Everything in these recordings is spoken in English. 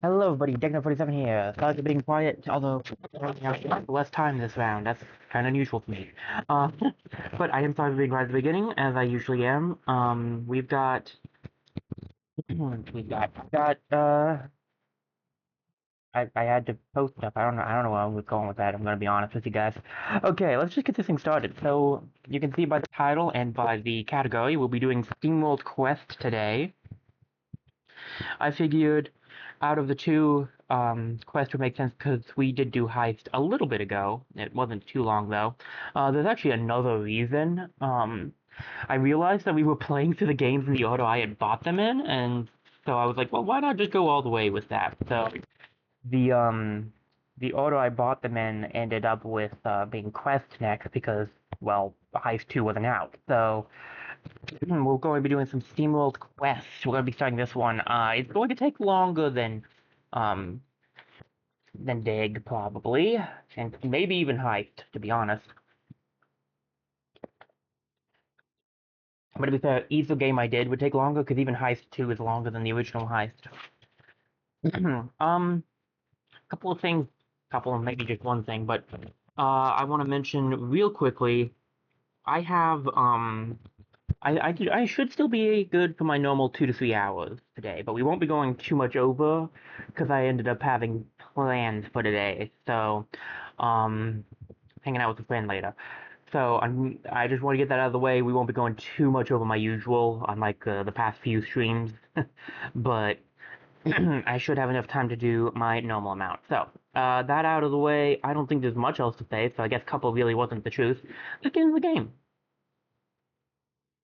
Hello, everybody. Deckno47 here. Sorry for being quiet, although I have less time this round. That's kind of unusual for me. Uh, but I am sorry for being right at the beginning, as I usually am. We've got, I had to post stuff. I don't know where I was going with that. I'm gonna be honest with you guys. Okay, let's just get this thing started. So you can see by the title and by the category, we'll be doing SteamWorld Quest today. I figured out of the two, Quest would make sense because we did do Heist a little bit ago. It wasn't too long though. There's actually another reason. I realized that we were playing through the games in the order I had bought them in, and so I was like, well, why not just go all the way with that? So the um the order I bought them in ended up with being Quest next because, well, Heist 2 wasn't out. So we're going to be doing some SteamWorld Quest. We're going to be starting this one. It's going to take longer um, than Dig, probably, and maybe even Heist, to be honest. But to be fair, either game I did would take longer, because even Heist 2 is longer than the original Heist. Couple of things, maybe just one thing, but I want to mention real quickly, I have, I should still be good for my normal 2 to 3 hours today, but we won't be going too much over because I ended up having plans for today. So, um, hanging out with a friend later. So I just want to get that out of the way. We won't be going too much over my usual, unlike the past few streams, but I should have enough time to do my normal amount. So, that out of the way, I don't think there's much else to say, so I guess couple really wasn't the truth. Let's get into the game.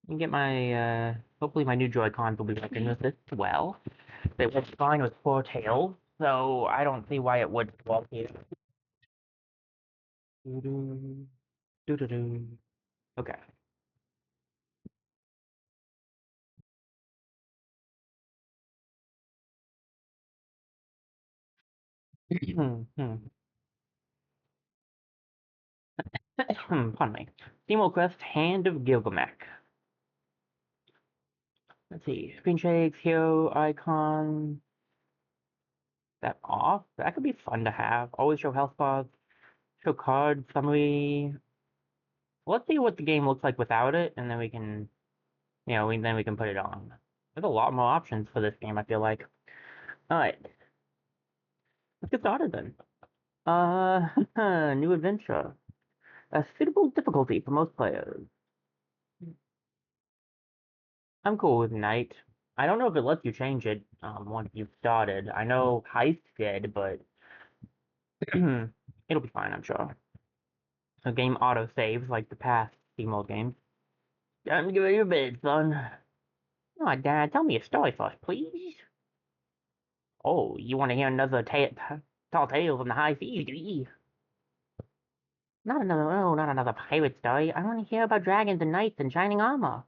You get my, hopefully my new Joy-Cons will be working with this well. They work fine with Four Tails, so I don't see why it would work here. Doo-doo, doo-doo-doo. Okay. Pardon me. SteamWorld Quest, Hand of Gilgamech. Let's see. Screen shakes, hero icon. That off? That could be fun to have. Always show health bars. Show card summary. Let's see what the game looks like without it, and then we can, then we can put it on. There's a lot more options for this game, I feel like. Alright, let's get started then. New adventure. A suitable difficulty for most players. I'm cool with night. I don't know if it lets you change it once you've started. I know Heist did, but it'll be fine, I'm sure. The game auto saves like the past SteamWorld games. Time to get ready for bed, son. Oh, Dad, tell me a story first, please. Oh, you want to hear another tall tale from the high seas, do you? Not another pirate story. I want to hear about dragons and knights and shining armor.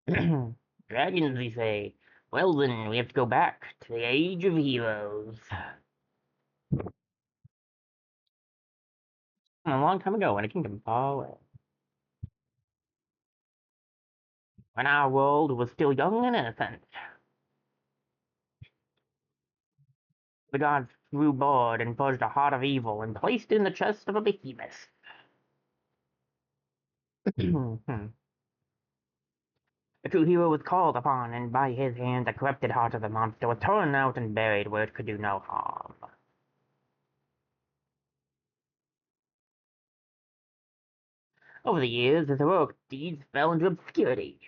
Dragons, we say. Well then, we have to go back to the Age of Heroes. A long time ago, in a kingdom far away. When our world was still young and innocent. The gods grew bored and forged a heart of evil and placed it in the chest of a behemoth. A true hero was called upon, and by his hand the corrupted heart of the monster was torn out and buried where it could do no harm. Over the years, his heroic deeds fell into obscurity.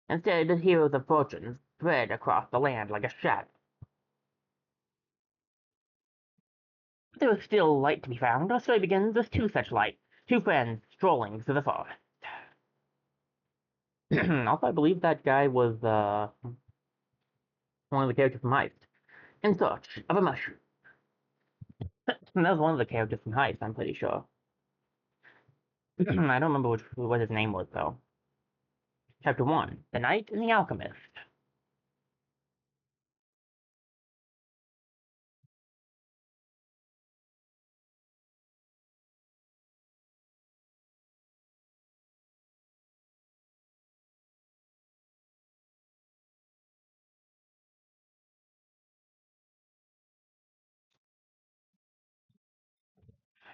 Instead, the heroes of fortune spread across the land like a shadow. There was still light to be found. Our story begins with two such lights, two friends strolling through the forest. Also, I believe that guy was one of the characters from Heist. In search of a mushroom. That was one of the characters from Heist, I'm pretty sure. I don't remember what his name was, though. Chapter 1, The Knight and the Alchemist.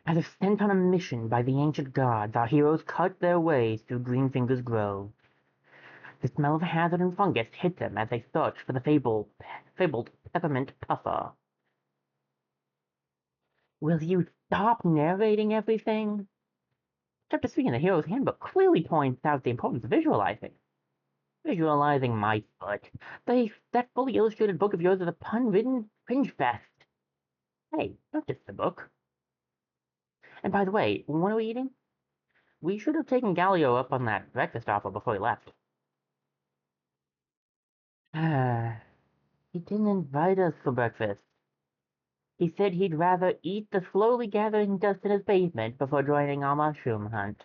As if sent on a mission by the ancient gods, our heroes cut their ways through Greenfinger's grove. The smell of hazard and fungus hit them as they searched for the fabled peppermint puffer. Will you stop narrating everything? Chapter 3 in the Hero's Handbook clearly points out the importance of visualizing. Visualizing my foot. That fully illustrated book of yours is a pun-ridden cringe fest. Hey, not just the book. And by the way, what are we eating? We should have taken Galileo up on that breakfast offer before he left. He didn't invite us for breakfast. He said he'd rather eat the slowly gathering dust in his basement before joining our mushroom hunt.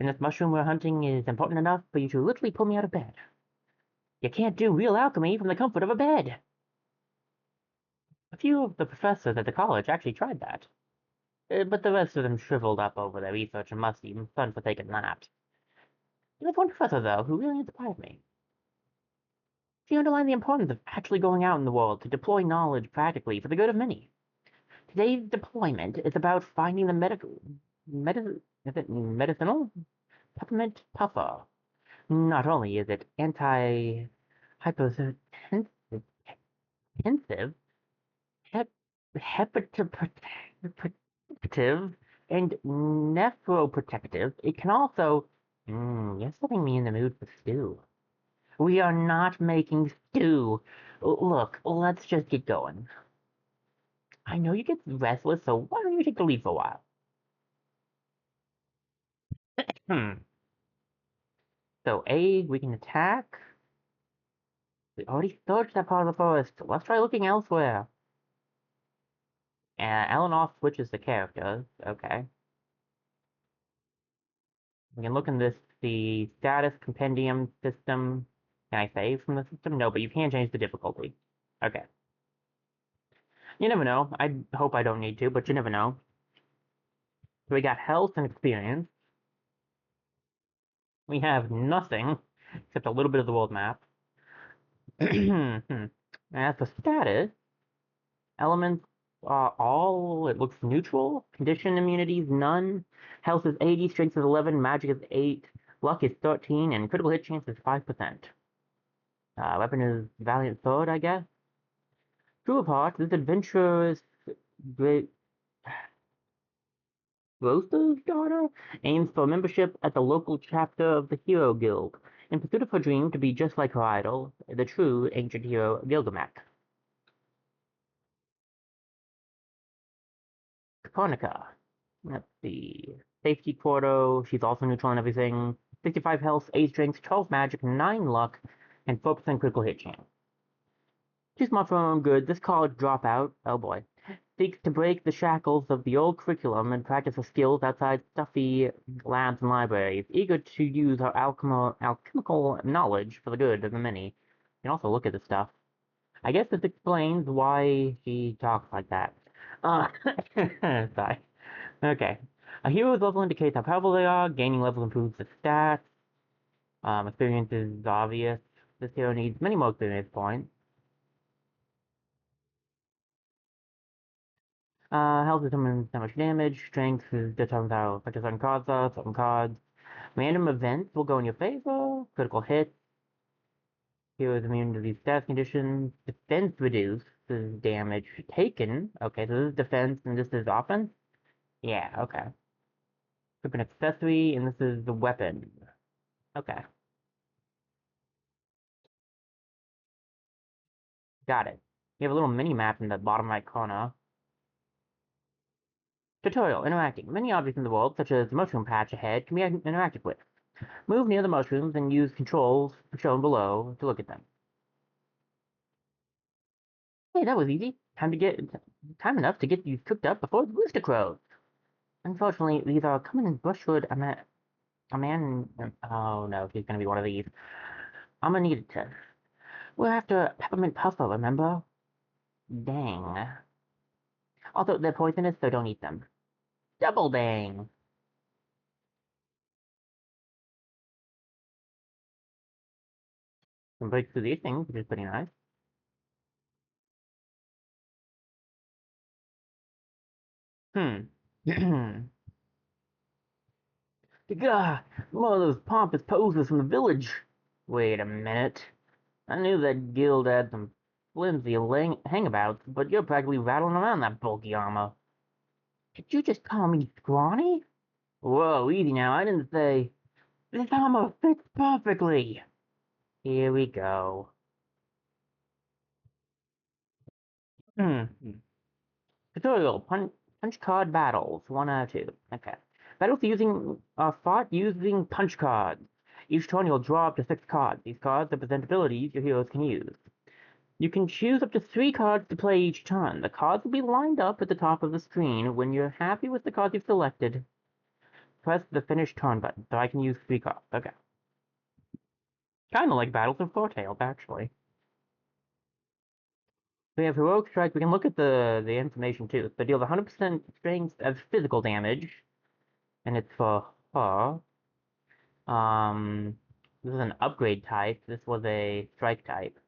And this mushroom we're hunting is important enough for you to literally pull me out of bed. You can't do real alchemy from the comfort of a bed. A few of the professors at the college actually tried that. But the rest of them shriveled up over their research and musty, fun-forsaken naps. There was one professor, though, who really inspired me. She underlined the importance of actually going out in the world to deploy knowledge practically for the good of many. Today's deployment is about finding the medicinal peppermint puffer. Not only is it anti-hypertensive, hepatoprotective, and nephroprotective, it can also... you're setting me in the mood for stew. We are not making stew. Look, let's just get going. I know you get restless, so why don't you take the lead for a while? So, A, we can attack. We already searched that part of the forest. Let's try looking elsewhere. Alan off switches the characters. Okay. We can look in the status compendium system. Can I save from the system? No, but you can change the difficulty. Okay. You never know. I hope I don't need to, but you never know. So we got health and experience. We have nothing except a little bit of the world map. As for status, elements are all, it looks neutral. Condition immunities, none. Health is 80, strength is 11, magic is 8, luck is 13, and critical hit chance is 5%. Weapon is Valiant Sword, I guess. True of Heart, this adventurous great Roaster's daughter aims for membership at the local chapter of the Hero Guild, in pursuit of her dream to be just like her idol, the true ancient hero Gilgamech. Konica. Let's see. Safety Quarto, she's also neutral on everything. 65 health, 8 strength, 12 magic, 9 luck, and 4% critical hit chance. Too smart for her own good, this college dropout, oh boy, seeks to break the shackles of the old curriculum and practice her skills outside stuffy labs and libraries, eager to use her alchemical knowledge for the good of the many. You can also look at this stuff. I guess this explains why she talks like that. Sorry. Okay. A hero's level indicates how powerful they are. Gaining level improves the stats. Experience is obvious. This hero needs many more experience points. Health determines how much damage. Strength determines how effective certain cards are. Certain cards. Random events will go in your favor. Critical hits. Hero is immune to these stats conditions. Defense reduces damage taken. Okay, so this is defense and this is offense? Yeah, okay. Equip an accessory, and this is the weapon. Okay, got it. You have a little mini map in the bottom right corner. Tutorial, interacting. Many objects in the world, such as the mushroom patch ahead, can be interacted with. Move near the mushrooms and use controls shown below to look at them. Hey, that was easy. Time enough to get these cooked up before the rooster crows. Unfortunately, these are common in brushwood. A man. Oh no, he's gonna be one of these. I'm gonna need a test. We're after peppermint puffer, remember? Dang. Although they're poisonous, so don't eat them. Double dang. Can break through these things, which is pretty nice. Hmm. Gah! One of those pompous posers from the village. Wait a minute. I knew that guild had some flimsy hangabouts, but you're practically rattling around that bulky armor. Did you just call me scrawny? Whoa, easy now, I didn't say. This armor fits perfectly. Here we go. Hmm. Tutorial, punch card battles, 1 out of 2. Okay. Battles are fought using punch cards. Each turn you'll draw up to 6 cards. These cards represent abilities your heroes can use. You can choose up to 3 cards to play each turn. The cards will be lined up at the top of the screen. When you're happy with the cards you've selected, press the finish turn button. So I can use 3 cards. Okay. Kinda like Battles of Foretale, actually. We have Heroic Strike. We can look at the information too. So deals 100% strength as physical damage, and it's for her. This is an upgrade type. This was a strike type.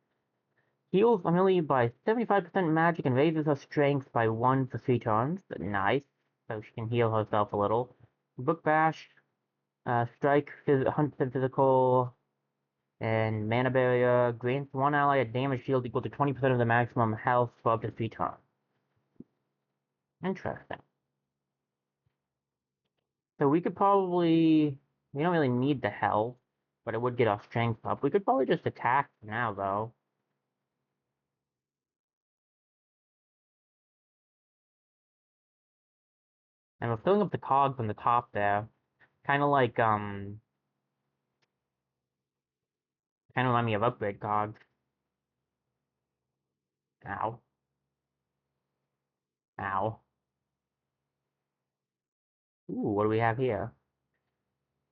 Heals Amelie by 75% magic and raises her strength by 1 for 3 turns. Nice. So she can heal herself a little. Book Bash, Strike, 100% physical, and Mana Barrier grants one ally a damage shield equal to 20% of the maximum health for up to 3 turns. Interesting. So we could probably... We don't really need the health, but it would get our strength up. We could probably just attack now, though. And we're filling up the cogs on the top there. Kind of like, kind of remind me of upgrade cogs. Ow. Ow. Ooh, what do we have here?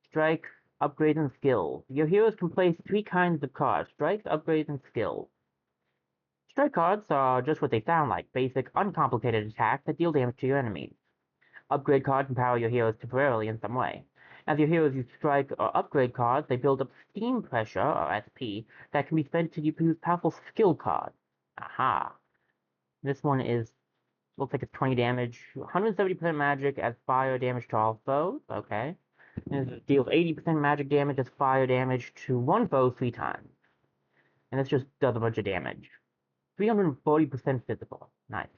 Strike, upgrades, and skills. Your heroes can place 3 kinds of cards. Strikes, upgrades, and skills. Strike cards are just what they sound like. Basic, uncomplicated attacks that deal damage to your enemies. Upgrade cards empower your heroes temporarily in some way. As your heroes use strike or upgrade cards, they build up steam pressure, or SP, that can be spent to use powerful skill cards. Aha. This one looks like it's 20 damage, 170% magic as fire damage to all foes. Okay. And it deals 80% magic damage as fire damage to one foe 3 times. And this just does a bunch of damage. 340% physical. Nice.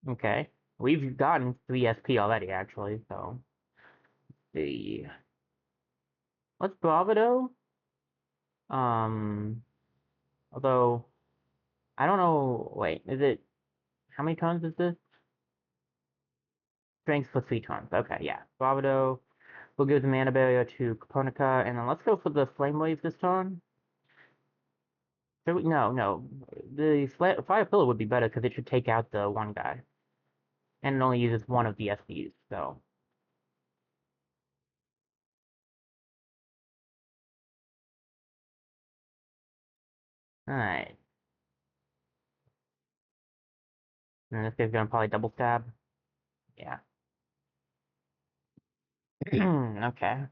Okay. We've gotten 3 SP already, actually, so... see. Let's Bravado. Although, I don't know... Wait, is it... How many turns is this? Strength for 3 turns. Okay, yeah. Bravado. We'll give the mana barrier to Caponica, and then let's go for the Flame Wave this turn. No. The Fire Pillar would be better because it should take out the one guy. And it only uses one of the SPs, so. Alright. And this guy's gonna probably double stab. Yeah. Okay.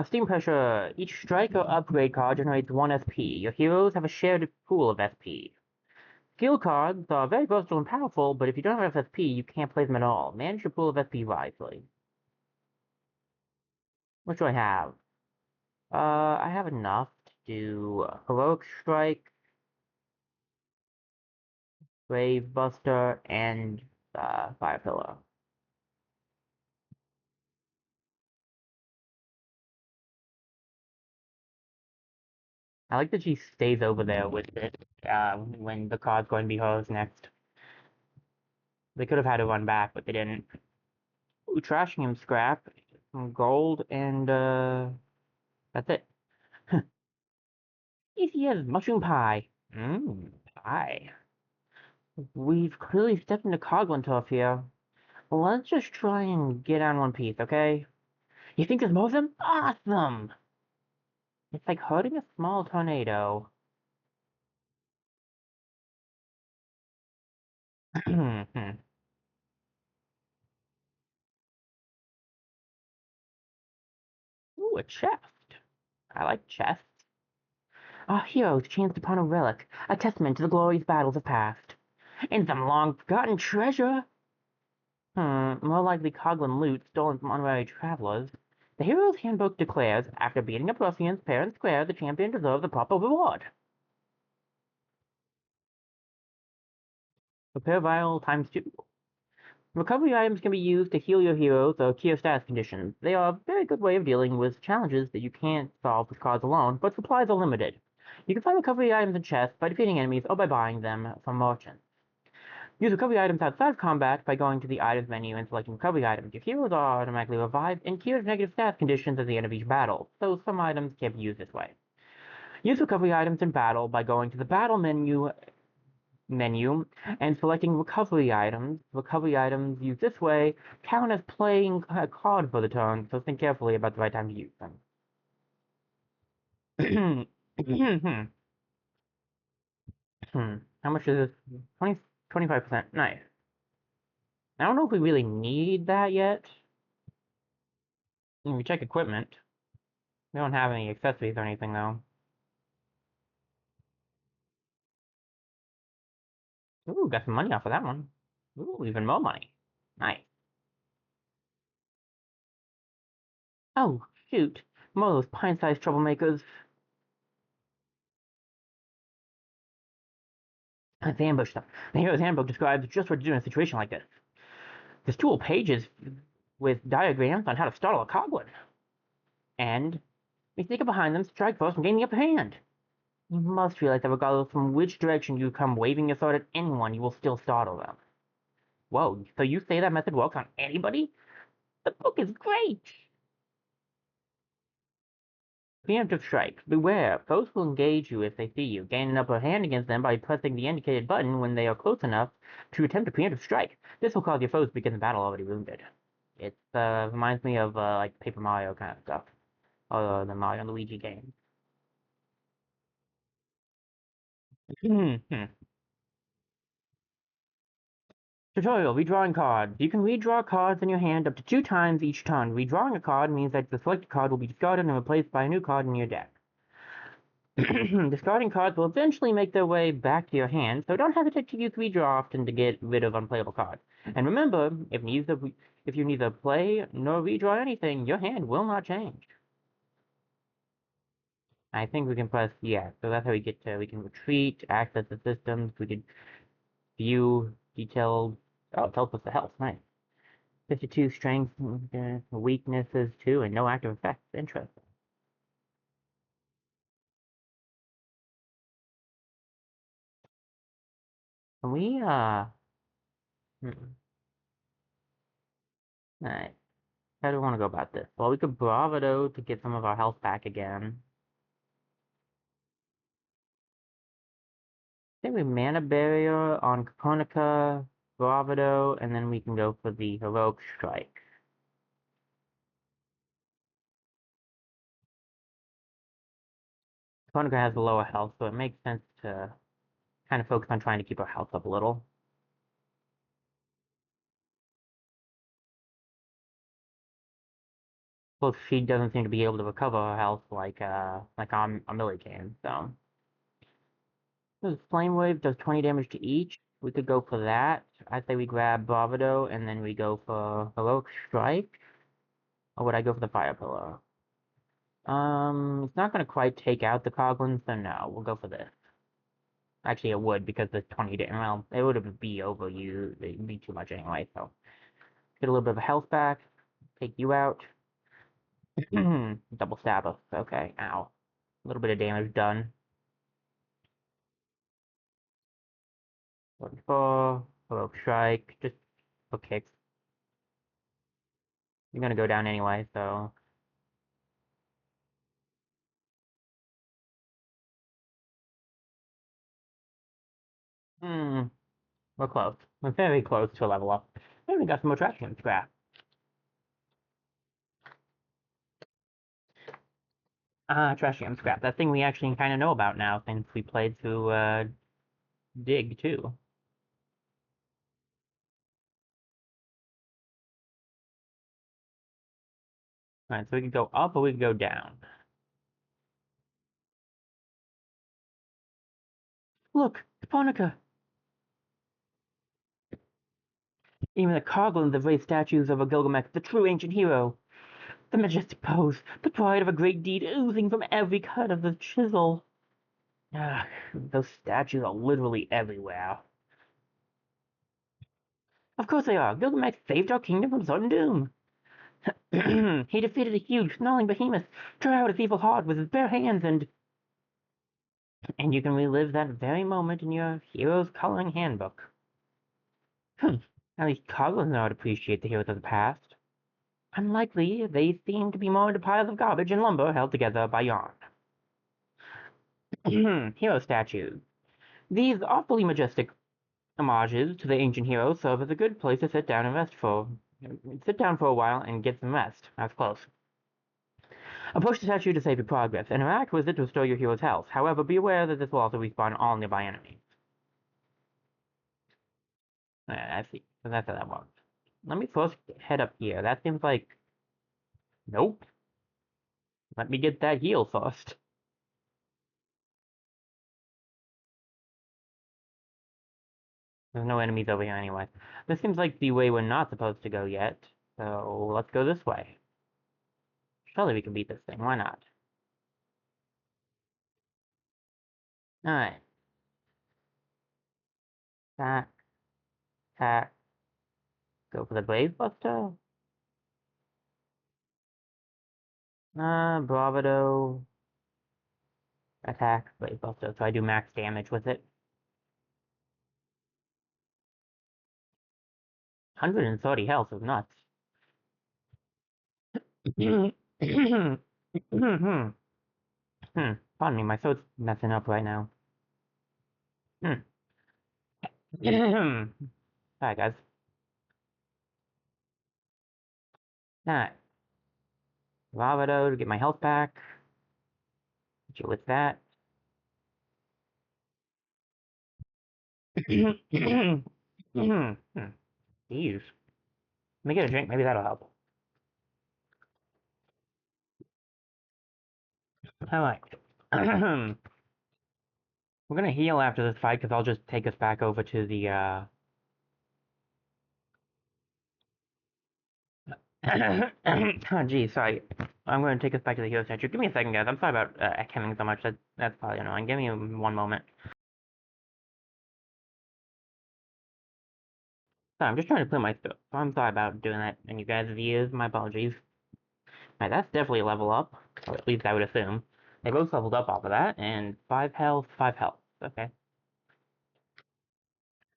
Steam Pressure. Each strike or upgrade card generates 1 SP. Your heroes have a shared pool of SP. Skill cards are very versatile and powerful, but if you don't have enough SP, you can't play them at all. Manage your pool of SP wisely. What do I have? I have enough to do Heroic Strike, Grave Buster, and Fire Pillar. I like that she stays over there with it when the card's going to be hers next. They could have had to run back, but they didn't. Ooh, trashing him scrap, some gold, and that's it. Easy as mushroom pie. Mmm, pie. We've clearly stepped into Coglin turf here. Let's just try and get on one piece, okay? You think there's more of them? Awesome! It's like hurting a small tornado. Ooh, a chest. I like chests. Our heroes chanced upon a relic, a testament to the glorious battles of past. And some long-forgotten treasure. More likely Coglin loot stolen from unwary travelers. The hero's handbook declares, after beating up ruffians fair and square, the champion deserves a proper reward. Repair vial times 2. Recovery items can be used to heal your heroes or cure status conditions. They are a very good way of dealing with challenges that you can't solve with cards alone, but supplies are limited. You can find recovery items in chests by defeating enemies or by buying them from merchants. Use recovery items outside of combat by going to the items menu and selecting recovery items. Your heroes are automatically revived and cured of negative status conditions at the end of each battle, so some items can't be used this way. Use recovery items in battle by going to the battle menu and selecting recovery items. Recovery items used this way count as playing a card for the turn, so think carefully about the right time to use them. How much is this? 25%. Nice. I don't know if we really need that yet. We check equipment. We don't have any accessories or anything, though. Ooh, got some money off of that one. Ooh, even more money. Nice. Oh, shoot. More of those pint-sized troublemakers. Let's ambush them. The hero's handbook describes just what to do in a situation like this. There's 2 whole pages with diagrams on how to startle a coglin. And we sneak up behind them, strike first, and gain the upper hand. You must realize that regardless from which direction you come waving your sword at anyone, you will still startle them. Whoa, so you say that method works on anybody? The book is great! Preemptive strike. Beware, foes will engage you if they see you. Gain an upper hand against them by pressing the indicated button when they are close enough to attempt a preemptive strike. This will cause your foes to begin the battle already wounded. It reminds me of like Paper Mario kind of stuff. Or the Mario and Luigi game. Tutorial, redrawing cards. You can redraw cards in your hand up to 2 times each turn. Redrawing a card means that the selected card will be discarded and replaced by a new card in your deck. Discarding cards will eventually make their way back to your hand, so don't hesitate to use redraw often to get rid of unplayable cards. And remember, if you neither play nor redraw anything, your hand will not change. I think we can press yeah, so that's how we can retreat, access the systems, we can view detailed. Oh, it tells us the health, nice. 52 strength, weaknesses too, and no active effects. Interesting. Can we, alright. How do we want to go about this? Well, we could bravado to get some of our health back again. I think we mana barrier on Caponica, bravado, and then we can go for the heroic strike. Caponica has a lower health, so it makes sense to kind of focus on trying to keep our health up a little. Plus, she doesn't seem to be able to recover her health like Amelie can, so. This Flame Wave does 20 damage to each. We could go for that. I say we grab Bravado, and then we go for Heroic Strike. Or would I go for the Fire Pillar? It's not gonna quite take out the Coglins, so no, we'll go for this. Actually, it would, because the 20 damage, well, it would be over you, it'd be too much anyway, so. Get a little bit of health back, take you out. Double stab us, okay, ow. A little bit of damage done. 44, Heroic Strike, just for kicks. You're gonna go down anyway, so. Hmm, we're close. We're very close to a level up. And we got some more trash can scrap. Trash can scrap. That thing we actually kind of know about now since we played through, Dig, too. Alright, so we can go up or we can go down. Look, Japonica! Even the Coglins have raised statues of a Gilgamech, the true ancient hero. The majestic pose, the pride of a great deed oozing from every cut of the chisel. Ah, those statues are literally everywhere. Of course they are. Gilgamesh saved our kingdom from sudden doom. He defeated a huge, snarling behemoth, tore out its evil heart with his bare hands, and you can relive that very moment in your hero's coloring handbook. At least Coglins know how to appreciate the heroes of the past. Unlikely, they seem to be more into piles of garbage and lumber held together by yarn. Hero statues. These awfully majestic homages to the ancient heroes serve as a good place to sit down and rest for. Sit down for a while and get some rest. That's close. Approach the statue to save your progress. Interact with it to restore your hero's health. However, be aware that this will also respawn all nearby enemies. I see. So that's how that works. Let me first head up here. That seems like... Nope. Let me get that heal first. There's no enemies over here anyway. This seems like the way we're not supposed to go yet. So let's go this way. Surely we can beat this thing. Why not? Alright. Attack. Attack. Go for the Blaze Buster. Bravado. Attack. Blaze Buster. So I do max damage with it. 130 health is nuts. Pardon me, my throat's messing up right now. Alright, guys. Alright. Bravado to get my health back. Deal with that. Jeez. Let me get a drink, maybe that'll help. Alright. We're gonna heal after this fight, because I'll just take us back over to the, oh, geez, sorry. I'm gonna take us back to the hero statue. Give me a second, guys. I'm sorry about echoing so much. That's probably annoying. Give me one moment. Sorry, I'm just trying to clear my throat. So I'm sorry about doing that in you guys' ears. My apologies. Alright, that's definitely a level up. Or at least I would assume. They both leveled up off of that, and 5 health, 5 health. Okay.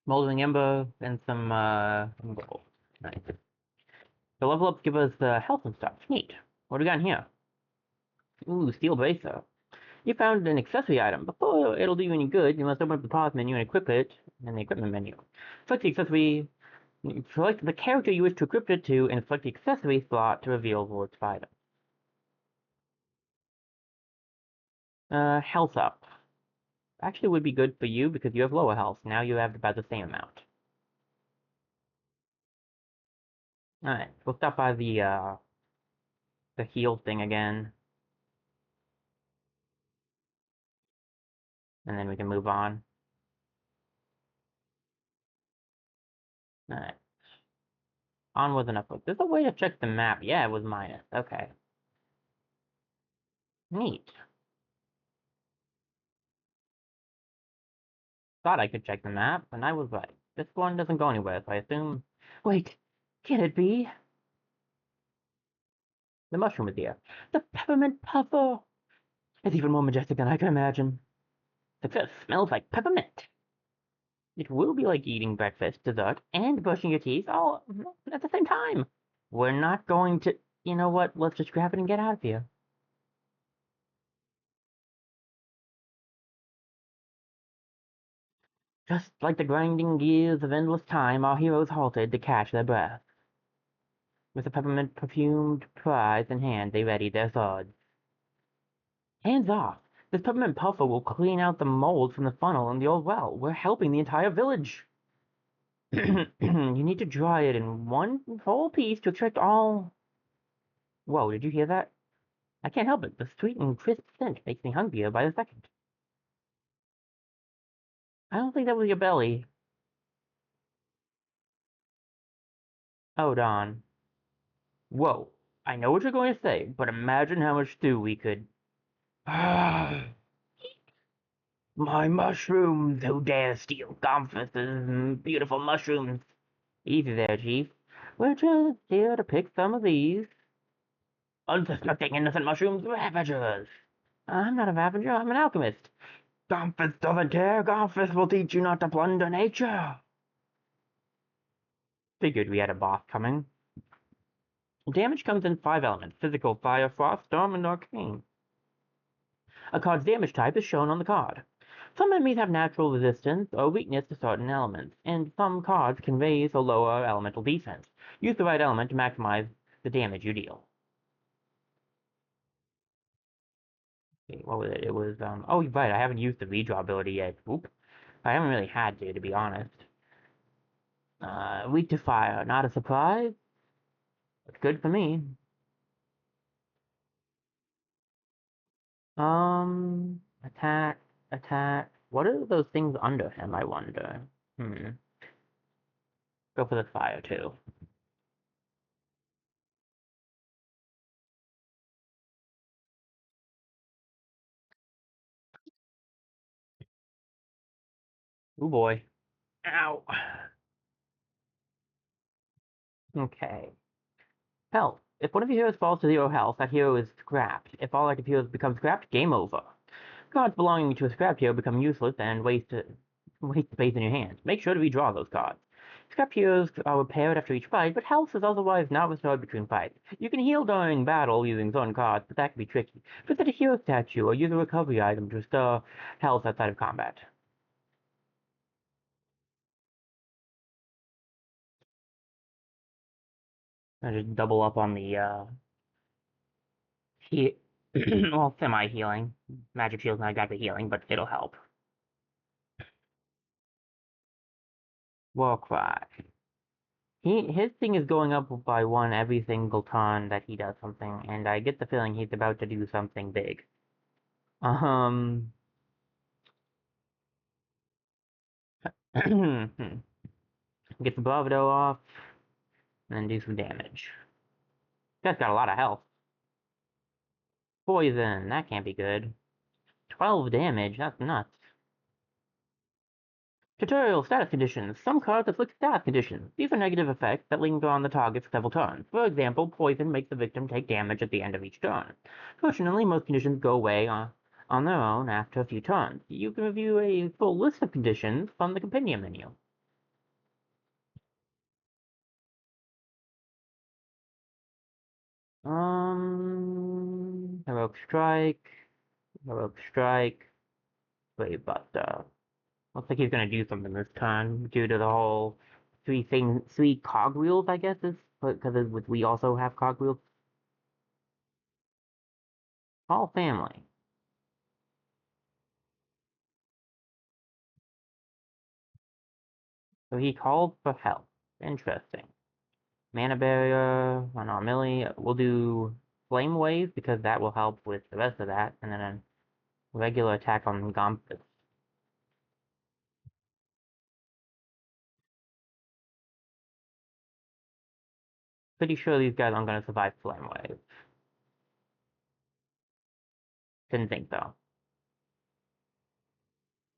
Moldering Ember, and some, gold. Nice. The level ups give us, health and stuff. Neat. What do we got in here? Ooh, Steel Bracer. You found an accessory item. Before it'll do you any good, you must open up the pause menu and equip it in the equipment menu. Select the accessory, select the character you wish to equip it to, and select the accessory slot to reveal the its item. Health up. Actually would be good for you because you have lower health. Now you have about the same amount. Alright, we'll stop by the heal thing again. And then we can move on. Alright. Onwards and upwards. There's a way to check the map. Yeah, it was minus. Okay. Neat. Thought I could check the map, and I was right. This one doesn't go anywhere, so I assume... Wait, can it be? The mushroom is here. The peppermint puffer! It's even more majestic than I can imagine. Success smells like peppermint. It will be like eating breakfast, dessert, and brushing your teeth all at the same time. We're not going to... You know what? Let's just grab it and get out of here. Just like the grinding gears of endless time, our heroes halted to catch their breath. With the peppermint perfumed prize in hand, they readied their swords. Hands off! This peppermint puffer will clean out the mold from the funnel in the old well. We're helping the entire village. You need to dry it in one whole piece to extract all... Whoa, did you hear that? I can't help it. The sweet and crisp scent makes me hungrier by the second. I don't think that was your belly. Hold on. Whoa. I know what you're going to say, but imagine how much stew we could. Ah, my mushrooms! Who dares steal Gomphus's beautiful mushrooms? Easy there, Chief. We're just here to pick some of these unsuspecting innocent mushrooms ravagers. I'm not a ravager, I'm an alchemist. Gomphus doesn't care. Gomphus will teach you not to plunder nature. Figured we had a boss coming. Damage comes in 5 elements: physical, fire, frost, storm, and arcane. A card's damage type is shown on the card. Some enemies have natural resistance or weakness to certain elements, and some cards can raise or lower elemental defense. Use the right element to maximize the damage you deal. Okay, what was it? It was, oh, right, I haven't used the redraw ability yet. Oop. I haven't really had to be honest. Weak to fire, not a surprise. It's good for me. Attack, attack. What are those things under him, I wonder? Hmm. Go for the fire, too. Oh boy. Ow. Okay. Health. If one of your heroes falls to 0 health, that hero is scrapped. If all active heroes become scrapped, game over. Cards belonging to a scrapped hero become useless and waste space in your hand. Make sure to redraw those cards. Scrapped heroes are repaired after each fight, but health is otherwise not restored between fights. You can heal during battle using zone cards, but that can be tricky. Visit a hero statue or use a recovery item to restore health outside of combat. I just double up on the he well, semi-healing. Magic shield's not exactly healing, but it'll help. Warcry. His thing is going up by 1 every single turn that he does something, and I get the feeling he's about to do something big. Um, get the bravado off, and then do some damage. Guy's got a lot of health. Poison, that can't be good. 12 damage, that's nuts. Tutorial status conditions. Some cards afflict status conditions. These are negative effects that linger on the target for several turns. For example, poison makes the victim take damage at the end of each turn. Fortunately, most conditions go away on their own after a few turns. You can review a full list of conditions from the companion menu. Heroic Strike, Heroic Strike, Brave Buster. Looks like he's gonna do something this turn due to the whole three cogwheels, I guess, is because we also have cogwheels. All family. So he called for help. Interesting. Mana barrier on our melee. We'll do flame wave because that will help with the rest of that, and then a regular attack on Gompus. Pretty sure these guys aren't gonna survive flame wave. Didn't think so.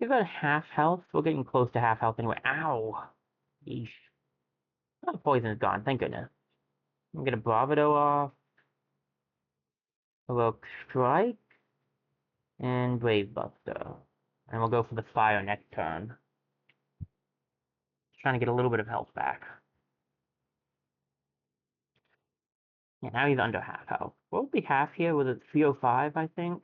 He's got half health. We're getting close to half health anyway. Ow! Yeesh. Oh, poison is gone. Thank goodness. I'm gonna bravado off. Heroic strike and wave buster, and we'll go for the fire next turn. Trying to get a little bit of health back. Yeah, now he's under half health. What would be half here? Was it 305, I think?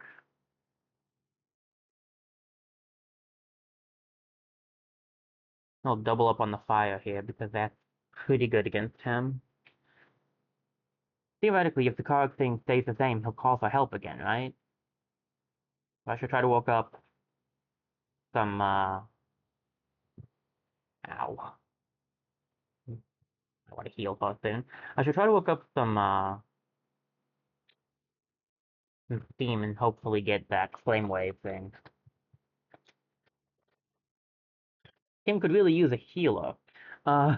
I'll double up on the fire here because that's pretty good against him. Theoretically, if the card thing stays the same, he'll call for help again, right? So I should try to work up some, ow. I want to heal first then. I should try to work up some steam and hopefully get that flame wave thing. Tim could really use a healer. Uh,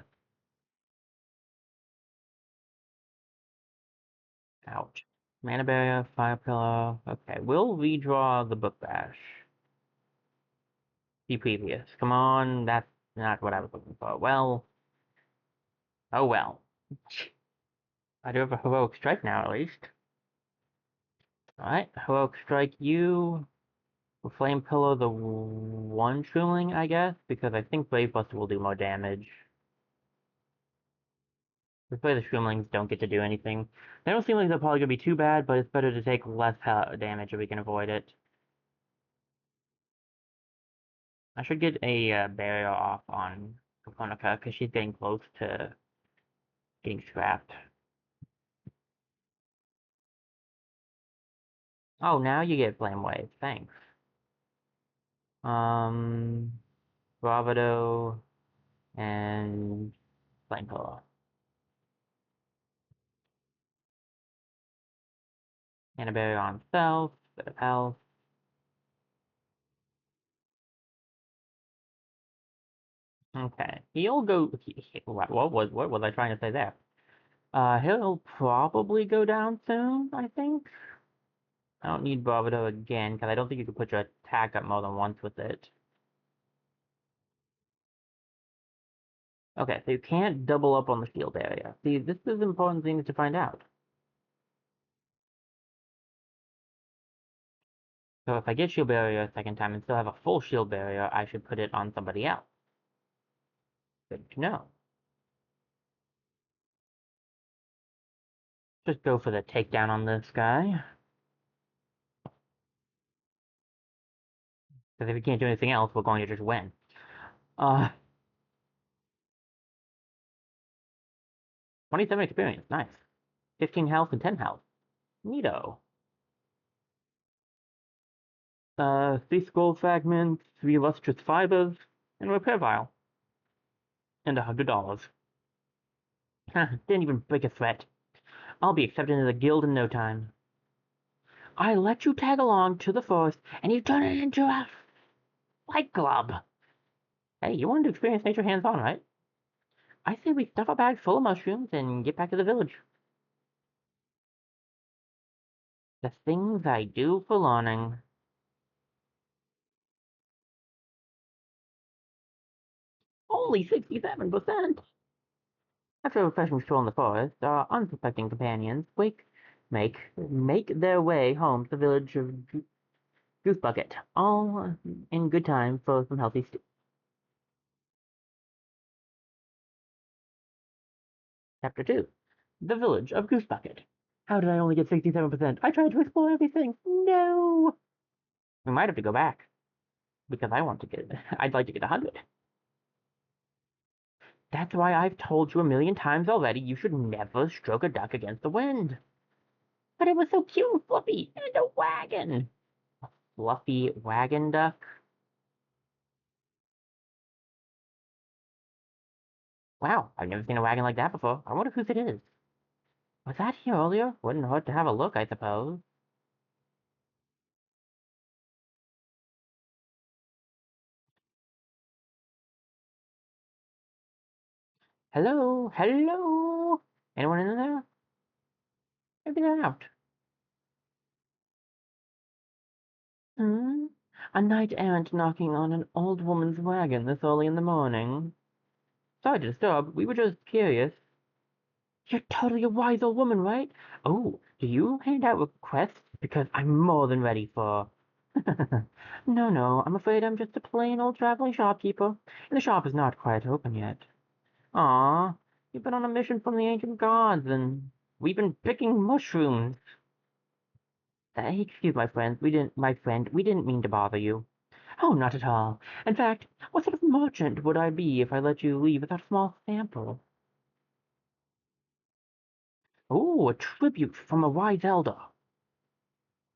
Ouch. Mana barrier, fire pillar. Okay, we'll redraw the book bash. The previous. Come on, that's not what I was looking for. Well, oh well. I do have a heroic strike now, at least. Alright, heroic strike you. We'll flame pillow the one shroomling, I guess, because I think Brave Buster will do more damage. This way the shroomlings don't get to do anything. They don't seem like they're probably gonna be too bad, but it's better to take less damage if we can avoid it. I should get a barrier off on Kokonoka, because she's getting close to getting scrapped. Oh, now you get Flame Wave. Thanks. Um, Bravado and Flame Pillow. And a barrier on self, bit of health. Okay, he'll go. What was I trying to say there? He'll probably go down soon, I think. I don't need Bravado again, because I don't think you can put your attack up more than once with it. Okay, so you can't double up on the shield area. See, this is important things to find out. So if I get shield barrier a second time and still have a full shield barrier, I should put it on somebody else. Good to know. Just go for the takedown on this guy. Because if we can't do anything else, we're going to just win. 27 experience, nice. 15 health and 10 health. Neato. 3 scroll fragments, 3 lustrous fibers, and a repair vial. And $100. Didn't even break a sweat. I'll be accepted into the guild in no time. I let you tag along to the forest, and you turn it into a fight club. Hey, you wanted to experience nature hands-on, right? I say we stuff a bag full of mushrooms and get back to the village. The things I do for learning. Only 67%! After a refreshing stroll in the forest, our unsuspecting companions make their way home to the village of Goose Bucket, all in good time for some healthy stew. Chapter 2. The village of Goose Bucket. How did I only get 67%? I tried to explore everything. No! We might have to go back, because I'd like to get 100. That's why I've told you a million times already you should never stroke a duck against the wind. But it was so cute and fluffy, and a wagon. A fluffy wagon duck? Wow, I've never seen a wagon like that before. I wonder whose it is. Was that here earlier? Wouldn't hurt to have a look, I suppose. Hello? Hello? Anyone in there? Maybe they're out. Hmm? A knight errant knocking on an old woman's wagon this early in the morning. Sorry to disturb, we were just curious. You're totally a wise old woman, right? Oh, do you hand out requests? Because I'm more than ready for... No, no, I'm afraid I'm just a plain old traveling shopkeeper, and the shop is not quite open yet. Ah, you've been on a mission from the ancient gods, and we've been picking mushrooms. Excuse my friend, we didn't mean to bother you. Oh, not at all. In fact, what sort of merchant would I be if I let you leave without a small sample? Oh, a tribute from a wise elder.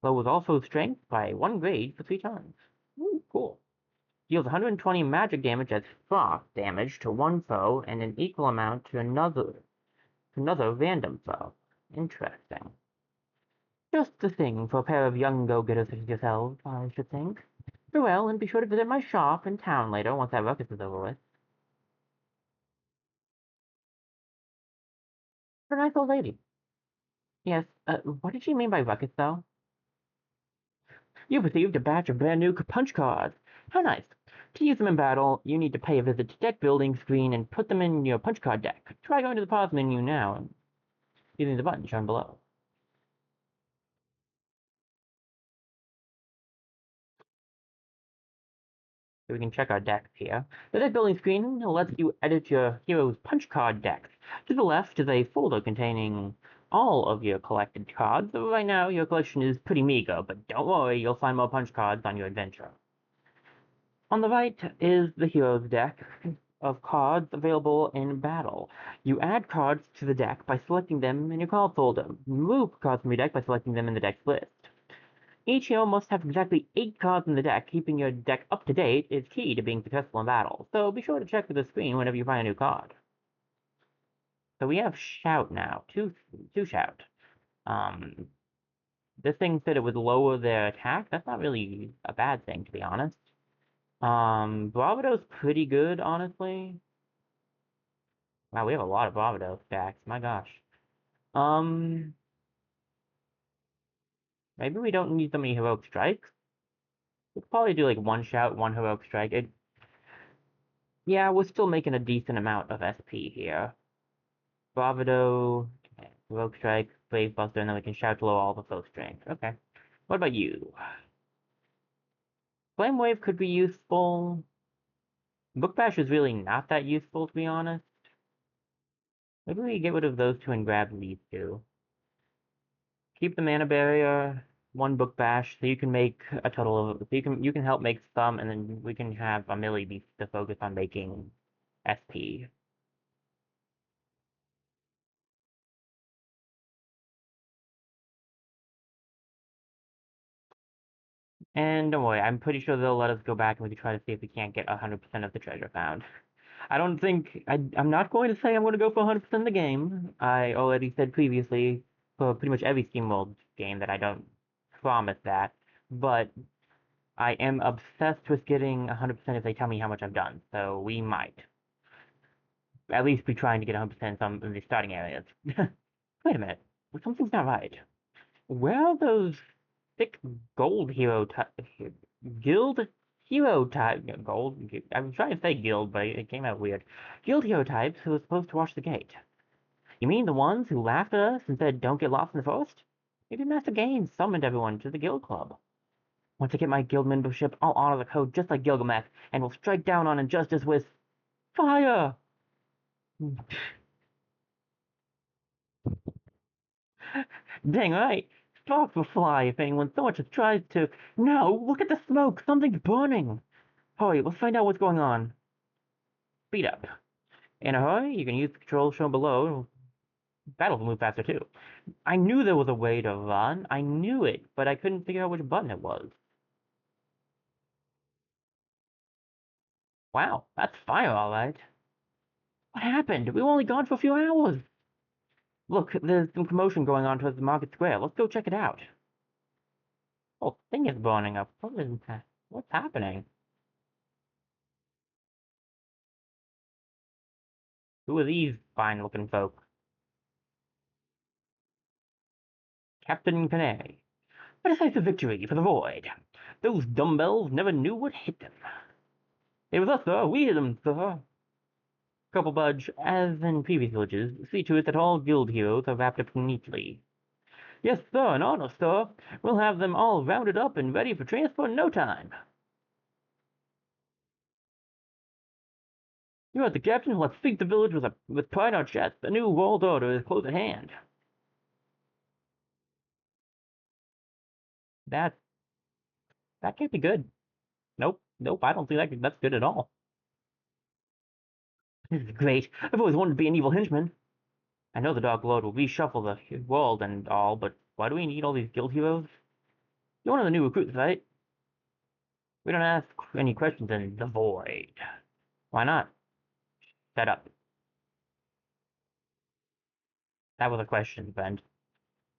Lowers also strength by 1 grade for 3 turns. Ooh, cool. Deals 120 magic damage as frost damage to one foe and an equal amount to another random foe. Interesting. Just the thing for a pair of young go-getters such as yourselves, I should think. Farewell, and be sure to visit my shop in town later once that ruckus is over with. You're a nice old lady. Yes, what did she mean by ruckus, though? You've received a batch of brand new punch cards. How nice. To use them in battle, you need to pay a visit to deck building screen and put them in your punch card deck. Try going to the pause menu now and using the button shown below. So we can check our decks here. The deck building screen lets you edit your hero's punch card decks. To the left is a folder containing all of your collected cards. Right now, your collection is pretty meager, but don't worry, you'll find more punch cards on your adventure. On the right is the hero's deck of cards available in battle. You add cards to the deck by selecting them in your card folder. Remove cards from your deck by selecting them in the deck's list. Each hero must have exactly 8 cards in the deck. Keeping your deck up to date is key to being successful in battle, so be sure to check the screen whenever you find a new card. So we have Shout now, two Shout. Um, this thing said it would lower their attack. That's not really a bad thing, to be honest. Bravado's pretty good, honestly. Wow, we have a lot of Bravado stacks. My gosh. Um, maybe we don't need so many heroic strikes. We could probably do like one Shout, one heroic strike. Yeah, we're still making a decent amount of SP here. Bravado, heroic strike, Brave Buster, and then we can Shout to lower all the foe strength. Okay. What about you? Flame Wave could be useful. Book Bash is really not that useful, to be honest. Maybe we get rid of those two and grab these two. Keep the mana barrier, one book bash, so you can make a total of, so you can help make some, and then we can have a melee be to focus on making SP. And don't worry, I'm pretty sure they'll let us go back and we can try to see if we can't get 100% of the treasure found. I don't think I'm not going to say I'm going to go for 100% of the game. I already said previously for pretty much every SteamWorld game that I don't promise that, but I am obsessed with getting 100% if they tell me how much I've done, so we might at least be trying to get 100% some in the starting areas. Wait a minute, something's not right. Where are those thick gold hero type, guild hero type, gold? I'm trying to say guild, but it came out weird. Guild hero types who were supposed to watch the gate. You mean the ones who laughed at us and said don't get lost in the forest? Maybe Master Gaines summoned everyone to the guild club. Once I get my guild membership, I'll honor the code just like Gilgamech, and will strike down on injustice with fire! Dang right. Sparks will fly if anyone so much as tries to. No, look at the smoke! Something's burning! Hurry, let's find out what's going on. Speed up. In a hurry, you can use the controls shown below. Battle will move faster too. I knew there was a way to run. I knew it, but I couldn't figure out which button it was. Wow, that's fire, alright. What happened? We were only gone for a few hours. Look, there's some commotion going on towards the market square. Let's go check it out. Oh, thing is burning up. What's happening? Who are these fine-looking folk? Captain Canary. A decisive victory for the Void. Those dumbbells never knew what hit them. It was us, sir. We hit them, sir. Couple Budge, as in previous villages, see to it that all guild heroes are wrapped up neatly. Yes, sir, an honor, sir. We'll have them all rounded up and ready for transport in no time. You are the captain. Let's feed the village with pride in our chest. The new world order is close at hand. That that can't be good. Nope, nope. I don't think that's good at all. This is great. I've always wanted to be an evil henchman. I know the Dark Lord will reshuffle the world and all, but why do we need all these guild heroes? You're one of the new recruits, right? We don't ask any questions in the void. Why not? Shut up. That was a question, friend.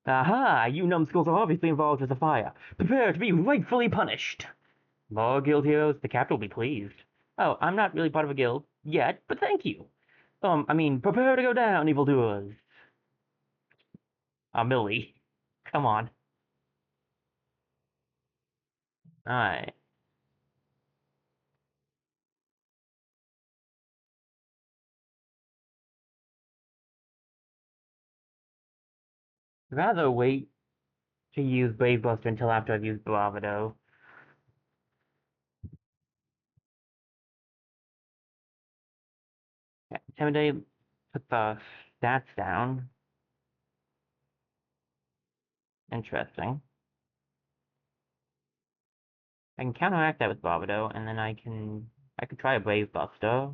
Aha! You numbskulls are obviously involved with the fire. Prepare to be rightfully punished. More guild heroes, the captain will be pleased. Oh, I'm not really part of a guild yet, but thank you. I mean, prepare to go down, evildoers. Millie. Come on. Alright. Rather wait to use Brave Buster until after I've used Bravado. Yeah, Intimidate, put the stats down. Interesting. I can counteract that with Bravado, and then I could try a Brave Buster.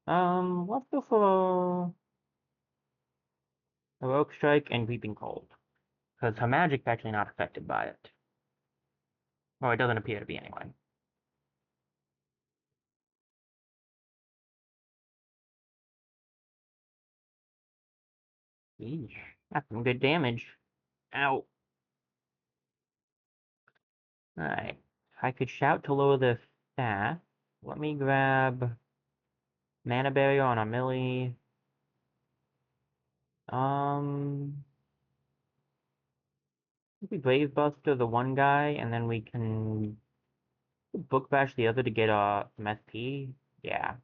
Let's go for Heroic Strike and Weeping Cold. Because her magic's actually not affected by it. Or it doesn't appear to be anyway. Yeesh. That's some good damage. Ow. Alright. I could shout to lower the stat. Let me grab Mana Barrier on a Millie. Um, we Brave Buster the one guy, and then we can Book Bash the other to get some SP. Yeah.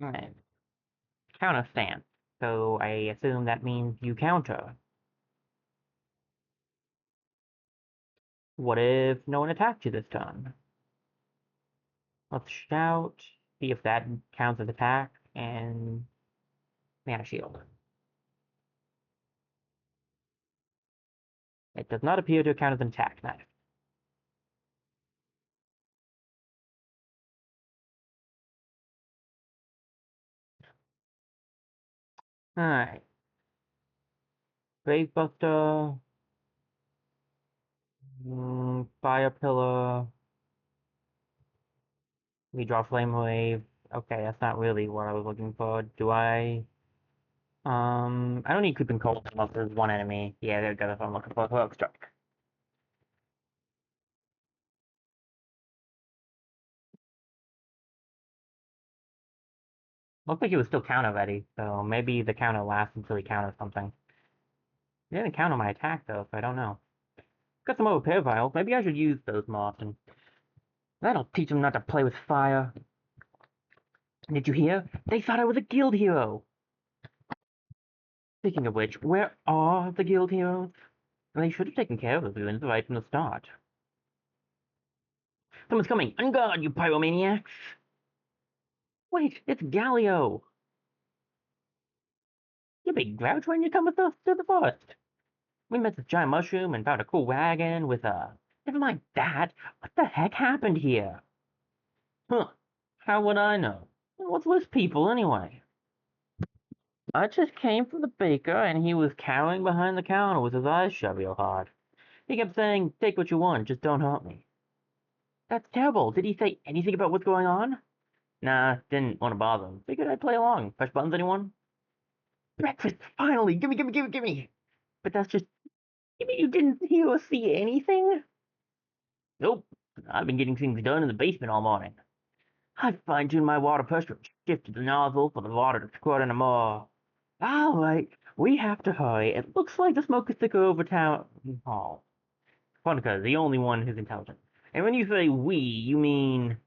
Alright. Counter stance. So I assume that means you counter. What if no one attacked you this turn? Let's shout, see if that counts as attack, and Mana Shield. It does not appear to count as an attack. Nice. Alright. Brave Buster, Fire Pillar, we draw Flame Wave. Okay, that's not really what I was looking for. Do I? I don't need Creeping Cold unless there's one enemy. Yeah, there we go, that's what I'm looking for. Heroic Strike. Looks like he was still counter ready, so maybe the counter lasts until he counters something. He didn't counter my attack though, so I don't know. Got some more repair vials. Maybe I should use those more often. That'll teach him not to play with fire. Did you hear? They thought I was a guild hero. Speaking of which, where are the guild heroes? They should have taken care of the ruins right from the start. Someone's coming! On guard, you pyromaniacs! Wait, it's Galio! You big grouch when you come with us to the forest. We met this giant mushroom and found a cool wagon with a... Never mind that. What the heck happened here? Huh. How would I know? What's with people anyway? I just came from the baker and he was cowering behind the counter with his eyes shut real hard. He kept saying, take what you want, just don't hurt me. That's terrible. Did he say anything about what's going on? Nah, didn't want to bother him. Figured I'd play along. Push buttons, anyone? Breakfast, finally! Gimme, gimme, gimme, gimme! But that's just... You mean you didn't hear or see anything? Nope. I've been getting things done in the basement all morning. I fine-tuned my water pressure and shifted the nozzle for the water to squirt into more. Alright, we have to hurry. It looks like the smoke is thicker over town hall. Funica is the only one who's intelligent. And when you say we, you mean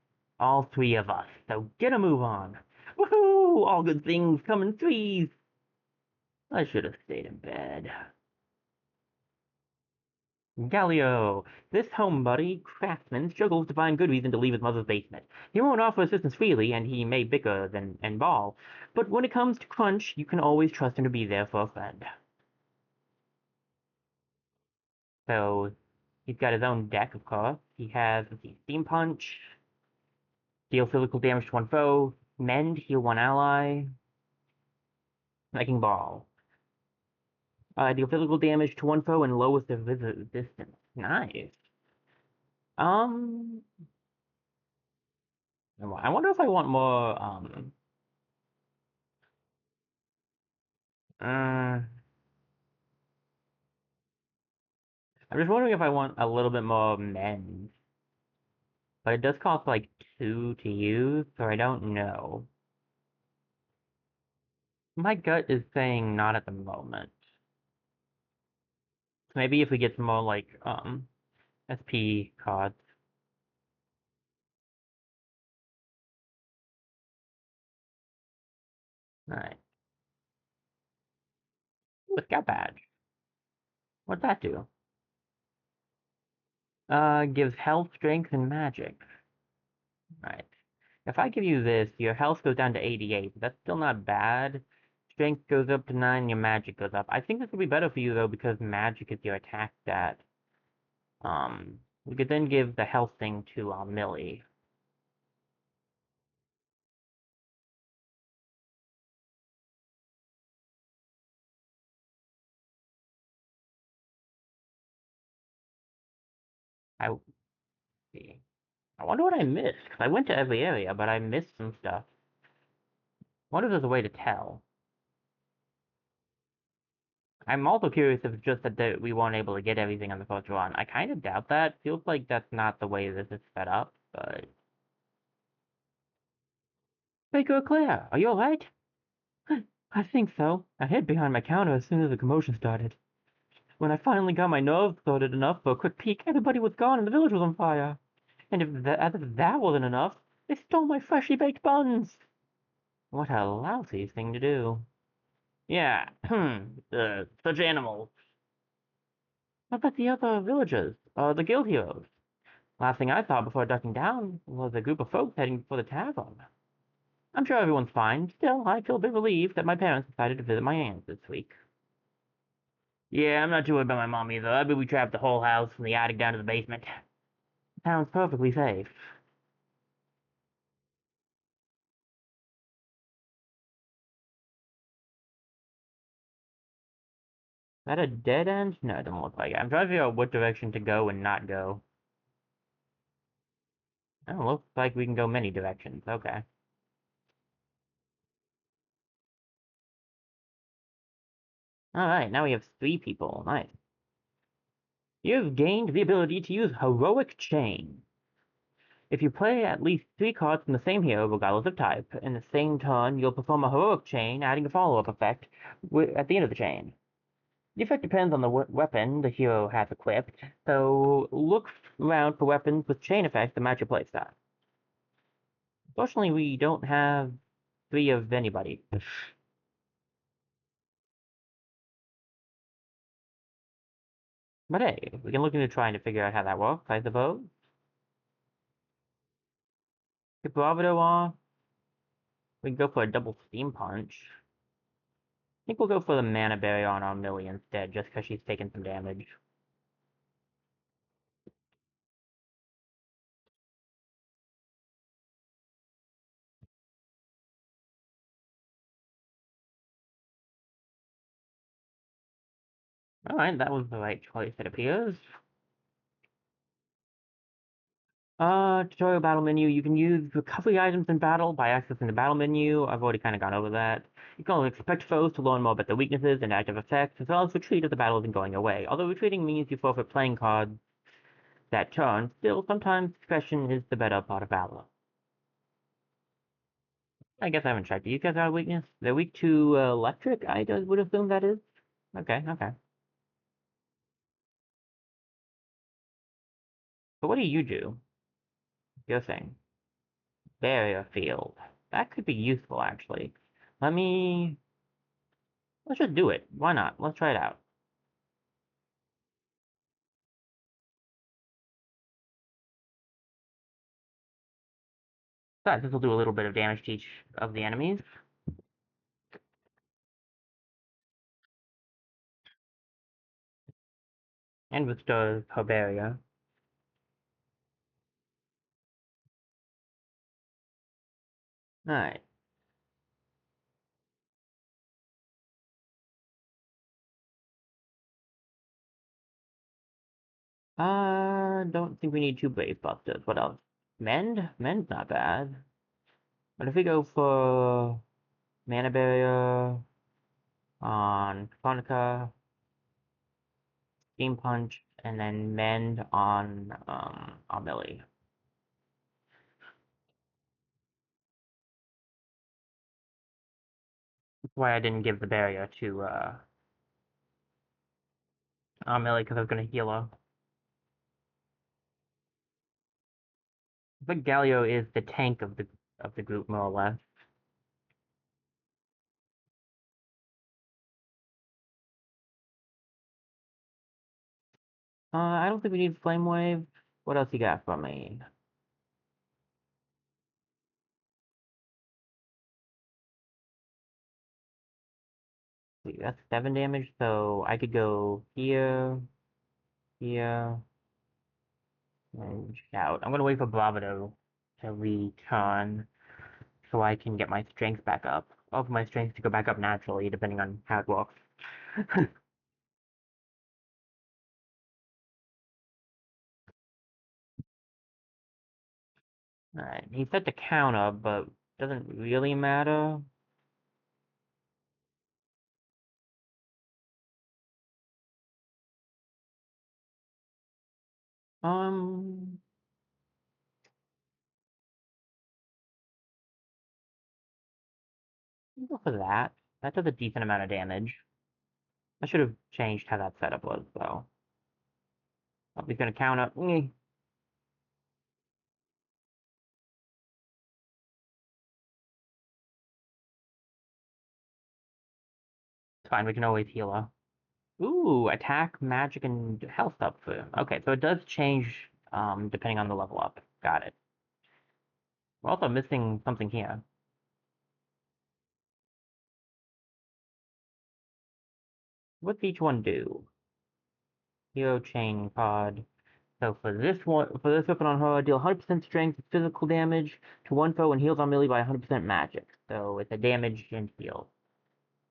all three of us. So get a move on. Woohoo! All good things come in threes. I should have stayed in bed. Galio, this homebody, craftsman, struggles to find good reason to leave his mother's basement. He won't offer assistance freely, and he may bicker and bawl, but when it comes to crunch, you can always trust him to be there for a friend. So, he's got his own deck, of course. He has, let's see, Steam Punch, deal physical damage to one foe, Mend, heal one ally, Wrecking Ball. Deal physical damage to one foe and lowers their distance. Nice. Um, I wonder if I want more, uh, I'm just wondering if I want a little bit more men. But it does cost like 2 to use, so I don't know. My gut is saying not at the moment. Maybe if we get some more like SP cards. Alright. Ooh, a scout badge. What's that do? Gives health, strength, and magic. Right. If I give you this, your health goes down to 88. That's still not bad. Strength goes up to 9, your magic goes up. I think this would be better for you, though, because magic is your attack stat. We could then give the health thing to Millie. I see. I wonder what I missed, because I went to every area, but I missed some stuff. I wonder if there's a way to tell. I'm also curious if it's just that we weren't able to get everything on the first run. I kind of doubt that. Feels like that's not the way this is set up, but... Baker Claire, are you alright? I think so. I hid behind my counter as soon as the commotion started. When I finally got my nerves sorted enough for a quick peek, everybody was gone and the village was on fire. And as if that wasn't enough, they stole my freshly baked buns. What a lousy thing to do. Yeah, such animals. What about the other villagers? The guild heroes? Last thing I saw before ducking down was a group of folks heading for the tavern. I'm sure everyone's fine. Still, I feel a bit relieved that my parents decided to visit my aunt this week. Yeah, I'm not too worried about my mom either. I bet we trapped the whole house from the attic down to the basement. Sounds perfectly safe. Is that a dead end? No, it doesn't look like it. I'm trying to figure out what direction to go and not go. Oh, looks like we can go many directions. Okay. Alright, now we have 3 people. Nice. You've gained the ability to use Heroic Chain. If you play at least 3 cards from the same hero, regardless of type, in the same turn, you'll perform a Heroic Chain, adding a follow-up effect at the end of the chain. The effect depends on the weapon the hero has equipped, so look around for weapons with chain effects that match your playstyle. Fortunately, we don't have 3 of anybody. But hey, we can look into trying to figure out how that works, I suppose. Get Bravado off. We can go for a double Steam Punch. I think we'll go for the Mana Barrier on our Millie instead, just because she's taking some damage. Alright, that was the right choice, it appears. Tutorial battle menu. You can use recovery items in battle by accessing the battle menu. I've already kind of gone over that. You can expect foes to learn more about their weaknesses and active effects, as well as retreat if the battle isn't going away. Although retreating means you forfeit playing cards that turn, still, sometimes discretion is the better part of valor. I guess I haven't checked. Do you guys have a weakness? They're weak to electric, I would assume that is. Okay, okay. But what do you do? Your thing. Barrier field. That could be useful, actually. Let me... Let's just do it. Why not? Let's try it out. Besides, this will do a little bit of damage to each of the enemies. And bestows Herbaria. Alright. Don't think we need 2 Brave Busters. What else? Mend? Mend's not bad. But if we go for Mana Barrier on Konica, Steam Punch, and then Mend on Millie. That's why I didn't give the barrier to on Millie, because I was gonna heal her. I think Galio is the tank of the group, more or less. I don't think we need Flame Wave. What else you got for me? See, that's 7 damage, so I could go here, here, and shout. I'm gonna wait for Bravado to return so I can get my strength back up. Or for my strength to go back up naturally, depending on how it works. Alright, he set the counter, but doesn't really matter. Um, I'll go for that. That does a decent amount of damage. I should have changed how that setup was, though. Oh, he's gonna counter. It's fine, we can always heal her. Ooh, attack, magic, and health up for. Okay, so it does change depending on the level up. Got it. We're also missing something here. What's each one do? Hero chain pod. So for this weapon on her, deal 100% strength physical damage to one foe and heals on melee by 100% magic. So it's a damage and heal.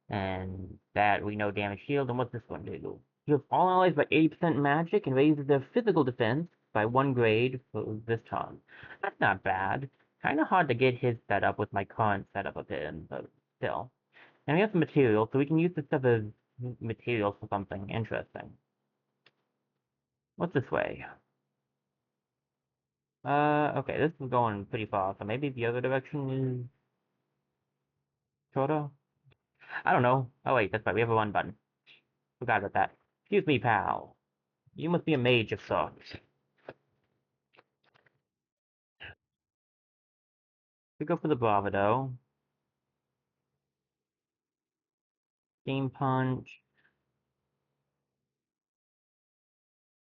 And that we know damage shield. And what's this one do? Heals all allies by 80% magic and raises their physical defense by 1 grade for this turn. That's not bad. Kinda hard to get his setup with my current setup of him, but still. And we have some material, so we can use this stuff as material for something interesting. What's this way? Okay, this is going pretty far, so maybe the other direction is shorter? I don't know. Oh wait, that's right, we have a run button. Forgot about that. Excuse me, pal. You must be a mage of sorts. We go for the bravado. Steam punch.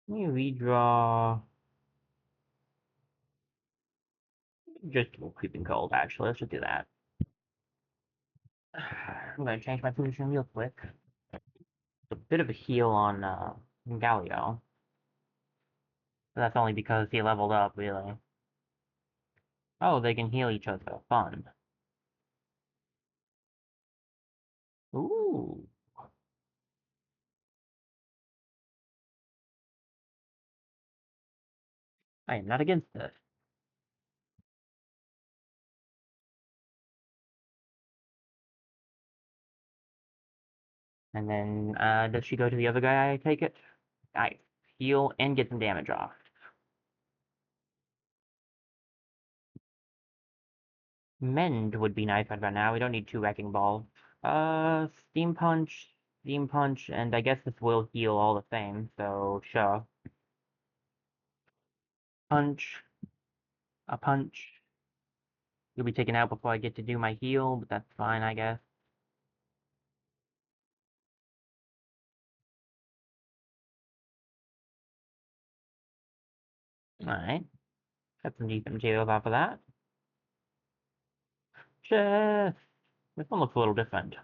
Let me redraw. Just creeping cold, actually. Let's just do that. I'm gonna change my position real quick. A bit of a heal on Galio. But that's only because he leveled up, really. Oh, they can heal each other. Fun. Ooh. I am not against this. And then, does she go to the other guy, I take it? Nice. Heal and get some damage off. Mend would be nice right about now. We don't need 2 wrecking balls. Steam punch, steam punch, and I guess this will heal all the same, so sure. Punch, a punch. You'll be taken out before I get to do my heal, but that's fine, I guess. Alright. Got some decent materials off of that. Chest! This one looks a little different.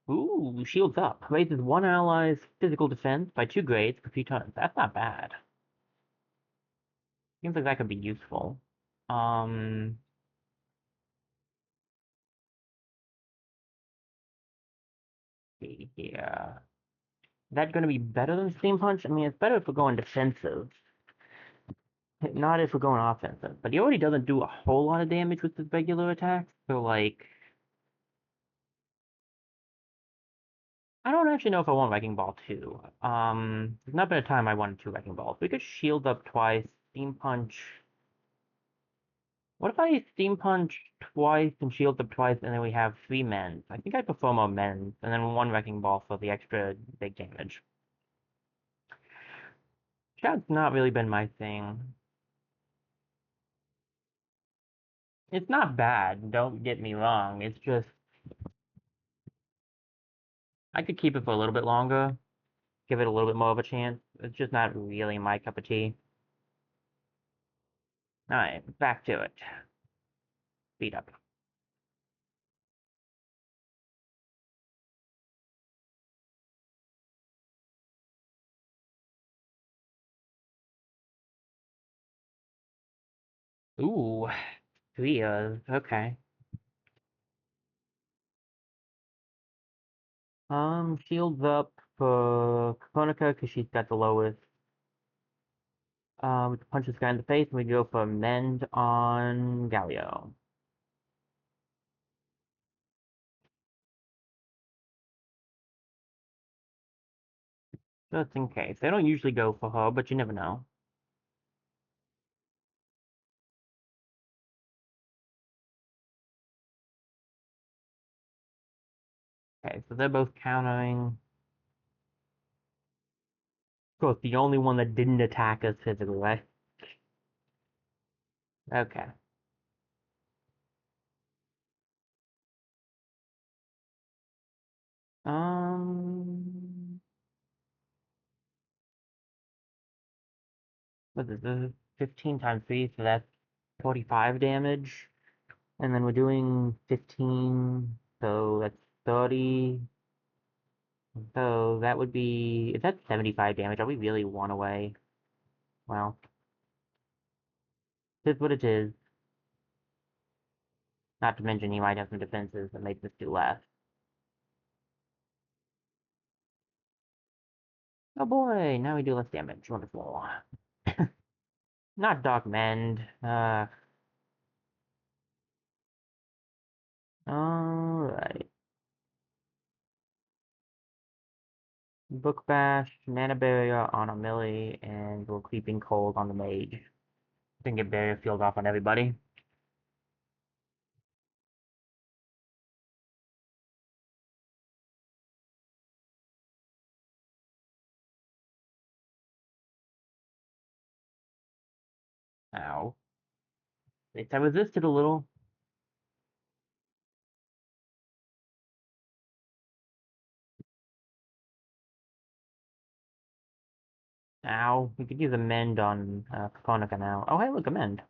Ooh, shields up. Raises one ally's physical defense by 2 grades for 3 turns. That's not bad. Seems like that could be useful. Um, see here. Is that going to be better than Steam Punch? I mean, it's better if we're going defensive, not if we're going offensive. But he already doesn't do a whole lot of damage with his regular attacks, so like, I don't actually know if I want Wrecking Ball 2. There's not been a time I wanted two Wrecking Balls. We could shield up twice, Steam Punch. What if I Steam Punch twice and shield up twice, and then we have three mends? I think I prefer more mends, and then one Wrecking Ball for the extra big damage. Shout's not really been my thing. It's not bad, don't get me wrong. It's just, I could keep it for a little bit longer, give it a little bit more of a chance. It's just not really my cup of tea. Alright, back to it. Speed up. Ooh, 3 years. Okay. Shields up for Konica because she's got the lowest. We can punch this guy in the face, and we go for Mend on Galio. Just in case. They don't usually go for her, but you never know. Okay, so they're both countering. Of course, the only one that didn't attack us physically, right? Okay. Um, what is this? 15 times 3, so that's 45 damage. And then we're doing 15, so that's 30. So that would be, is that 75 damage? Are we really one away? Well, it is what it is. Not to mention he might have some defenses that make this do less. Oh boy, now we do less damage. Wonderful. Not Dark Mend. Alright. Book Bash, Mana Barrier on a melee, and we're Creeping Cold on the Mage. Can get Barrier Field off on everybody. Ow. At least I resisted a little. Ow. We could use a Mend on Caponica now. Oh, hey, look, a Mend.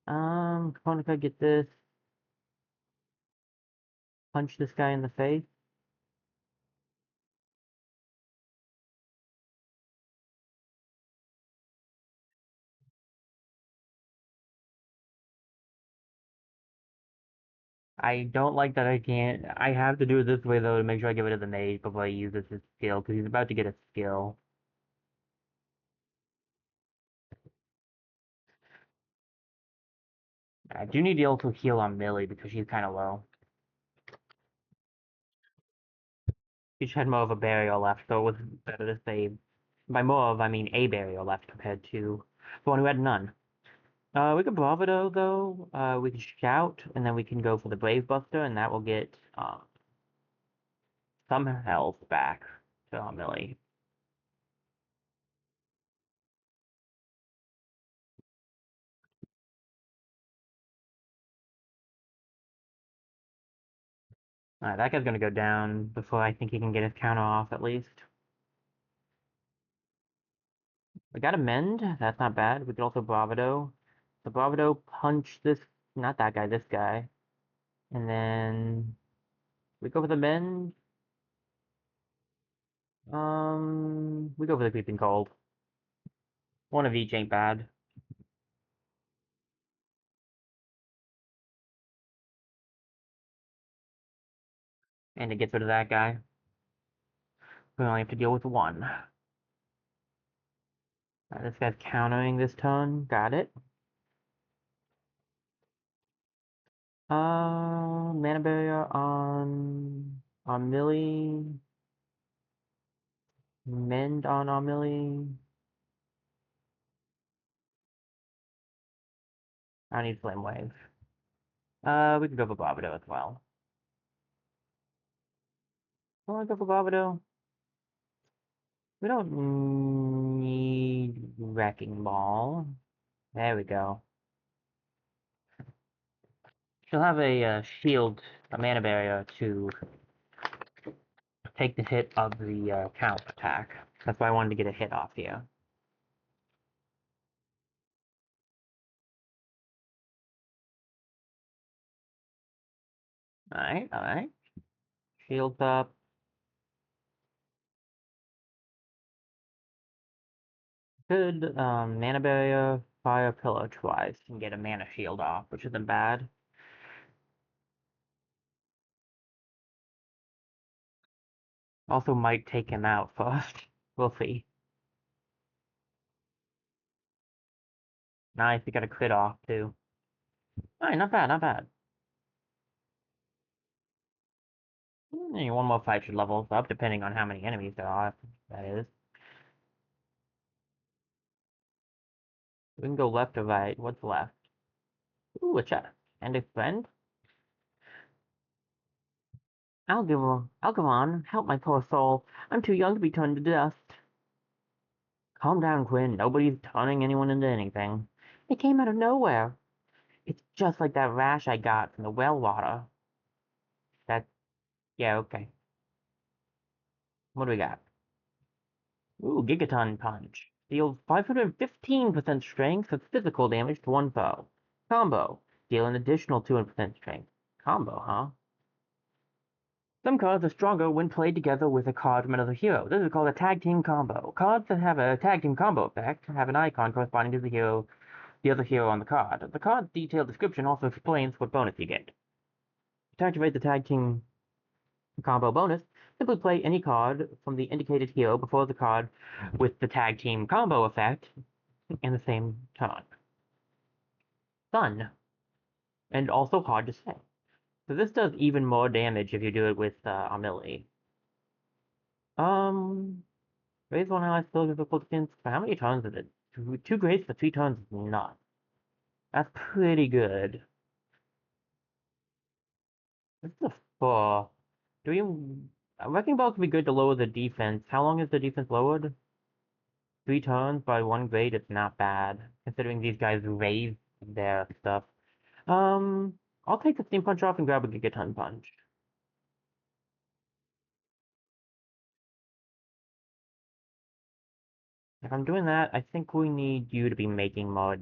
Caponica, get this. Punch this guy in the face. I don't like that I can't. I have to do it this way, though, to make sure I get rid of the mage before I use this as skill, because he's about to get a skill. I do need to also heal on Millie, because she's kind of low. She had more of a barrier left, so it was better to save. By more of, I mean a barrier left compared to the one who had none. We could Bravado, though. We could Shout, and then we can go for the Brave Buster, and that will get some health back to Millie. Alright, that guy's gonna go down before I think he can get his counter off, at least. We got a Mend. That's not bad. We could also Bravado. The Bravado punch this, not that guy, this guy. And then we go for the Mend. We go for the Creeping Cold. One of each ain't bad. And it gets rid of that guy. We only have to deal with one. This guy's countering this turn. Got it. Mana Barrier on Amelie. Mend on Amelie. I need Flame Wave. We can go for Bravado as well. Want to go for Bravado? We don't need Wrecking Ball. There we go. She'll have a shield, a mana barrier to take the hit of the count attack. That's why I wanted to get a hit off here. Alright, alright. Shields up. Good mana barrier, fire pillar twice, and get a mana shield off, which isn't bad. Also might take him out first. We'll see. Nice, we got a crit off too. Alright, not bad, not bad. One more fight should level us up, depending on how many enemies there are, that is. We can go left or right. What's left? Ooh, a chest. And a friend? Algernon, help my poor soul. I'm too young to be turned to dust. Calm down, Quinn. Nobody's turning anyone into anything. It came out of nowhere. It's just like that rash I got from the well water. That, yeah, okay. What do we got? Ooh, Gigaton Punch. Deals 515% strength with physical damage to one foe. Combo. Deal an additional 200% strength. Combo, huh? Some cards are stronger when played together with a card from another hero. This is called a tag team combo. Cards that have a tag team combo effect have an icon corresponding to the other hero on the card. The card's detailed description also explains what bonus you get. To activate the tag team combo bonus, simply play any card from the indicated hero before the card with the tag team combo effect in the same turn. Fun. And also hard to say. So this does even more damage if you do it with Amelie. Raise one ally still difficult against. How many turns is it? Two grades for 3 turns is not. That's pretty good. This is a 4. Do you... Wrecking Ball can be good to lower the defense. How long is the defense lowered? 3 turns by 1 grade, it's not bad. Considering these guys raise their stuff. I'll take the Steam Punch off and grab a Gigaton Punch. If I'm doing that, I think we need you to be making more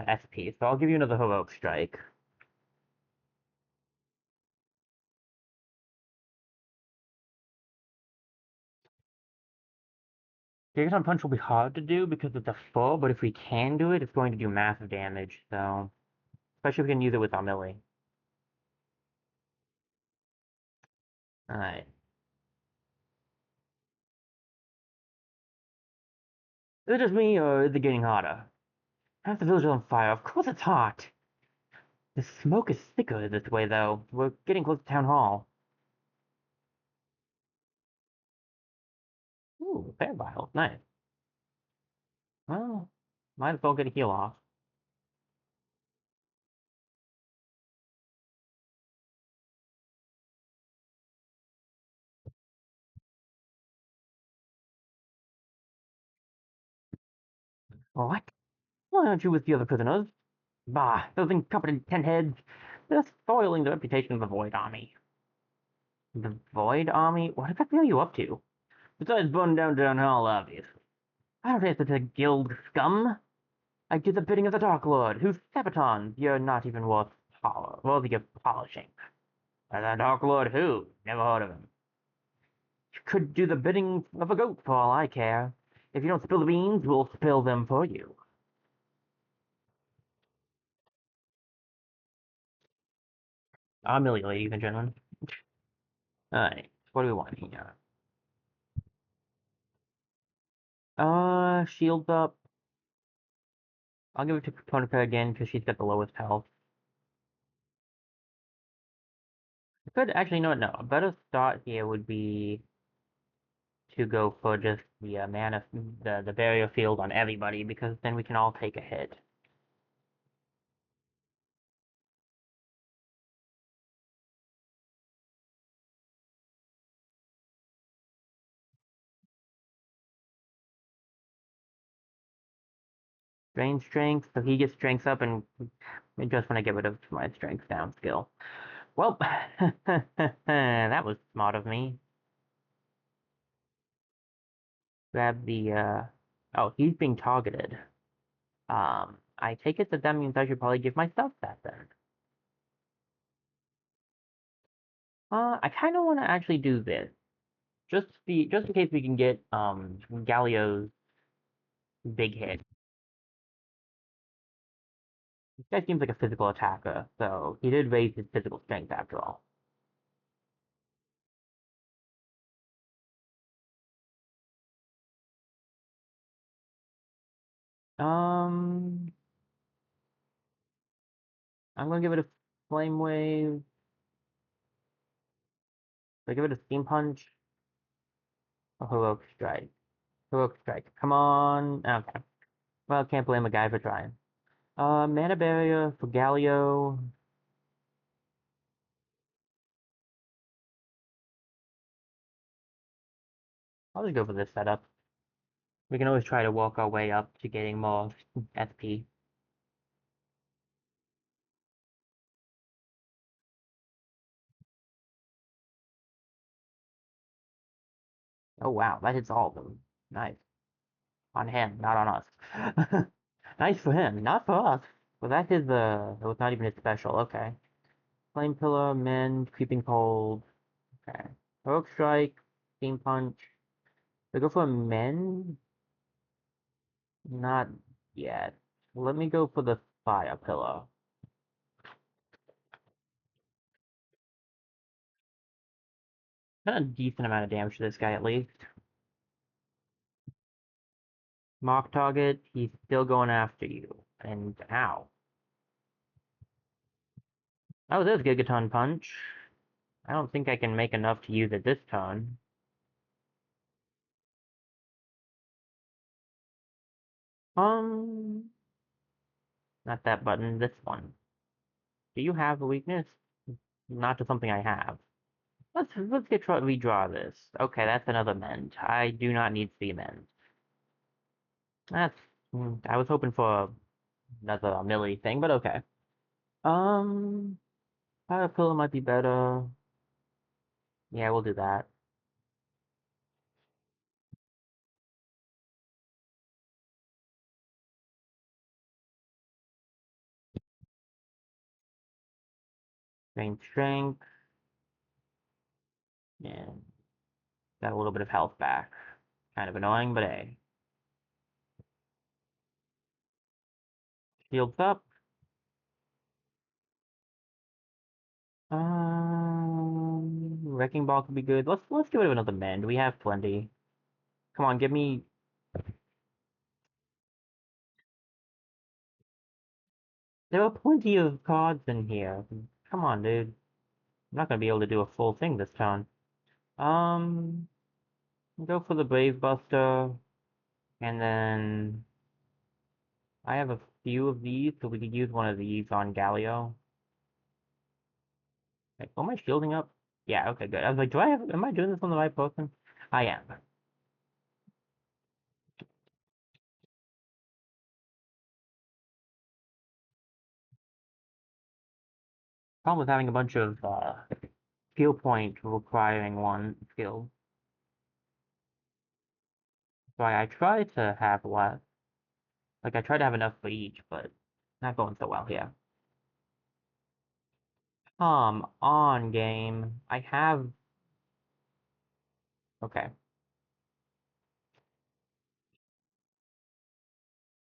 SP. So I'll give you another Heroic Strike. Gigaton Punch will be hard to do because it's a full, but if we can do it, it's going to do massive damage, so... Especially if we can use it with Amelie. Alright. Is it just me, or is it getting hotter? Half the village is on fire. Of course it's hot! The smoke is thicker this way, though. We're getting close to Town Hall. Ooh, Fair Vial. Nice. Well, might as well get a heal off. What? Why aren't you with the other prisoners? Bah, those things covered in 10 heads. They're spoiling the reputation of the Void Army. The Void Army? What exactly are you up to? Besides burning down Town Hall, obviously. I don't answer to guild scum. I do the bidding of the Dark Lord, whose Sabatons you're not even worthy of polishing. The Dark Lord who? Never heard of him. You could do the bidding of a goat for all I care. If you don't spill the beans, we'll spill them for you. Amelie, ladies and gentlemen. Alright, what do we want here? Shields up. I'll give it to Katonika again because she's got the lowest health. Could actually no, no. A better start here would be to go for just the mana, the barrier field on everybody, because then we can all take a hit. Drain strength, so he gets strength up, and I just want to get rid of my strength down skill. Well, that was smart of me. Grab the, oh, he's being targeted. I take it that means I should probably give myself that then. I kind of want to actually do this. Just in case we can get, Galio's big hit. This guy seems like a physical attacker, so he did raise his physical strength after all. Um, I'm gonna give it a flame wave. I give it a steam punch. A heroic strike. Heroic strike. Come on. Okay. Well, can't blame a guy for trying. Mana barrier for Galio. I'll just go for this setup. We can always try to walk our way up to getting more SP. Oh wow, that hits all of them. Nice. On him, not on us. Nice for him, not for us. Well, that is it was not even his special. Okay. Flame pillar, mend, creeping cold. Okay. Heroic strike, steam punch. We go for a mend. Not yet. Let me go for the fire pillar. Done a decent amount of damage to this guy at least. Mark target, he's still going after you. And ow. Oh, there's Gigaton Punch. I don't think I can make enough to use it this turn. Um, not that button, this one. Do you have a weakness? Not to something I have. Let's get redraw this. Okay, that's another mend. I do not need to be mend. That's I was hoping for another melee thing, but okay. Um, fire pillar might be better. Yeah, we'll do that. Gain strength and got a little bit of health back. Kind of annoying, but hey. Shields up. Wrecking ball could be good. Let's give it another mend. We have plenty. Come on, give me. There are plenty of cards in here. Come on, dude. I'm not gonna be able to do a full thing this turn. Um, go for the Brave Buster, and then I have a few of these, so we could use one of these on Galio. Like, am I shielding up? Yeah, okay, good. I was like, am I doing this on the right person? I am. Problem with having a bunch of skill point requiring one skill. So I try to have less. Like, I try to have enough for each, but not going so well here. Come on, game. I have... Okay.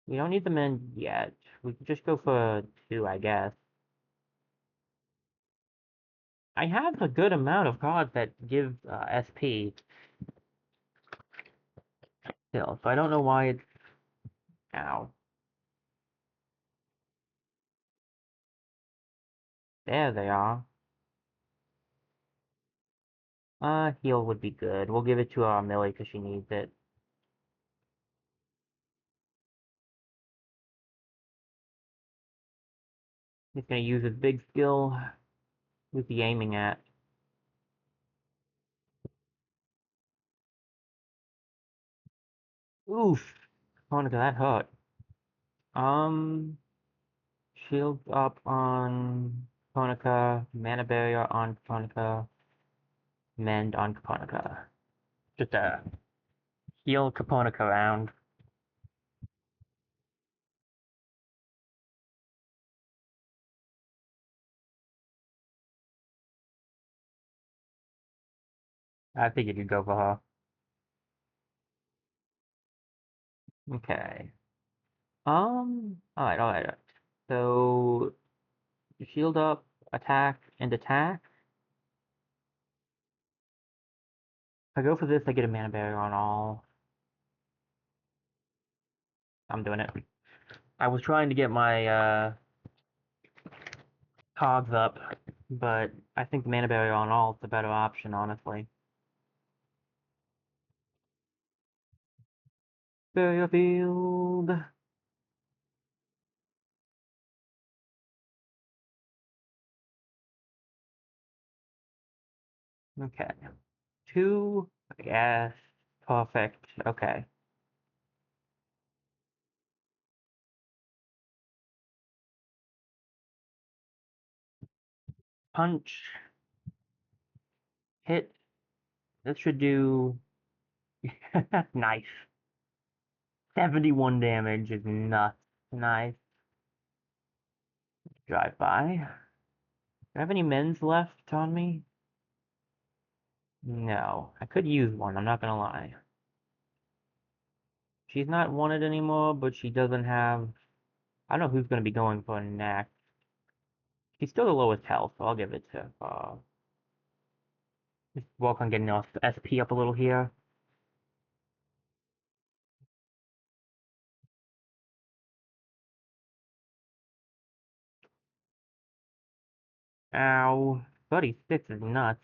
We don't need them in yet. We can just go for two, I guess. I have a good amount of cards that give SP still, so I don't know why it's... Ow. There they are. Heal would be good. We'll give it to our Millie because she needs it. He's gonna use his big skill. Who's he aiming at? Oof! Monica, that hurt. Um, Shield up on Konica, Mana Barrier on Konica, Mend on Konica. Just a heal Konica around. I figured you'd go for her. Okay. Alright. So, shield up, attack, and attack. If I go for this, I get a mana barrier on all. I'm doing it. I was trying to get my, cogs up, but I think the mana barrier on all is the better option, honestly. Barrier field. Okay. Two, yes, perfect. Okay. Punch, hit. This should do nice. 71 damage is nuts. Nice. Drive by. Do I have any men's left on me? No. I could use one, I'm not gonna lie. She's not wanted anymore, but she doesn't have... I don't know who's gonna be going for next. She's still the lowest health, so I'll give it to, just work on getting our SP up a little here. Ow. 36 is nuts.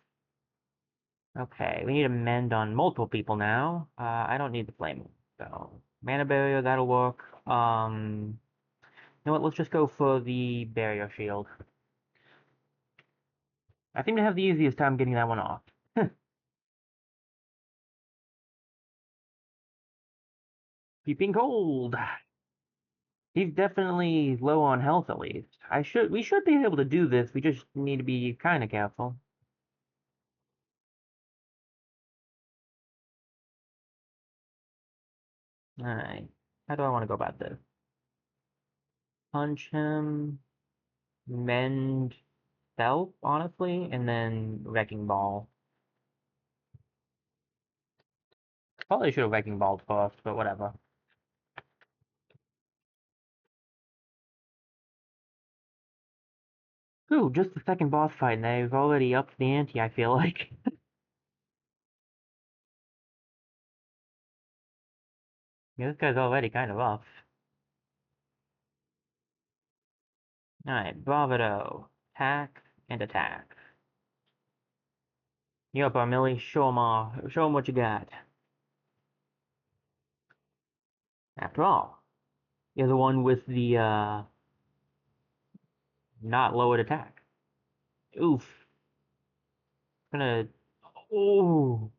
Okay, we need to mend on multiple people now. I don't need the flame, so mana barrier, that'll work. You know what? Let's just go for the barrier shield. I seem to have the easiest time getting that one off. Keeping cold. He's definitely low on health at least. We should be able to do this. We just need to be kind of careful. All right. How do I want to go about this? Punch him, mend self, honestly, and then wrecking ball. Probably should have wrecking balled first, but whatever. Ooh, just the second boss fight, and they've already upped the ante, I feel like. Yeah, this guy's already kind of rough. Alright, bravado. Attack and attack. You up, Millie? Show 'em all. Show 'em what you got. After all, you're the one with the, not lowered attack. Oof. Gonna... Ooh.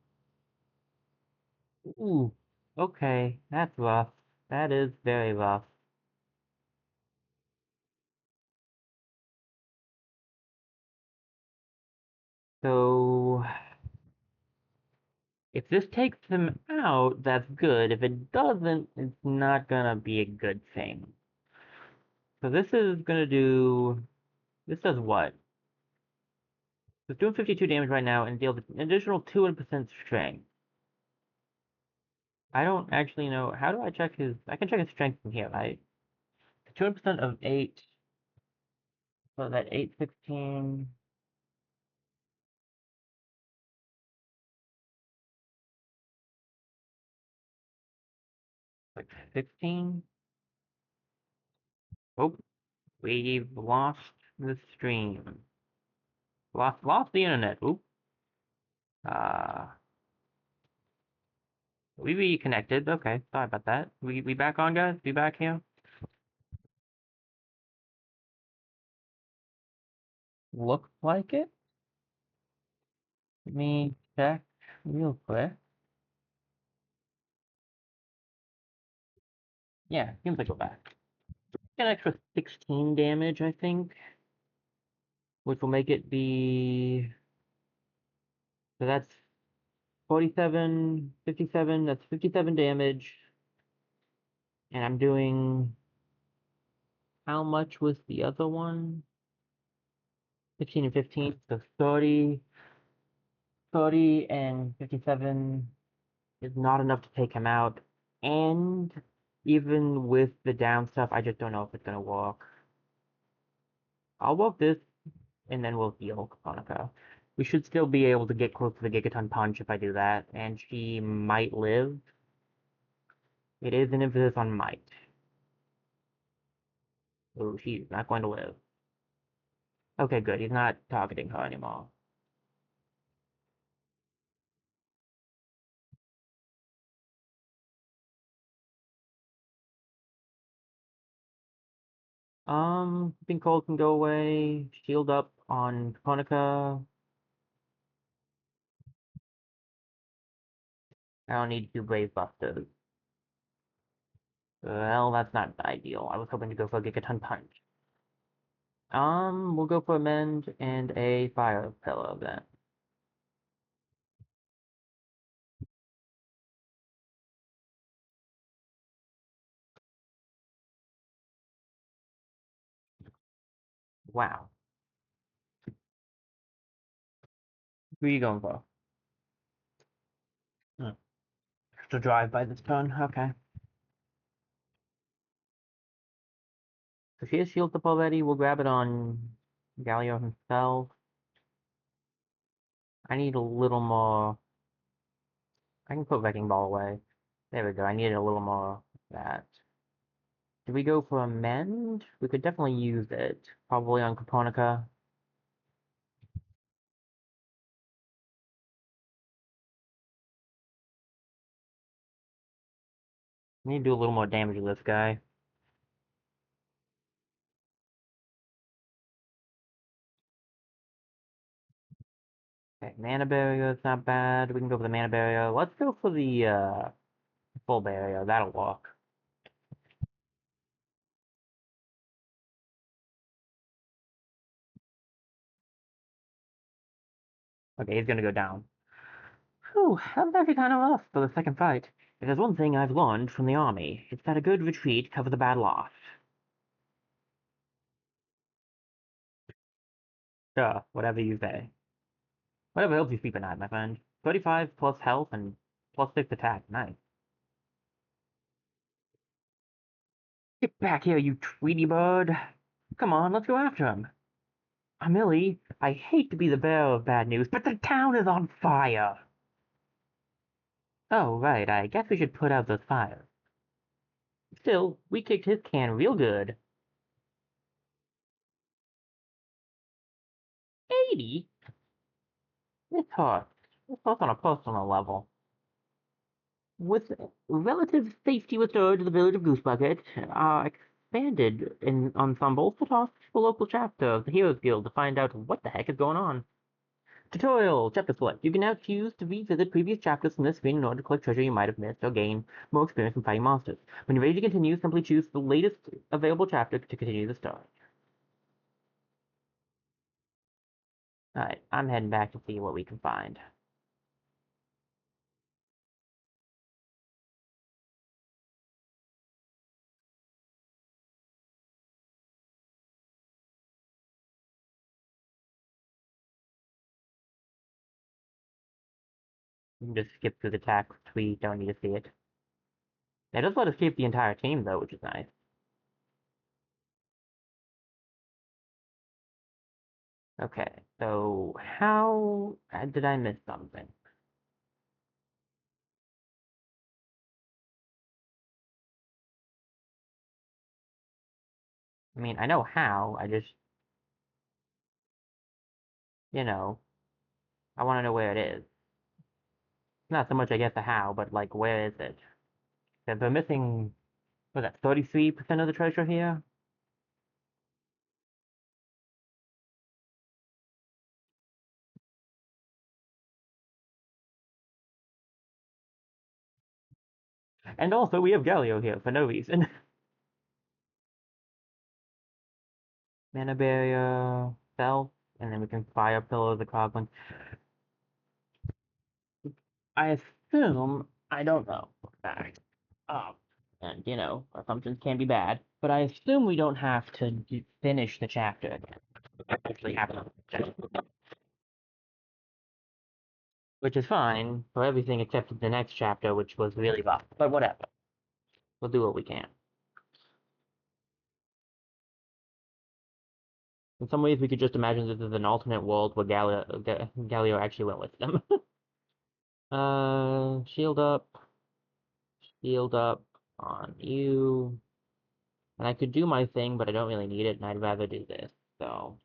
Ooh. Okay, that's rough. That is very rough. So... If this takes him out, that's good. If it doesn't, it's not gonna be a good thing. So this is gonna do... This does what? It's doing 52 damage right now and deals an additional 200% strength. I don't actually know... How do I check his... I can check his strength from here, right? 200% of 8... So that 8, 16... Like 16? Oh, we've lost the stream. Lost the internet. Oop. Uh, we reconnected. Okay, sorry about that. We back on, guys? We back here? Looks like it. Let me check real quick. Yeah, seems like we're back. Get an extra 16 damage, I think, which will make it be. So that's 47, 57. That's 57 damage. And I'm doing. How much was the other one? 15 and 15. So 30, 30 and 57 is not enough to take him out. And even with the down stuff, I just don't know if it's gonna work. I'll work this, and then we'll heal Hanukkah. We should still be able to get close to the Gigaton Punch if I do that, and she might live. It is an emphasis on might. Oh, she's not going to live. Okay, good. He's not targeting her anymore. Keeping cold can go away. Shield up on Hanukkah. I don't need two Brave Busters. Well, that's not ideal. I was hoping to go for a Gigaton Punch. We'll go for a Mend and a Fire Pillow then. Wow. Who are you going for? Hmm. To drive by this turn? Okay. So she has shields up already. We'll grab it on Galio himself. I need a little more. I can put Wrecking Ball away. There we go. I need a little more of that. Do we go for a Mend? We could definitely use it. Probably on Caponica. We need to do a little more damage to this guy. Okay, Mana Barrier is not bad. We can go for the Mana Barrier. Let's go for the full barrier. That'll work. Okay, he's gonna go down. Whew, that was actually kind of rough for the second fight. If there's one thing I've learned from the army, it's that a good retreat covers a bad loss. Sure, whatever you say. Whatever helps you sleep at night, my friend. 35 plus health and plus 6 attack. Nice. Get back here, you Tweety bird. Come on, let's go after him. Millie, I hate to be the bearer of bad news, but the town is on fire. Oh, right, I guess we should put out the fire. Still, we kicked his can real good. 80? This hurts. This hurts on a personal level. With relative safety restored to the village of Goosebucket, our expanded ensemble set off to the local chapter of the Heroes Guild to find out what the heck is going on. Tutorial! Chapter Select. You can now choose to revisit previous chapters from this screen in order to collect treasure you might have missed or gain more experience in fighting monsters. When you're ready to continue, simply choose the latest available chapter to continue the story. Alright, I'm heading back to see what we can find. We can just skip through the text. We don't need to see it. It does let us keep the entire team, though, which is nice. Okay, so how did I miss something? I mean, I know how, I just, you know, I want to know where it is. Not so much, I guess, the how, but like, where is it? Because we're missing, was that 33% of the treasure here? And also, we have Galio here for no reason. Mana barrier, self, and then we can fire pillar the Coglin. I assume, I don't know, fact. Um, and assumptions can be bad, but I assume we don't have to finish the chapter again. Actually happen, which is fine for everything except the next chapter, which was really rough. But whatever, we'll do what we can. In some ways, we could just imagine this is an alternate world where Galio actually went with them. Shield up, shield up on you. And I could do my thing, but I don't really need it, and I'd rather do this. So,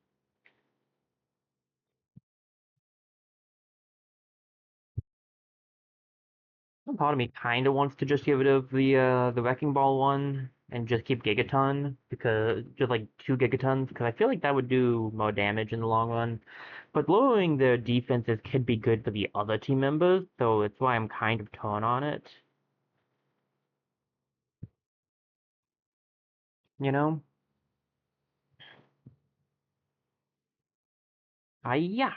some part of me kind of wants to just get rid of the Wrecking Ball one and just keep Gigaton, because just like 2 gigatons, because I feel like that would do more damage in the long run. But lowering their defenses could be good for the other team members, so that's why I'm kind of torn on it. You know? Yeah.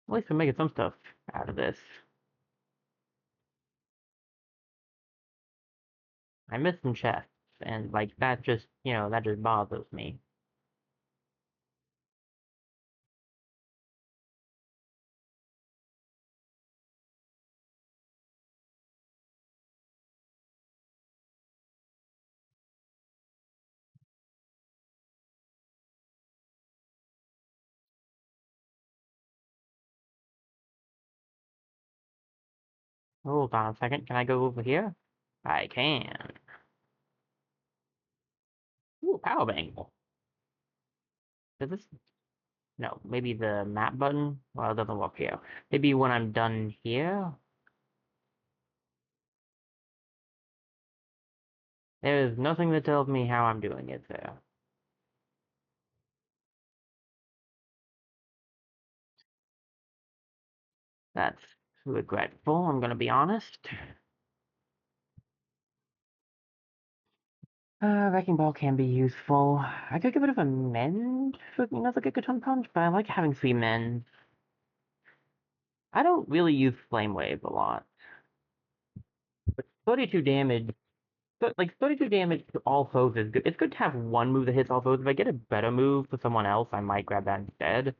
At least we're making some stuff out of this. I missed some chests, and like that just bothers me. Hold on a second, can I go over here? I can. Ooh, power bangle. Does this? No, maybe the map button? Well, it doesn't work here. Maybe when I'm done here? There is nothing that tells me how I'm doing it there. That's regretful, I'm gonna be honest. Wrecking Ball can be useful. I could get rid of a mend for another Gigaton Punch, but I like having 3 men. I don't really use Flame Wave a lot. But 32 damage, like 32 damage to all foes is good. It's good to have one move that hits all foes. If I get a better move for someone else, I might grab that instead.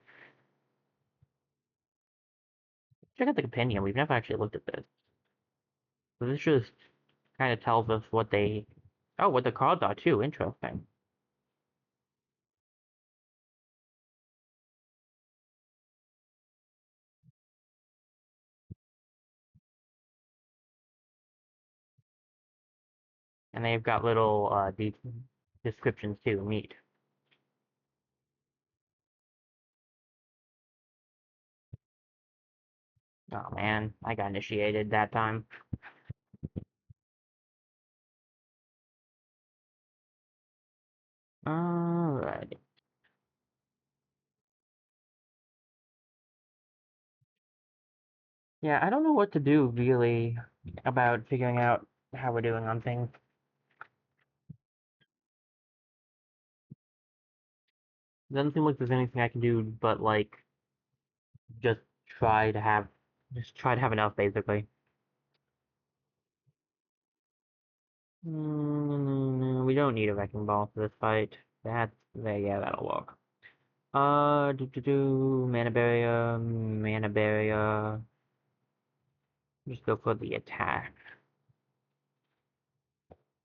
Check out the compendium. We've never actually looked at this. So this just kind of tells us what the cards are too. Interesting. And they've got little descriptions too. Neat. Oh man, I got initiated that time. Alright. Yeah, I don't know what to do really about figuring out how we're doing on things. Doesn't seem like there's anything I can do but like just try to have just try to have enough basically. We don't need a wrecking ball for this fight. That's there, yeah, that'll work. Mana barrier. Just go for the attack.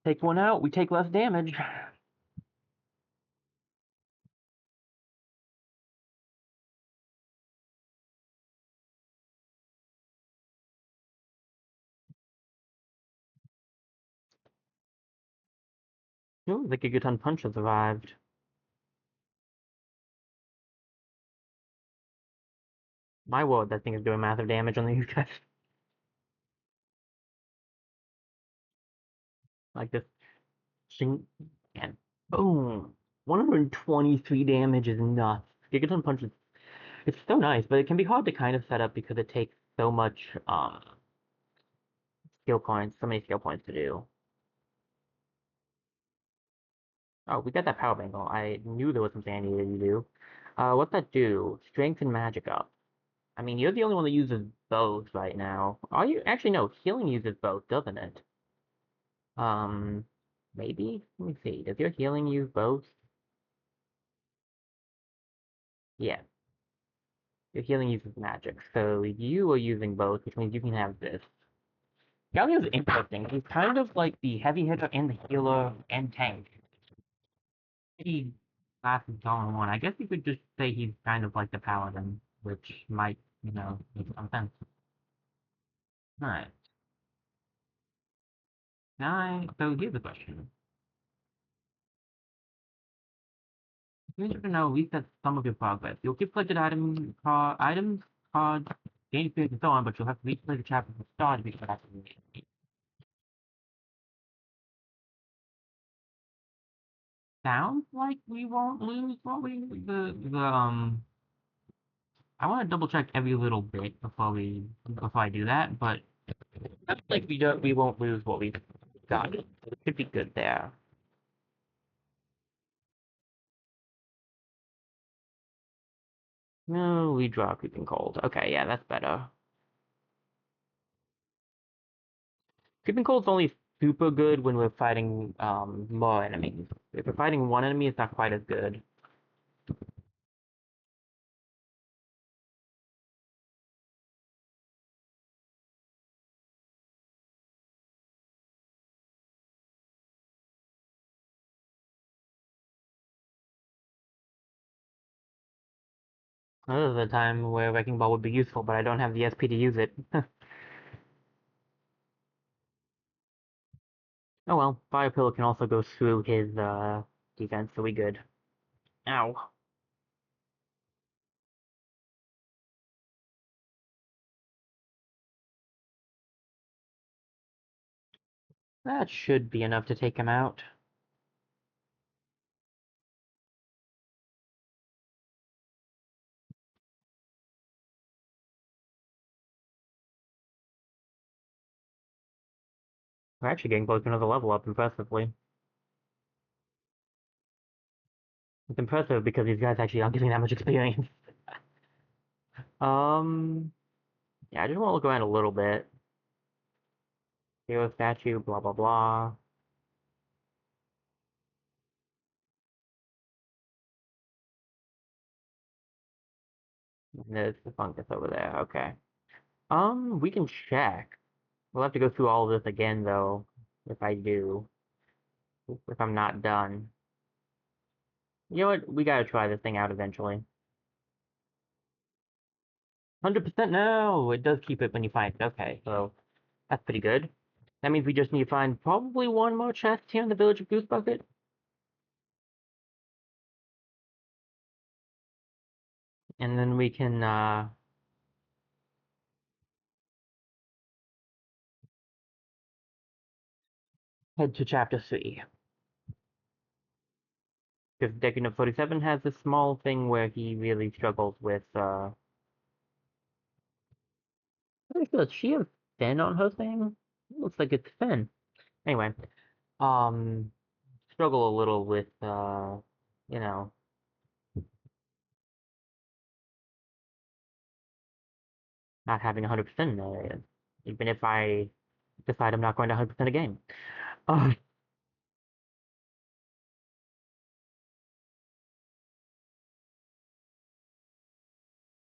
Take one out, we take less damage. Ooh, the Gigaton Punch has arrived. My word, that thing is doing massive damage on these guys. Like this thing, and boom, 123 damage is nuts. Gigaton Punch is it's so nice, but it can be hard to kind of set up because it takes so much skill points, so many skill points to do. Oh, we got that power bangle. I knew there was something I needed to do. What's that do? Strength and magic up. I mean, you're the only one that uses both right now. Are you? Actually, no. Healing uses both, doesn't it? Um, maybe? Let me see. Does your healing use both? Yeah, your healing uses magic. So you are using both, which means you can have this. Galio is interesting. He's kind of like the heavy hitter and the healer and tank. Pretty classic all in one. I guess you could just say he's kind of like the paladin, which might, make some sense. Alright. So here's the question. You need to know at least that some of your progress. You'll keep collected items, cards, gain experience, and so on, but you'll have to replay the chapter from the start to be able to sounds like we won't lose what we I want to double check every little bit before I do that, but looks like we won't lose what we've got. So it should be good there. No, we draw Creeping Cold. Okay, yeah, that's better. Creeping Cold's only super good when we're fighting more enemies. If we're fighting one enemy, it's not quite as good. This is a time where Wrecking Ball would be useful, but I don't have the SP to use it. Oh well, Fire Pillar can also go through his defense, so we good. Ow. That should be enough to take him out. We're actually getting close to another level up impressively. It's impressive because these guys actually aren't getting that much experience. Um, yeah, I just want to look around a little bit. Hero statue, blah blah blah. There's the fungus over there. Okay. We can check. We'll have to go through all of this again though, if I do. If I'm not done. You know what? We gotta try this thing out eventually. 100% no! It does keep it when you find it. Okay, so that's pretty good. That means we just need to find probably one more chest here in the village of Goose Bucket. And then we can head to chapter 3. Because Deku no 47 has this small thing where he really struggles with does she have Finn on her thing? It looks like it's Finn. Anyway, um struggle a little with you know, not having 100% in areas. Even if I decide I'm not going to 100% a game. Um,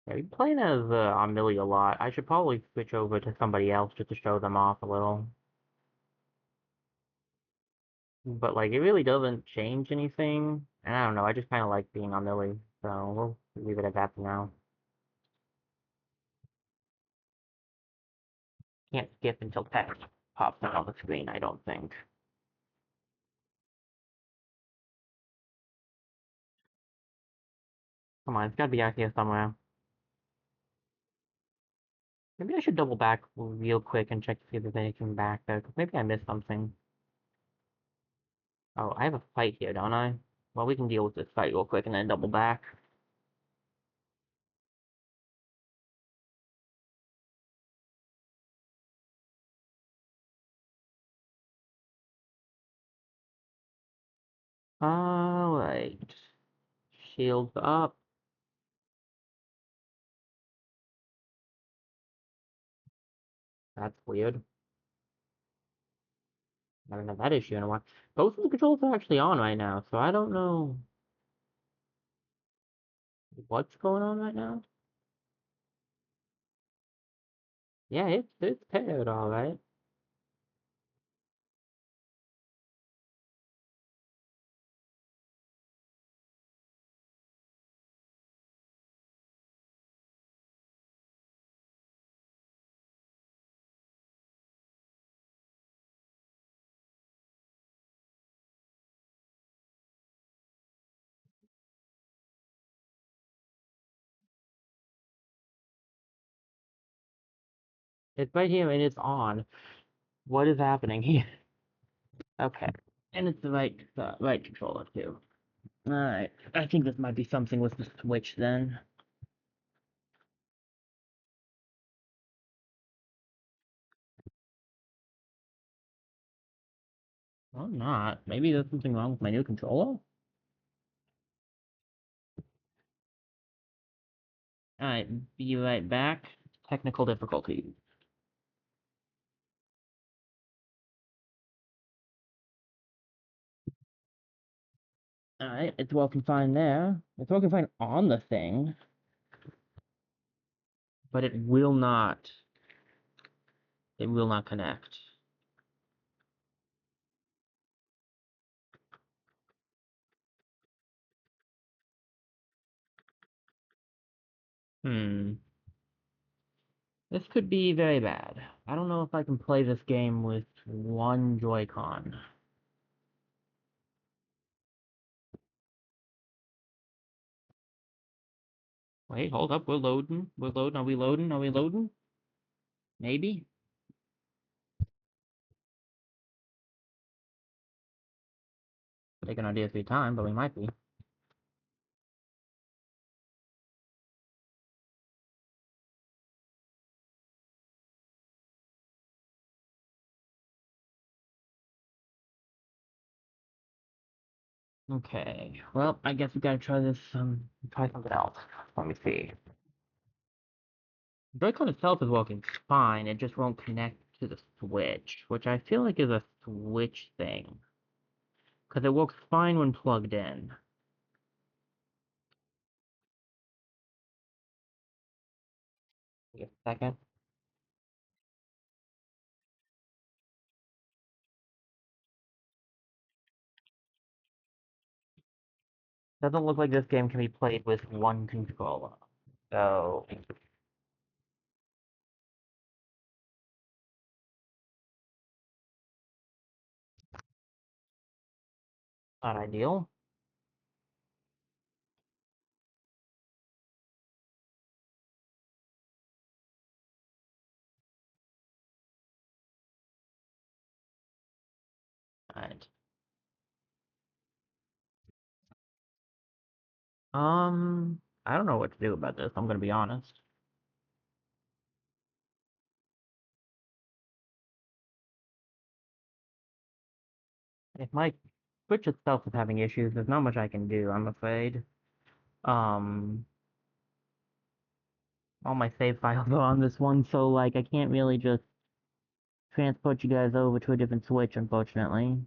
yeah, you're playing as Amelie a lot. I should probably switch over to somebody else just to show them off a little. But like, it really doesn't change anything. And I don't know, I just kind of like being Amelie. So we'll leave it at that for now. Can't skip until text pops up on the screen, I don't think. Come on, it's gotta be out here somewhere. Maybe I should double back real quick and check to see if there's anything back there, 'cause maybe I missed something. Oh, I have a fight here, don't I? Well, we can deal with this fight real quick and then double back. Alright. Shields up. That's weird. I haven't had that issue in a while. Both of the controls are actually on right now, so I don't know what's going on right now. Yeah, it's paired alright. It's right here and it's on. What is happening here? Okay. And it's the right controller too. Alright. I think this might be something with the Switch then. Or not. Maybe there's something wrong with my new controller? Alright, be right back. Technical difficulties. Alright, it's working fine there. It's working fine on the thing, but it will not connect. Hmm. This could be very bad. I don't know if I can play this game with one Joy-Con. Wait, hold up, we're loading. We're loading. Are we loading? Are we loading? Maybe? Taking our DSP time, but we might be. Okay. Well, I guess we gotta try this, try something else. Let me see. Joy-Con itself is working fine, it just won't connect to the Switch, which I feel like is a Switch thing. Because it works fine when plugged in. Wait a second. Doesn't look like this game can be played with one controller. So, not ideal. Alright. I don't know what to do about this, I'm gonna be honest. If my Switch itself is having issues, there's not much I can do, I'm afraid. Um, all my save files are on this one, so, like, I can't really just transport you guys over to a different Switch, unfortunately.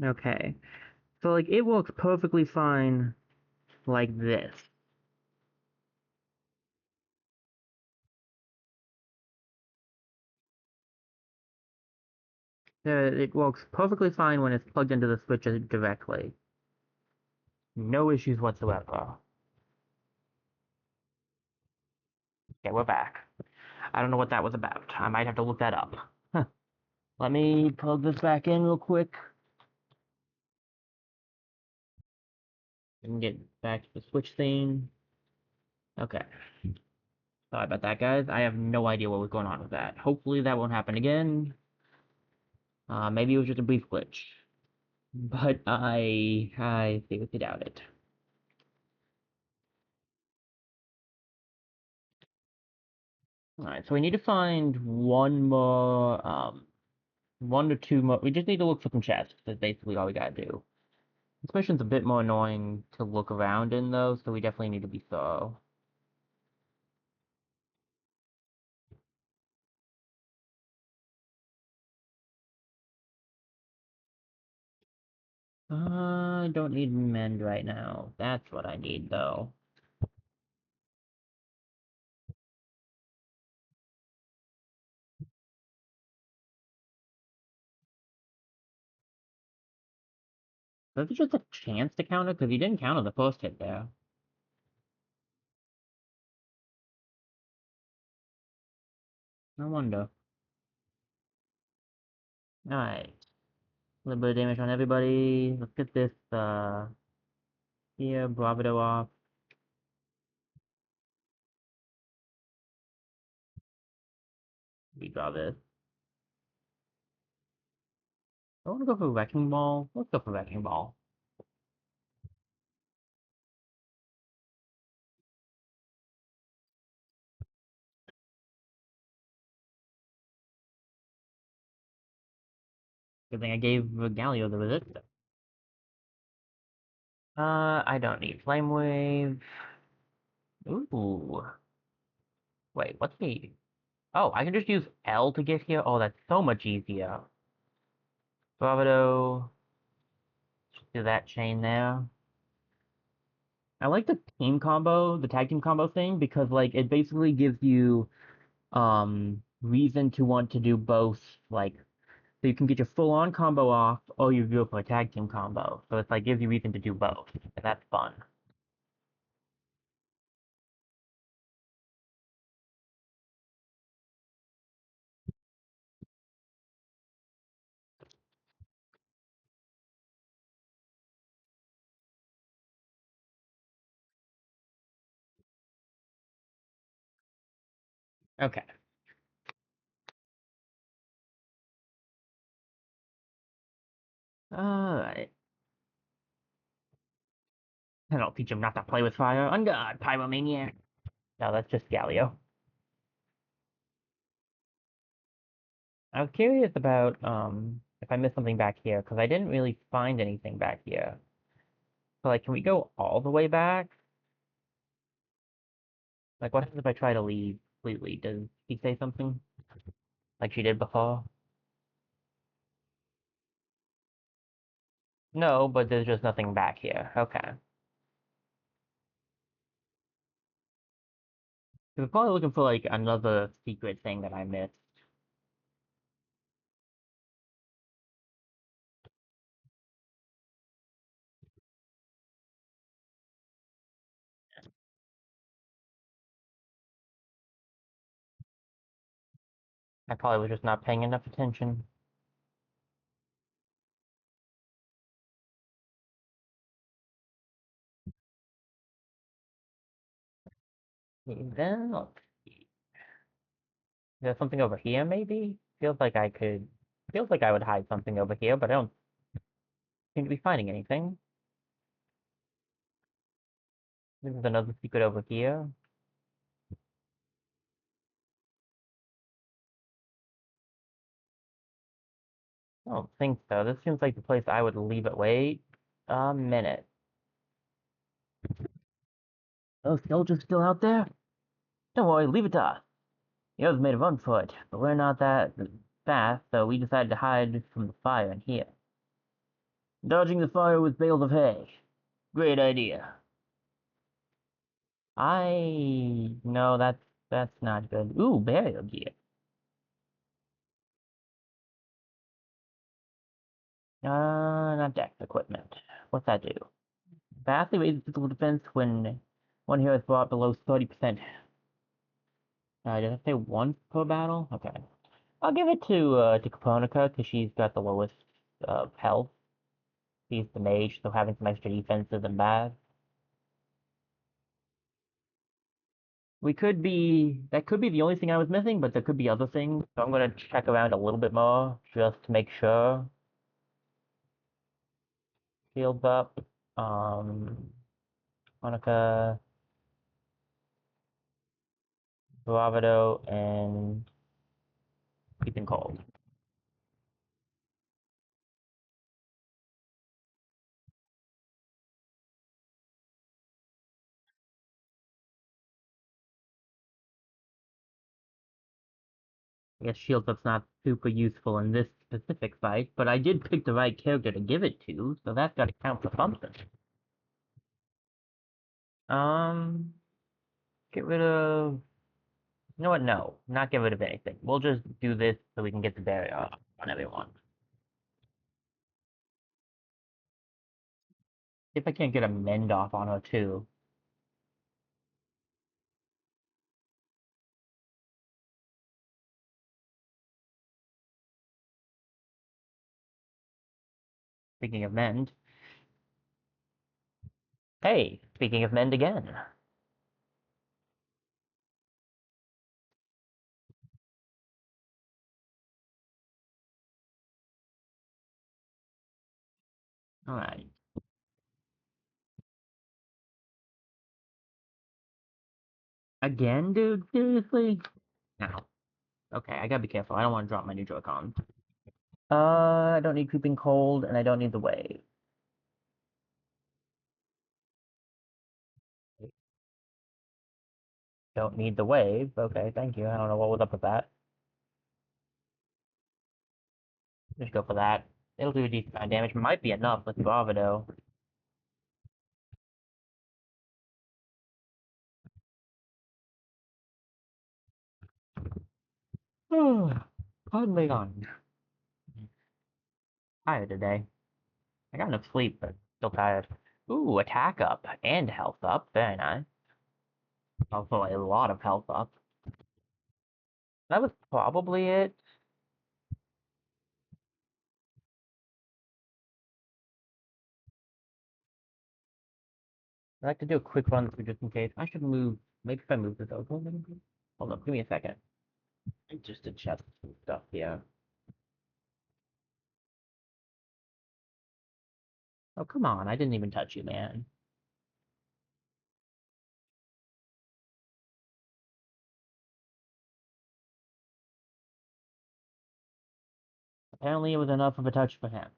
Okay. So, like, it works perfectly fine like this. It works perfectly fine when it's plugged into the switch directly. No issues whatsoever. Okay, we're back. I don't know what that was about. I might have to look that up. Huh. Let me plug this back in real quick. And get back to the switch thing. Okay. Sorry about that, guys. I have no idea what was going on with that. Hopefully that won't happen again. Maybe it was just a brief glitch. But I seriously doubt it. Alright, so we need to find one or two more. We just need to look for some chests. That's basically all we gotta do. This mission's a bit more annoying to look around in, though, so we definitely need to be thorough. I don't need mend right now. That's what I need, though. Is it just a chance to counter? Because you didn't counter the first hit there. No wonder. Alright. A little bit of damage on everybody. Let's get this, here, bravado off. Redraw this. I want to go for Wrecking Ball. Let's go for Wrecking Ball. Good thing I gave Galio the resist. I don't need Flame Wave. Ooh. Wait, what's the... Oh, I can just use L to get here? Oh, that's so much easier. Bravado. Just do that chain there. I like the team combo, the tag team combo thing, because, like, it basically gives you, reason to want to do both, like, so you can get your full-on combo off, or you go for a tag team combo. So it's, like, gives you reason to do both, and that's fun. Okay. Alright. And I'll teach him not to play with fire. On God, Pyromaniac. No, that's just Galio. I was curious about, if I missed something back here, because I didn't really find anything back here. So, like, can we go all the way back? Like, what happens if I try to leave completely? Does he say something? Like she did before? No, but there's just nothing back here. Okay. We're probably looking for, like, another secret thing that I missed. I probably was just not paying enough attention. Then, let's see. There's something over here, maybe? Feels like I would hide something over here, but I don't seem to be finding anything. This is another secret over here. I don't think so. This seems like the place I would leave it. Wait a minute. Those soldiers still out there? Don't worry, leave it to us. The others made a run for it, but we're not that fast, so we decided to hide from the fire in here. Dodging the fire with bales of hay. Great idea. No, that's not good. Ooh, burial gear. Not dex equipment. What's that do? Vastly raises physical defense when one hero is brought below 30%. Does it say once per battle? Okay. I'll give it to Caponica because she's got the lowest health. She's the mage, so having some extra defense isn't bad. That could be the only thing I was missing, but there could be other things. So I'm gonna check around a little bit more just to make sure. Shields up. Monica, Bravado, and Keeping Cold. I guess shield up's not super useful in this specific fight, but I did pick the right character to give it to, so that's gotta count for something. Um, get rid of. You know what? No, not get rid of anything. We'll just do this so we can get the barrier off on everyone. If I can't get a mend off on her too. Speaking of mend. Hey, speaking of mend again. Alright. Again, dude? Seriously? No. Okay, I gotta be careful. I don't want to drop my new Joy-Con. I don't need Creeping Cold, and I don't need the wave. Don't need the wave. Okay, thank you. I don't know what was up with that. Just go for that. It'll do a decent amount of damage. Might be enough with Bravado. Pardon me on. Tired today. I got enough sleep, but still tired. Ooh, attack up and health up. Very nice. Also, a lot of health up. That was probably it. I like to do a quick run through just in case. I should move. Maybe if I move this over a little bit. Hold on, give me a second. Just to check some stuff here. Oh, come on. I didn't even touch you, man. Apparently, it was enough of a touch for him.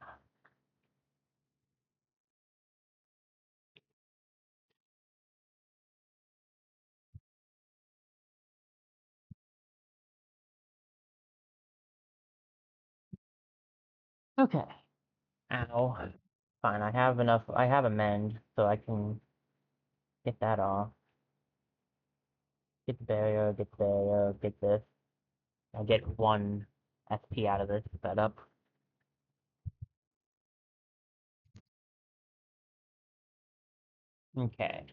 Okay. Ow. Fine, I have enough. I have a mend, so I can get that off. Get the barrier, get the barrier, get this. I get one SP out of this setup. Okay.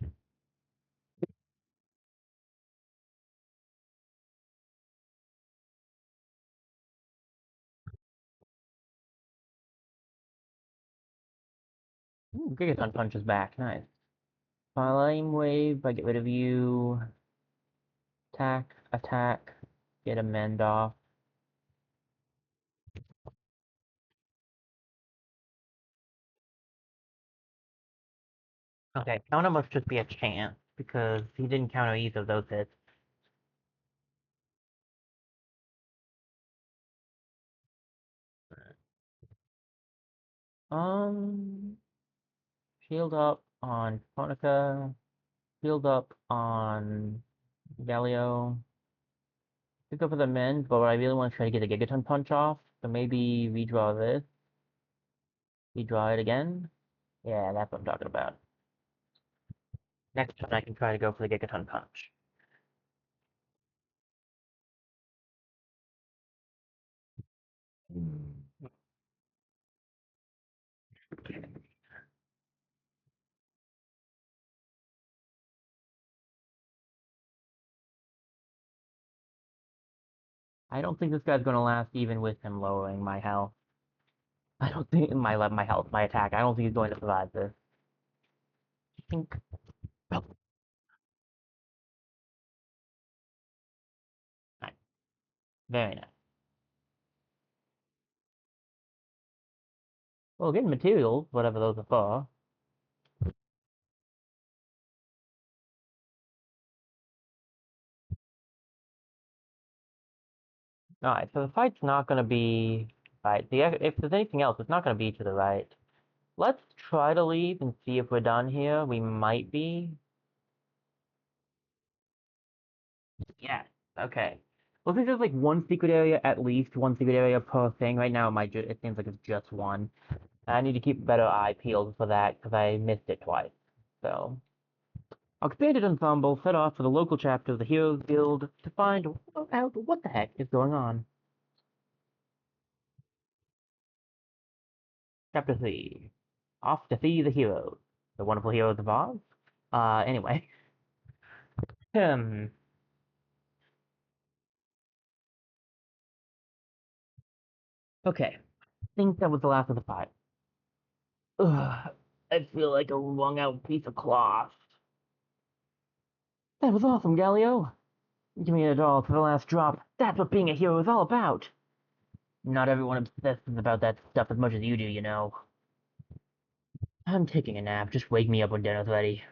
Ooh, Gigaton punches back. Nice. Flame wave. I get rid of you. Attack, attack. Get a mend off. Okay, counter must just be a chance because he didn't counter either of those hits. Um, shield up on Konica. Shield up on Galio. Pick up for the mend, but I really want to try to get a Gigaton punch off. So maybe redraw this. Redraw it again. Yeah, that's what I'm talking about. Next turn I can try to go for the Gigaton punch. I don't think this guy's gonna last even with him lowering my health. I don't think my health, my attack. I don't think he's going to survive this. I think. Oh, nice. Very nice. Well, getting materials, whatever those are for. All right, so the fight's not gonna be right. If there's anything else, it's not gonna be to the right. Let's try to leave and see if we're done here. We might be. Yes. Okay. Well, since there's like one secret area, at least one secret area per thing. Right now, it seems like it's just one. I need to keep a better eye peeled for that because I missed it twice. So, our expanded ensemble set off for the local chapter of the Heroes Guild to find out what the heck is going on. Chapter 3. Off to see the heroes. The wonderful heroes of Oz? Anyway. Hmm. Okay. I think that was the last of the fight. Ugh. I feel like a wrung out piece of cloth. That was awesome, Galileo. Give me it all to the last drop. That's what being a hero is all about. Not everyone obsesses about that stuff as much as you do, you know. I'm taking a nap. Just wake me up when dinner's ready.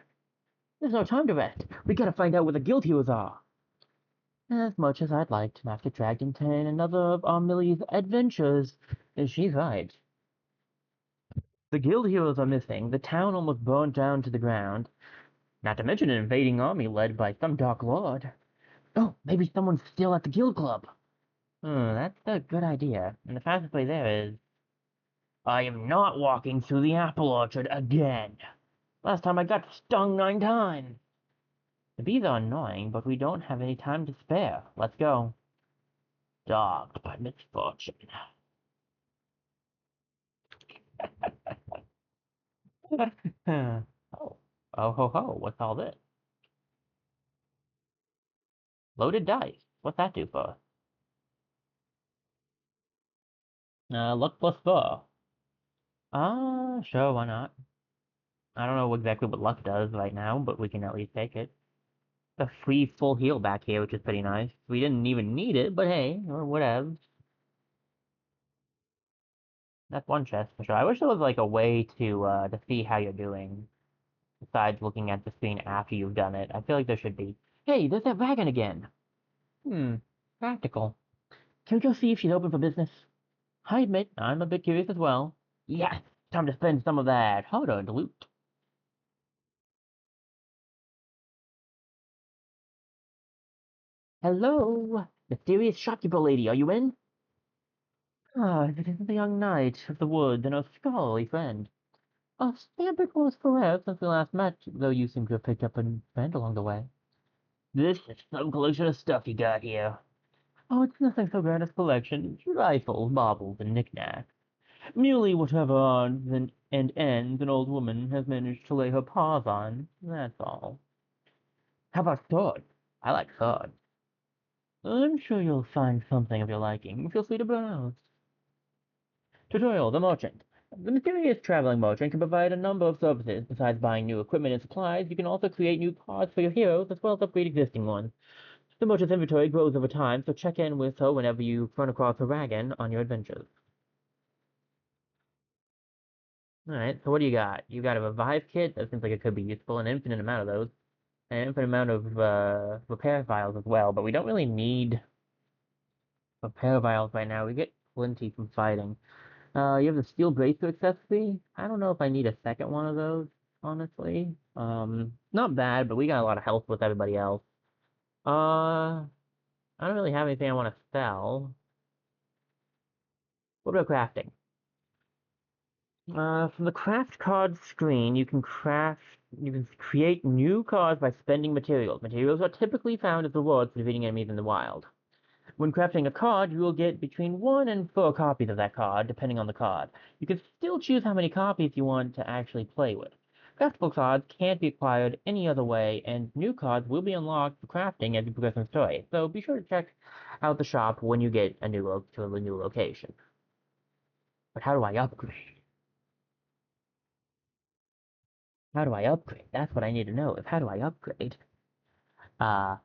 There's no time to rest. We gotta find out where the guild heroes are. As much as I'd like to not get dragged into another of our Millie's adventures, she's right. The guild heroes are missing. The town almost burned down to the ground. Not to mention an invading army led by some dark lord. Oh, maybe someone's still at the guild club. That's a good idea. And the fastest way there is... I am not walking through the apple orchard again. Last time I got stung 9 times. The bees are annoying, but we don't have any time to spare. Let's go. Dogged by misfortune. Oh. Oh ho ho, what's all this? Loaded dice. What's that do for us? Luck plus 4. Sure, why not? I don't know exactly what luck does right now, but we can at least take it. A free full heal back here, which is pretty nice. We didn't even need it, but hey, or whatever. That's one chest for sure. I wish there was like a way to see how you're doing, besides looking at the screen after you've done it. I feel like there should be. Hey, there's that wagon again. Practical. Can we go see if she's open for business? I admit, I'm a bit curious as well. Yes, time to spend some of that hard-earned loot. Hello, mysterious shopkeeper lady, are you in? Ah, if it isn't the young knight of the woods and our scholarly friend. A bit was forever since we last met, though you seem to have picked up a friend along the way. This is some collection of stuff you got here. Oh, it's nothing so grand as collection. Trifles, baubles, and knickknacks. Merely whatever odds and ends an old woman has managed to lay her paws on, that's all. How about swords? I like swords. I'm sure you'll find something of your liking. Feel free to browse. Tutorial, the merchant. The mysterious traveling merchant can provide a number of services. Besides buying new equipment and supplies, you can also create new cards for your heroes as well as upgrade existing ones. The merchant's inventory grows over time, so check in with her whenever you run across her wagon on your adventures. Alright, so what do you got? You got a revive kit, that seems like it could be useful, an infinite amount of those. An infinite amount of repair files as well, but we don't really need repair files right now. We get plenty from fighting. You have the steel bracelet accessory. I don't know if I need a second one of those, honestly. Not bad, but we got a lot of health with everybody else. I don't really have anything I want to sell. What about crafting? From the craft card screen, you can create new cards by spending materials. Materials are typically found as rewards for defeating enemies in the wild. When crafting a card, you will get between 1 and 4 copies of that card, depending on the card. You can still choose how many copies you want to actually play with. Festival cards can't be acquired any other way, and new cards will be unlocked for crafting as you progress in the story. So be sure to check out the shop when you get to a new location. But how do I upgrade? How do I upgrade? That's what I need to know. Is how do I upgrade? Uh,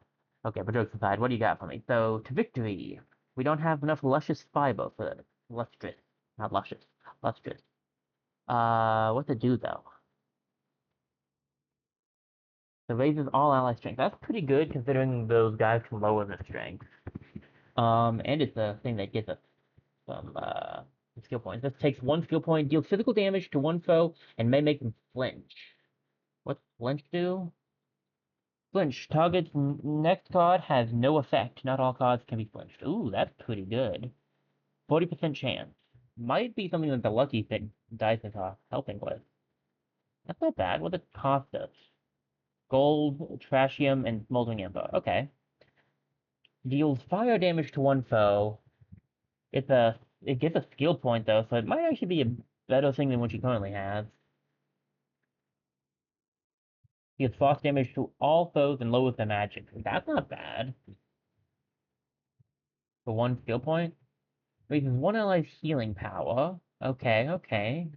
okay, but jokes aside, what do you got for me? So, to victory. We don't have enough luscious fiber for lustrous. Not luscious. Lustrous. What's it do, though? It raises all ally strength. That's pretty good, considering those guys can lower their strength. And it's a thing that gives us some, skill points. This takes one skill point, deals physical damage to one foe, and may make them flinch. What's flinch do? Flinch. Target's next card has no effect. Not all cards can be flinched. Ooh, that's pretty good. 40% chance. Might be something that the lucky thing dice is helping with. That's not bad. What does it cost us? Gold, trashium, and smoldering amber. Okay. Deals fire damage to one foe. It gets a skill point though, so it might actually be a better thing than what she currently has. Deals frost damage to all foes and lowers their magic. That's not bad. For one skill point. Raises one ally's healing power. Okay, okay.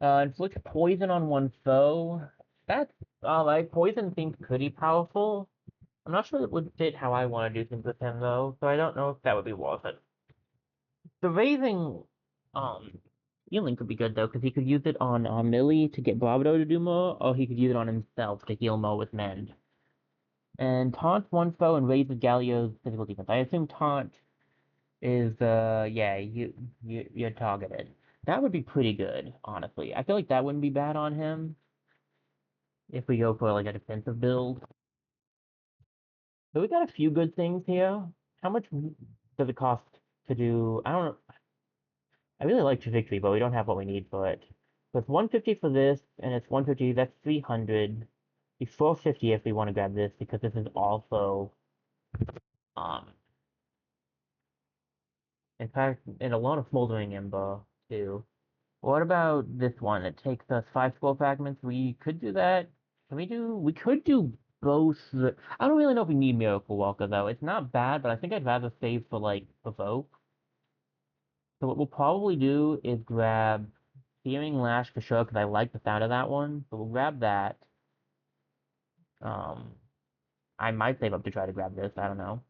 Inflicts poison on one foe. That's alright. Poison seems pretty powerful. I'm not sure it would fit how I want to do things with him though, so I don't know if that would be worth it. The raising healing could be good though, because he could use it on Millie to get Bravado to do more, or he could use it on himself to heal more with Mend. And taunt one foe and raises Galio's physical defense. I assume taunt is yeah, you're targeted. That would be pretty good, honestly. I feel like that wouldn't be bad on him if we go for like a defensive build. So we got a few good things here. How much does it cost to do? I don't know. I really like Victory, but we don't have what we need for it. So it's 150 for this, and it's 150. That's 300. It's 450 if we want to grab this because this is also um in fact and a lot of smoldering ember too. What about this one? It takes us 5 scroll fragments. We could do that. Can we do? We could do both. I don't really know if we need Miracle Walker though. It's not bad, but I think I'd rather save for like Evoke. So what we'll probably do is grab Searing Lash for sure because I like the sound of that one. So we'll grab that. Um, I might save up to try to grab this. I don't know.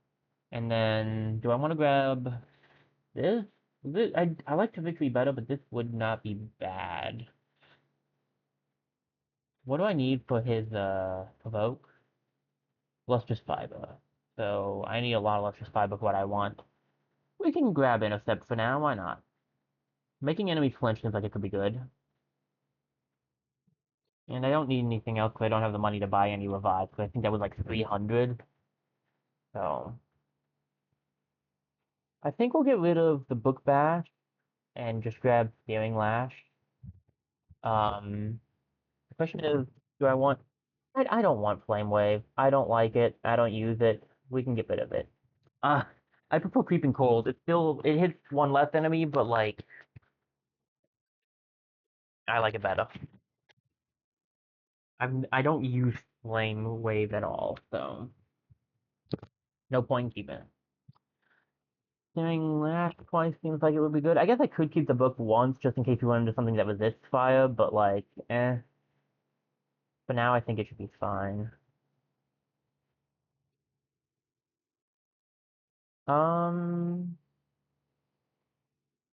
And then, do I want to grab this? I like the Victory better, but this would not be bad. What do I need for his Provoke? Lustrous Fiber. So I need a lot of Lustrous Fiber for what I want. We can grab Intercept for now, why not? Making enemies flinch seems like it could be good. And I don't need anything else because I don't have the money to buy any revives, because I think that was like 300. So I think we'll get rid of the Book Bash and just grab Searing Lash. The question is, do I want... I don't want Flame Wave. I don't like it. I don't use it. We can get rid of it. Uh, I prefer Creeping Cold. It hits one less enemy, but like, I like it better. I don't use Flame Wave at all, so no point keeping it. Doing Lash twice seems like it would be good. I guess I could keep the book once just in case we want to do something that resists fire, but like, eh. For now, I think it should be fine. Um,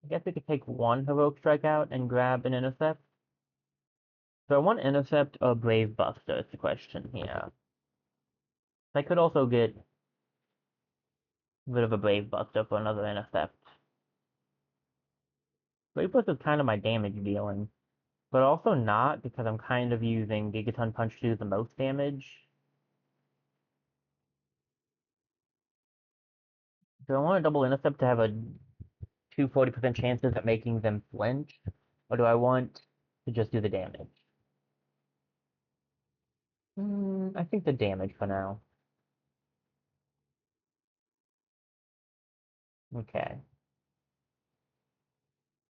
I guess we could take one Heroic Strike out and grab an Intercept. So I want Intercept or Brave Buster is the question here. I could also get rid of a Brave Buster for another Intercept. Brave Buster is kind of my damage dealing, but also not because I'm kind of using Gigaton Punch to do the most damage. Do I want a double Intercept to have a 40% chances at making them flinch? Or do I want to just do the damage? I think the damage for now. Okay.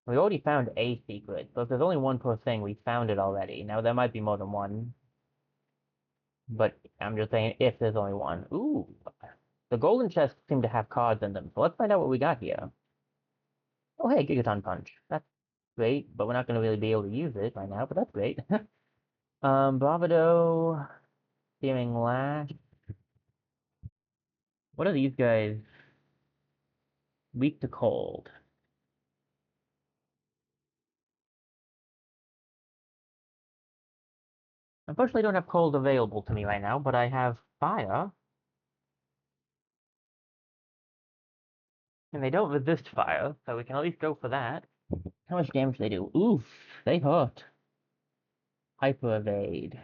We already found a secret, so if there's only one per thing, we found it already. Now, there might be more than one, but I'm just saying if there's only one. Ooh, the golden chests seem to have cards in them, so let's find out what we got here. Oh, hey, Gigaton Punch. That's great, but we're not going to really be able to use it right now, but that's great. Bravado, Searing Lash. What are these guys? Weak to cold. Unfortunately, I don't have cold available to me right now, but I have fire, and they don't resist fire, so we can at least go for that. How much damage do they do? Oof, they hurt. Hyper evade.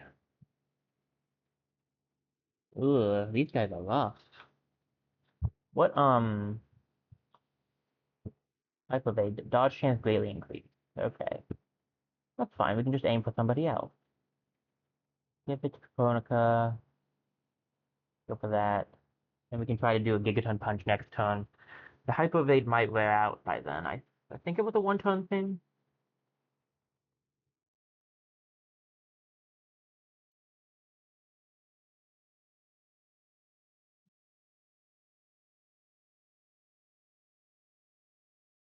Ugh, these guys are rough. What, hyper evade? Dodge chance greatly increased. Okay, that's fine. We can just aim for somebody else. Give it to Caponica. Go for that. And we can try to do a Gigaton Punch next turn. The hyper evade might wear out by then. I think it was a one-turn thing.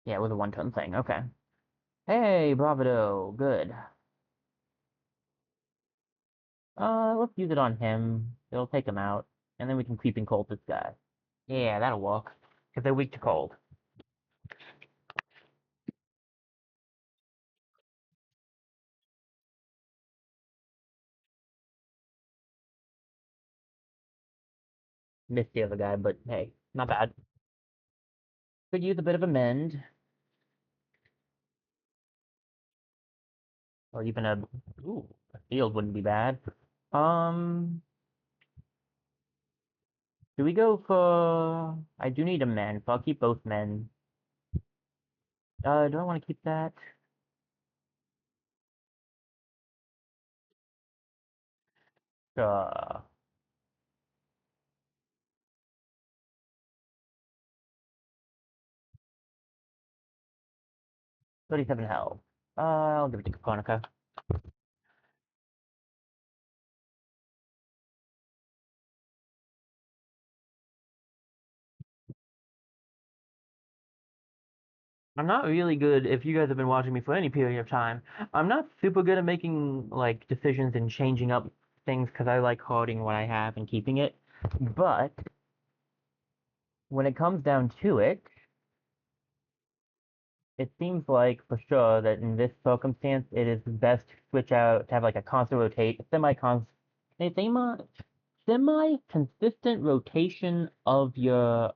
Yeah, it was a one-turn thing. Okay. Hey, Bravado. Good. Let's use it on him. It'll take him out. And then we can creep and cold this guy. Yeah, that'll work. Because they're weak to cold. Missed the other guy, but hey, not bad. Could use a bit of a mend. Or even a... Ooh, a shield wouldn't be bad. Um... Do we go for... I do need a mend, so I'll keep both men. Do I want to keep that? 37 health. I'll give it to Caponica. I'm not really good, if you guys have been watching me for any period of time, I'm not super good at making, like, decisions and changing up things because I like hoarding what I have and keeping it. But, when it comes down to it, it seems like, for sure, that in this circumstance, it is best to switch out, to have, like, a constant rotate, semi-consistent rotation of your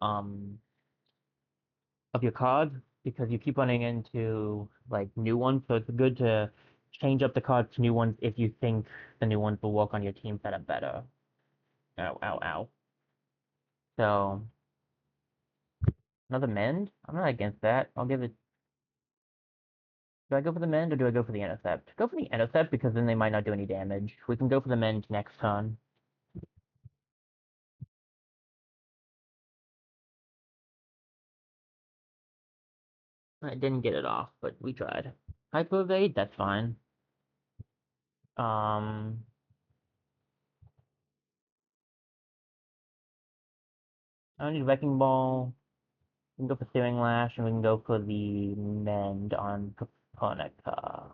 cards because you keep running into like new ones, so it's good to change up the cards to new ones if you think the new ones will work on your team setup better. Ow, ow, ow. So another mend? I'm not against that. I'll give it. Do I go for the mend or do I go for the intercept? Go for the intercept because then they might not do any damage. We can go for the mend next turn. I didn't get it off, but we tried. Hyper evade, that's fine. Um, I don't need wrecking ball. We can go for Searing Lash, and we can go for the Mend on Caponica.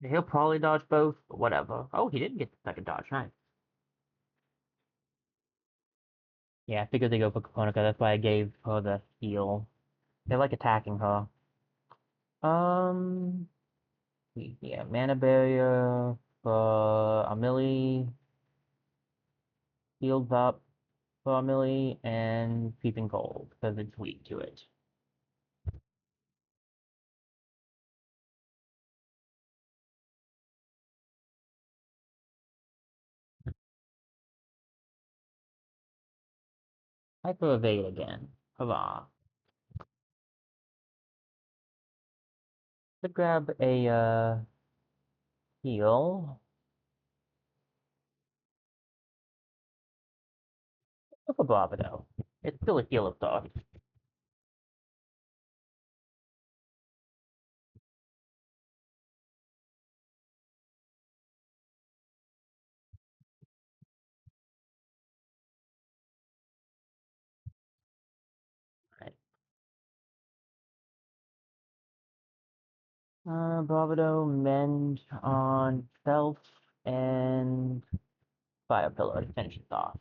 He'll probably dodge both, but whatever. Oh, he didn't get the second dodge. Nice. Yeah, I figured they go for Caponica. That's why I gave her the heal. They like attacking her. Um, yeah, Mana Barrier for Amelie. Heals up for Amelie, and Creeping Cold, because it's weak to it. Hyper Evade again. Hurrah. Could grab a, heal. Go for Bravado. It's still a heal of sorts. Right. Bravado, Mend on Self, and Fire Pillar to finish it off.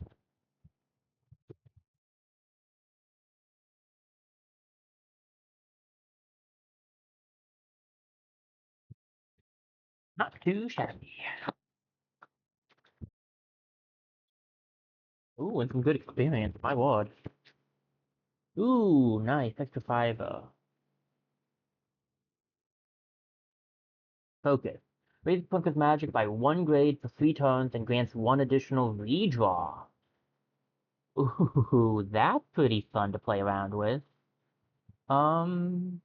Not too shabby. Ooh, and some good experience, my word. Ooh, nice, extra fiber. Focus. Raises Plunker's magic by 1 grade for 3 turns and grants 1 additional redraw. Ooh, that's pretty fun to play around with. Um,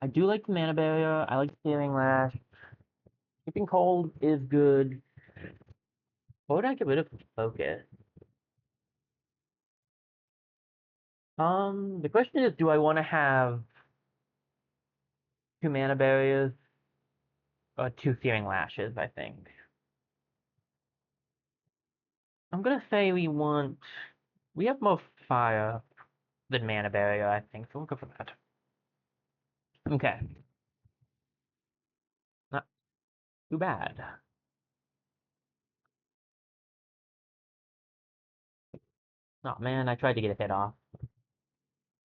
I do like the mana barrier. I like Searing Lash. Keeping Cold is good. What would I get rid of for Focus? The question is, do I want to have 2 mana barriers or 2 Searing Lashes, I think. I'm gonna say we have more fire than mana barrier, I think, so we'll go for that. Okay. Not too bad. Oh man, I tried to get a hit off.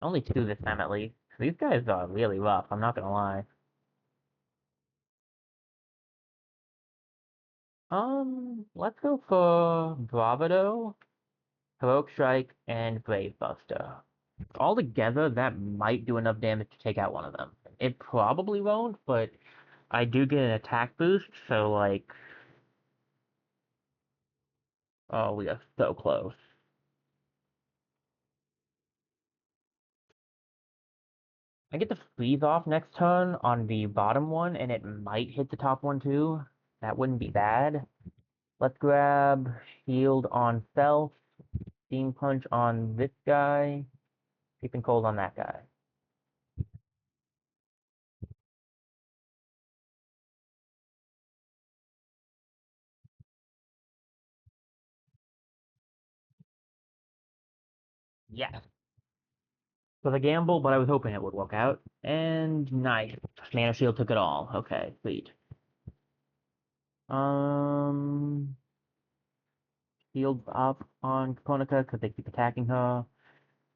Only 2 this time at least. These guys are really rough, I'm not gonna lie. Let's go for Bravado, Heroic Strike, and Brave Buster. All together, that might do enough damage to take out one of them. It probably won't, but I do get an attack boost, so like, oh, we are so close. I get the freeze off next turn on the bottom one, and it might hit the top one too. That wouldn't be bad. Let's grab Shield on Self, Steam Punch on this guy, Keeping Cold on that guy. Yes. So the gamble, but I was hoping it would work out. And nice. Mana Shield took it all. Okay, sweet. Um, Shields up on Konica because they keep attacking her.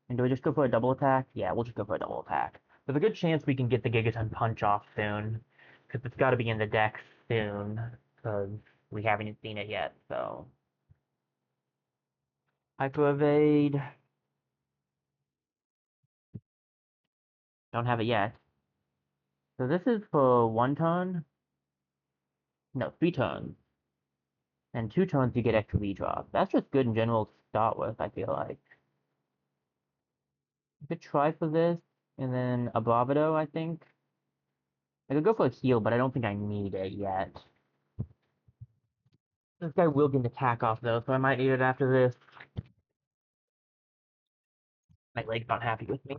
And do we just go for a double attack? Yeah, we'll just go for a double attack. There's a good chance we can get the Gigaton Punch off soon, because it's got to be in the deck soon, because we haven't seen it yet, so. Hyper Evade. Don't have it yet. So this is for 1 turn? No, 3 turns. And 2 turns you get extra redraw. That's just good in general to start with, I feel like. I could try for this, and then a Bravado, I think. I could go for a heal, but I don't think I need it yet. This guy will get an attack off, though, so I might need it after this. My leg's not happy with me.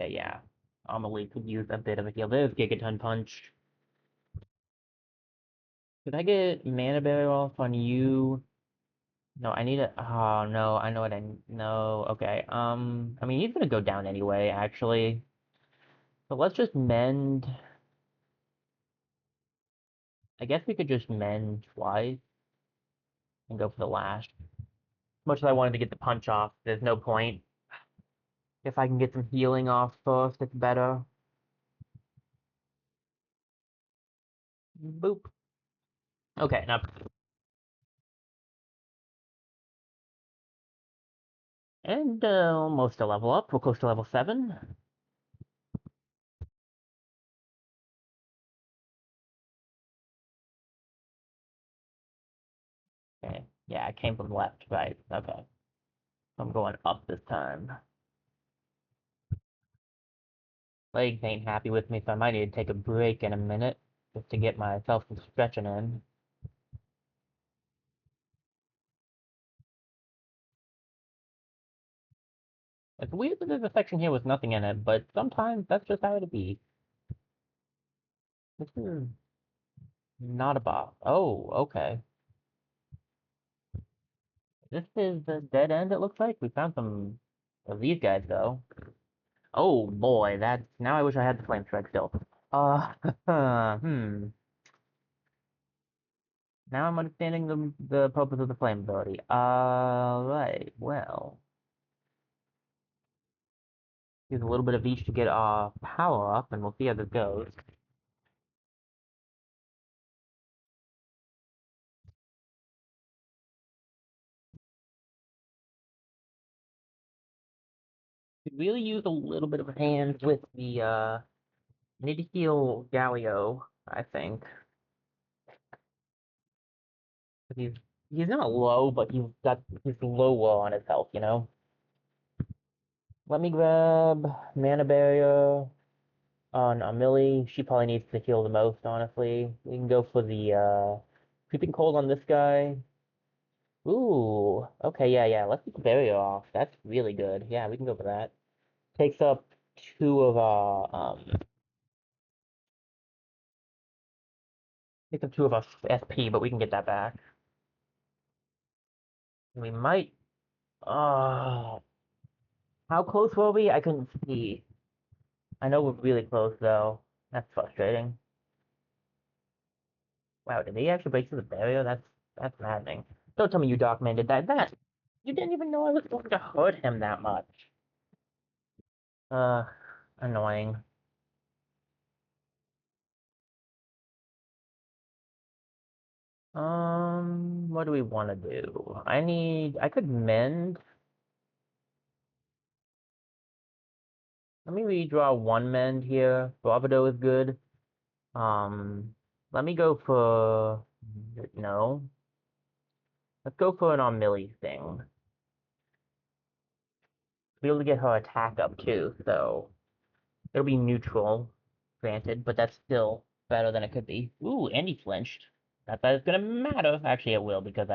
Okay, yeah. Amelie could use a bit of a heal. There's Gigaton Punch. Could I get Mana Barrier off on you? No, I need it. Oh, no, I know what I... No, okay. I mean, he's gonna go down anyway, actually. So let's just mend... I guess we could just mend twice and go for the lash. Much as I wanted to get the punch off, there's no point. If I can get some healing off first, it's better. Boop. Okay, now and almost a level up. We're close to level 7. Okay. Yeah, I came from left, right. Okay. I'm going up this time. Legs ain't happy with me, so I might need to take a break in a minute just to get myself some stretching in. It's weird that there's a section here with nothing in it, but sometimes that's just how it be. This is not a boss. Oh, okay. This is the dead end, it looks like. We found some of these guys, though. Oh, boy, that's... Now I wish I had the flame strike still. Uh, hmm. Now I'm understanding the purpose of the flame ability. Right, well... Use a little bit of each to get our power up, and we'll see how this goes. Could really use a little bit of a hand with the, need to heal Galio, I think. 'Cause he's not low, but he's low on his health, you know? Let me grab Mana Barrier on Amelie. She probably needs to heal the most, honestly. We can go for the, Creeping Cold on this guy. Ooh, okay, yeah. Let's get the barrier off. That's really good. Yeah, we can go for that. Takes up two of our, takes up two of our SP, but we can get that back. We might, uh, how close were we? I couldn't see. I know we're really close, though. That's frustrating. Wow, did they actually break through the barrier? That's maddening. Don't tell me you documented that. You didn't even know I was going to hurt him that much. Uh, annoying. What do we want to do? I could mend. Let me redraw one mend here. Bravado is good. Um, let me go for, no. Let's go for an Armilly thing. Be able to get her attack up too, so it'll be neutral, granted, but that's still better than it could be. Ooh, and he flinched. Not that it's gonna matter. Actually, it will because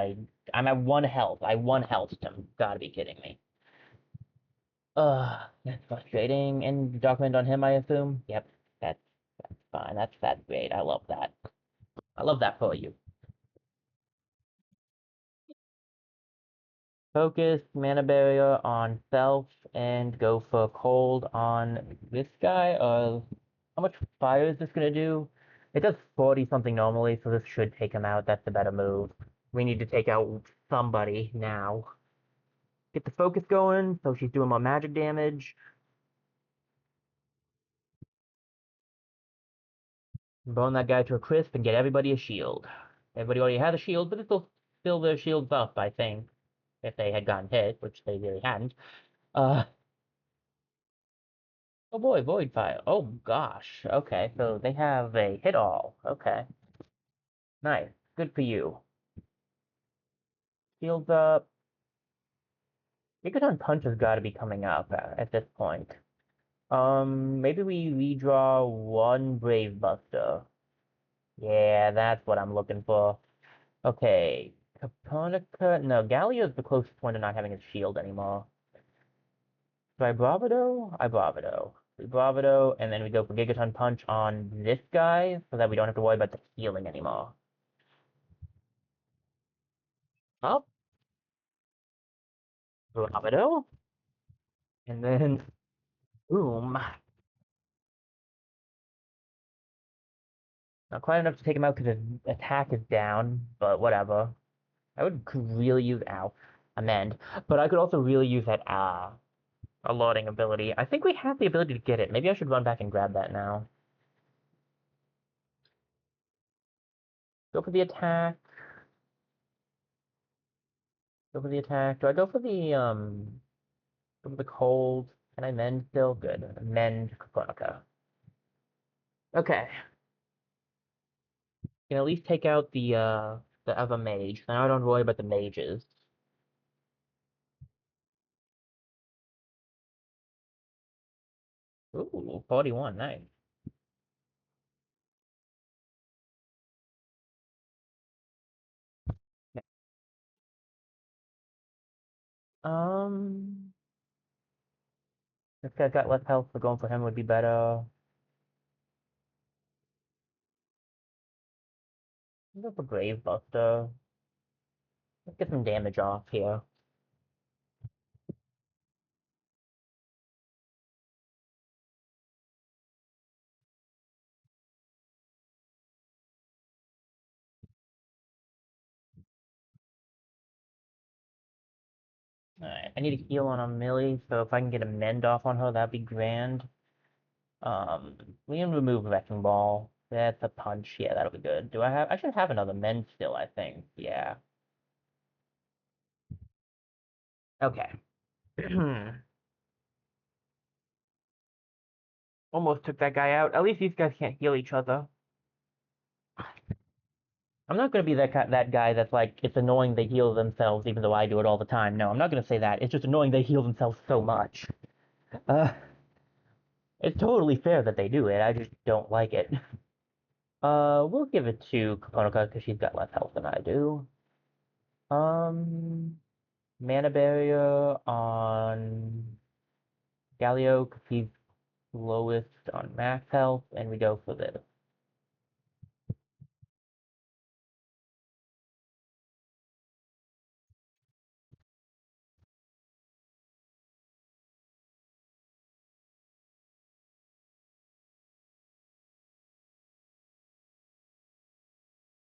I'm at one health. I one health him. Gotta be kidding me. That's frustrating. And document on him, I assume. Yep, that's fine. That's great. I love that. I love that for you. Focus mana barrier on self and go for cold on this guy. How much fire is this gonna do? It does 40 something normally, so this should take him out. That's the better move. We need to take out somebody now. Get the focus going, so she's doing more magic damage. Burn that guy to a crisp and get everybody a shield. Everybody already had a shield, but it's still their shields up, I think. If they had gotten hit, which they really hadn't. Uh, oh boy, Void Fire. Oh gosh. Okay, so they have a hit all. Okay. Nice. Good for you. Shields up. Gilgamech Punch has got to be coming up at this point. Maybe we redraw one Brave Buster. Yeah, that's what I'm looking for. Okay. Caponica. No, Gallia is the closest one to not having a shield anymore. So I Bravado? I Bravado. We Bravado, and then we go for Gigaton Punch on this guy, so that we don't have to worry about the healing anymore. Up, Bravado, and then boom. Not quite enough to take him out because his attack is down, but whatever. Could really use amend, but I could also really use that alerting ability. I think we have the ability to get it. Maybe I should run back and grab that now. Go for the attack. Go for the attack. Do I go for the go for the cold? Can I mend still? Good. Mend Kronika. Okay. Can at least take out the other mage. Now I don't worry about the mages. Ooh, 41, nice. Um This guy's got less health, so going for him would be better. Let's go for Grave Buster. Let's get some damage off here. Alright, I need a heal on Millie, so if I can get a mend off on her, that'd be grand. We can remove Wrecking Ball. That's a punch. Yeah, that'll be good. I should have another mend still, I think. Yeah. Okay. Almost took that guy out. At least these guys can't heal each other. I'm not gonna be that guy that's like, it's annoying they heal themselves even though I do it all the time. No, I'm not gonna say that. It's just annoying they heal themselves so much. Uh, it's totally fair that they do it. I just don't like it. We'll give it to Kokonoka because she's got less health than I do. Um, Mana Barrier on Galio because he's lowest on max health, and we go for this.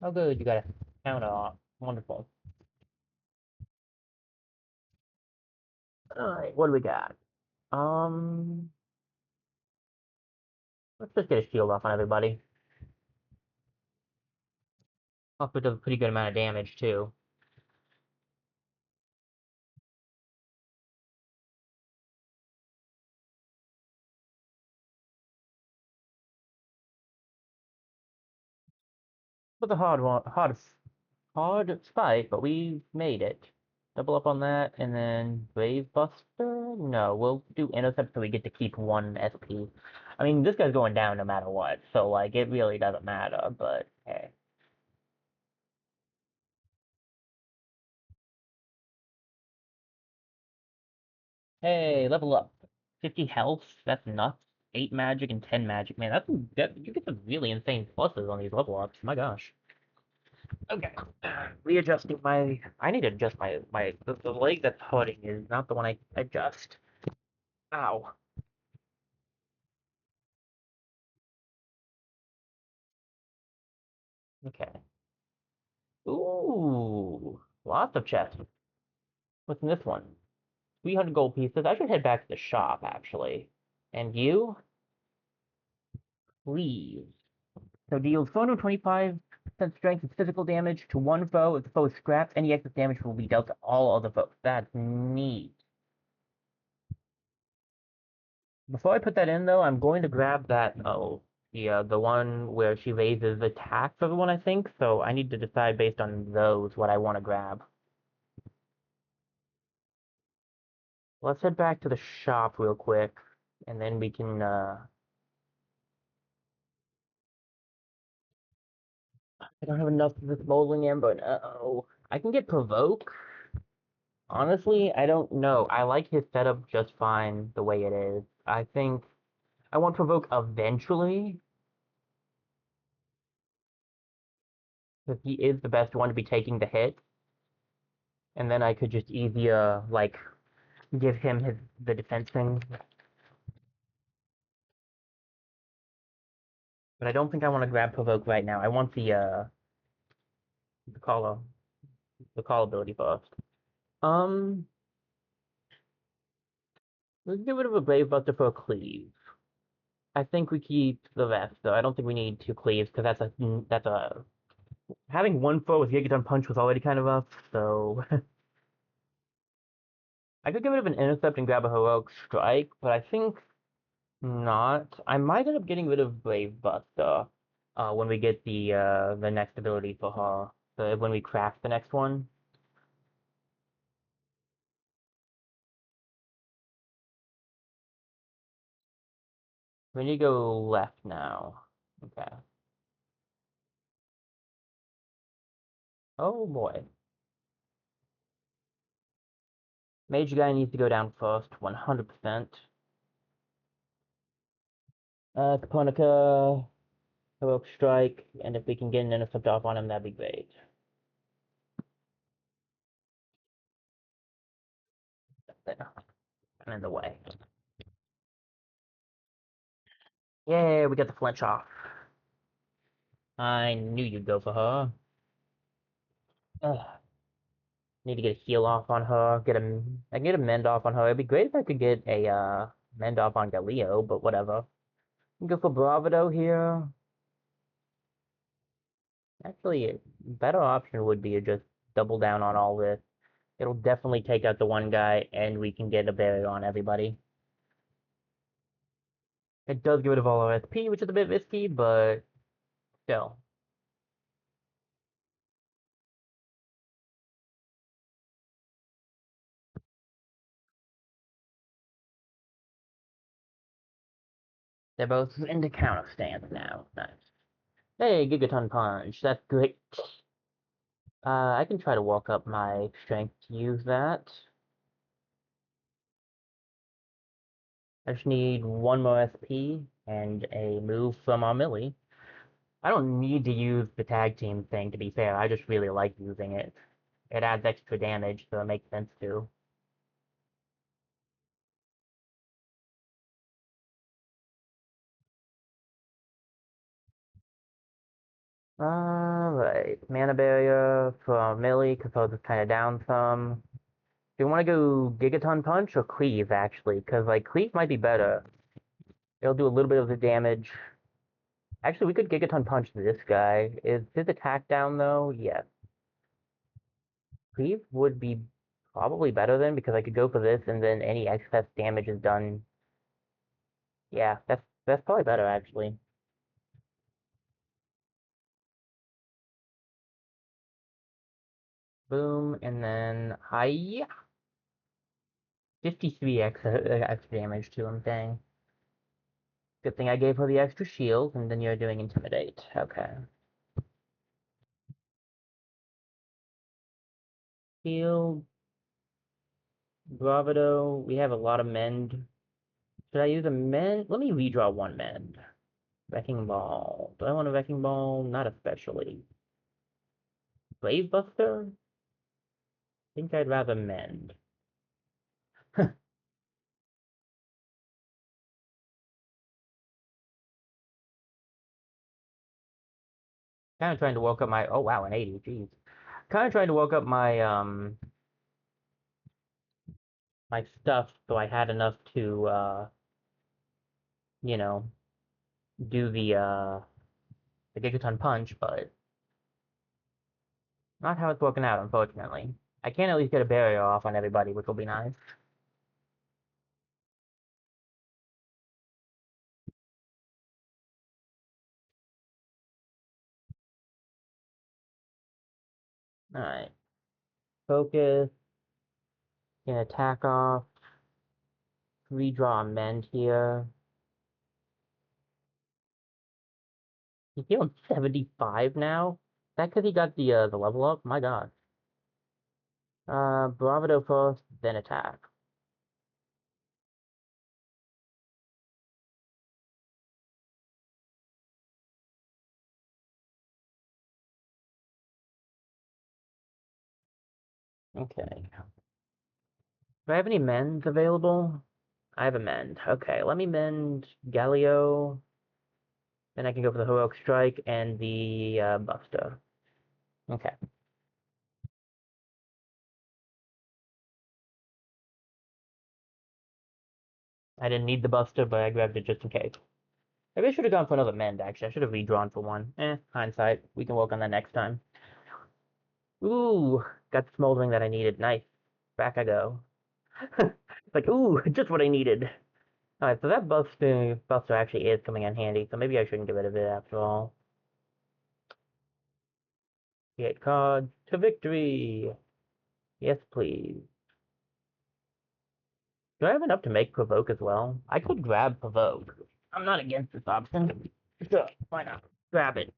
Oh, good, you got a counter off. Wonderful. Alright, what do we got? Um, let's just get a shield off on everybody. Also does a pretty good amount of damage, too. It was a hard one, hard fight, but we made it. Double up on that, and then Brave Buster? No, we'll do Intercept so we get to keep 1 SP. I mean, this guy's going down no matter what, so, like, it really doesn't matter, but, hey. Hey, level up. 50 health? That's nuts. 8 magic and 10 magic. Man, you get some really insane pluses on these level ups. My gosh. Okay. Readjusting my... I need to adjust the leg that's hurting is not the one I adjust. Ow. Okay. Ooh. Lots of chests. What's in this one? 300 gold pieces. I should head back to the shop, actually. And you? Please. So deals 425% strength and physical damage to one foe. If the foe is scrapped, any excess damage will be dealt to all other foes. That's neat. Before I put that in, though, I'm going to grab that, the one where she raises attacks for everyone, I think. So I need to decide based on those what I want to grab. Let's head back to the shop real quick, and then we can, I don't have enough of this bowling in, but uh-oh. I can get Provoke. Honestly, I don't know. I like his setup just fine the way it is. I think I want Provoke eventually, because he is the best one to be taking the hit, and then I could just easier, like, give him the defense thing. But I don't think I want to grab Provoke right now. I want the call the call ability first. Um, let's get rid of a Brave Buster for a Cleave. I think we keep the rest, though. I don't think we need 2 Cleaves, because that's a having one foe with Gigaton Punch was already kind of rough, so I could get rid of an Intercept and grab a Heroic Strike, but I think not. I might end up getting rid of Brave Buster when we get the next ability for her. So when we craft the next one. We need to go left now. Okay. Oh boy. Mage guy needs to go down first, 100%. Caponica, Heroic Strike, and if we can get an intercept off on him, that'd be great. There, and in the way. Yeah, we got the flinch off. I knew you'd go for her. Ugh. Need to get a heal off on her. I can get a mend off on her. It'd be great if I could get a mend off on Galileo, but whatever. Go for Bravado here. Actually, a better option would be to just double down on all this. It'll definitely take out the one guy, and we can get a barrier on everybody. It does get rid of all our SP, which is a bit risky, but still. They're both into counter stance now. Nice. Hey, Gigaton Punch. That's great. I can try to walk up my strength to use that. I just need one more SP and a move from our Millie. I don't need to use the tag team thing, to be fair. I just really like using it. It adds extra damage, so it makes sense to. Alright. Mana Barrier for Millie, because it's kind of down some. Do you want to go Gigaton Punch or Cleave, actually? Because, like, Cleave might be better. It'll do a little bit of the damage. Actually, we could Gigaton Punch this guy. Is his attack down, though? Yes. Cleave would be probably better then, because I could go for this, and then any excess damage is done. Yeah, that's probably better, actually. Boom, and then hi 53 extra damage to him, dang. Good thing I gave her the extra shield, and then you're doing Intimidate. Okay. Shield, Bravado, we have a lot of mend. Should I use a mend? Let me redraw one mend. Wrecking Ball. Do I want a Wrecking Ball? Not especially. Brave Buster? I think I'd rather mend. Kind of trying to woke up my, oh wow, an 80, jeez. Kind of trying to woke up my stuff so I had enough to, you know, do the Gigaton Punch, but not how it's working out, unfortunately. I can at least get a barrier off on everybody, which will be nice. Alright. Focus, can attack off, redraw a mend here. He's feeling 75 now? Is that because he got the level up? My god. Bravado first, then attack. Okay. Do I have any mends available? I have a mend. Okay, let me mend Galio. Then I can go for the Heroic Strike and the Buster. Okay. I didn't need the Buster, but I grabbed it just in case. Maybe I should have gone for another mend, actually. I should have redrawn for one. Hindsight. We can work on that next time. Ooh, got the smoldering that I needed. Nice. Back I go. Like, ooh, just what I needed. Alright, so that Buster actually is coming in handy, so maybe I shouldn't get rid of it after all. Get cards to victory. Yes, please. Do I have enough to make Provoke as well? I could grab Provoke. I'm not against this option. Sure, why not? Grab it.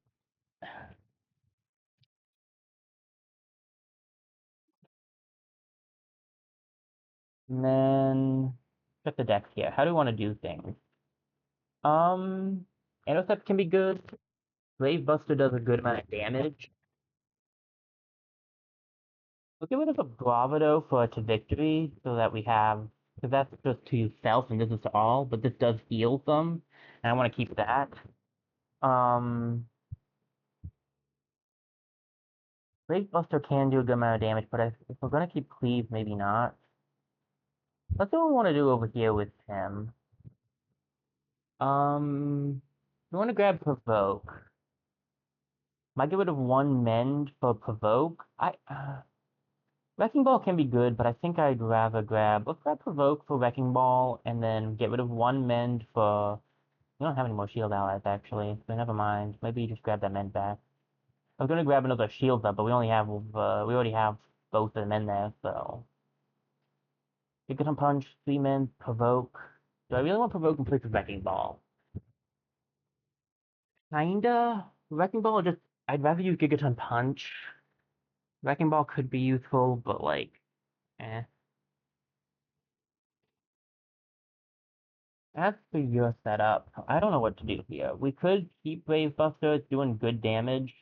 And then check the decks here. How do we want to do things? Um, Intercept can be good. Grave Buster does a good amount of damage. We'll get rid of a Bravado for to victory so that we have, because that's just to self and this is to all, but this does heal some, and I want to keep that. Um, Grave Buster can do a good amount of damage, but if we're gonna keep Cleave, maybe not. Let's see what we want to do over here with him. We want to grab Provoke. Might get rid of one Mend for Provoke. Wrecking Ball can be good, but I think I'd rather let's grab Provoke for Wrecking Ball, and then get rid of one Mend for, we don't have any more Shield allies, actually, so never mind. Maybe you just grab that Mend back. I was gonna grab another Shield up, but we already have both of them in there, so. Gigaton Punch, 3 Mend, Provoke. Do I really want Provoke and play with Wrecking Ball? Kinda. Wrecking Ball just, I'd rather use Gigaton Punch. Wrecking Ball could be useful, but like, eh. As for your setup, I don't know what to do here. We could keep Brave Buster, it's doing good damage.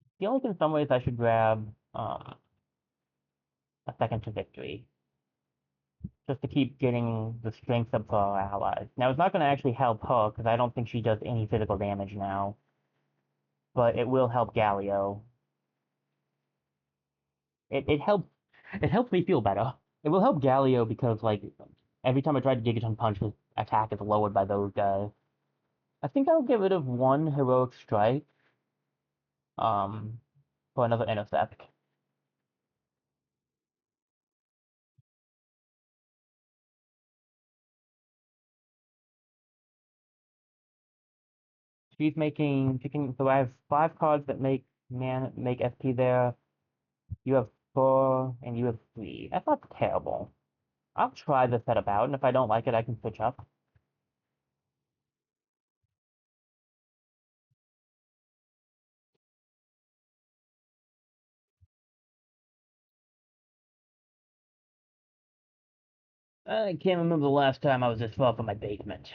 I feel like in some ways I should grab a second to victory. Just to keep getting the strength up for our allies. Now, it's not going to actually help her, because I don't think she does any physical damage now. But it will help Galio. It helps me feel better. It will help Galio because, like, every time I try to Gigaton Punch, his attack is lowered by those guys. I think I'll get rid of one Heroic Strike, um, for another Intercept. She's picking, so I have 5 cards that make SP there. You have 4, and you have 3. That's not terrible. I'll try the setup out, and if I don't like it, I can switch up. I can't remember the last time I was this far from my basement.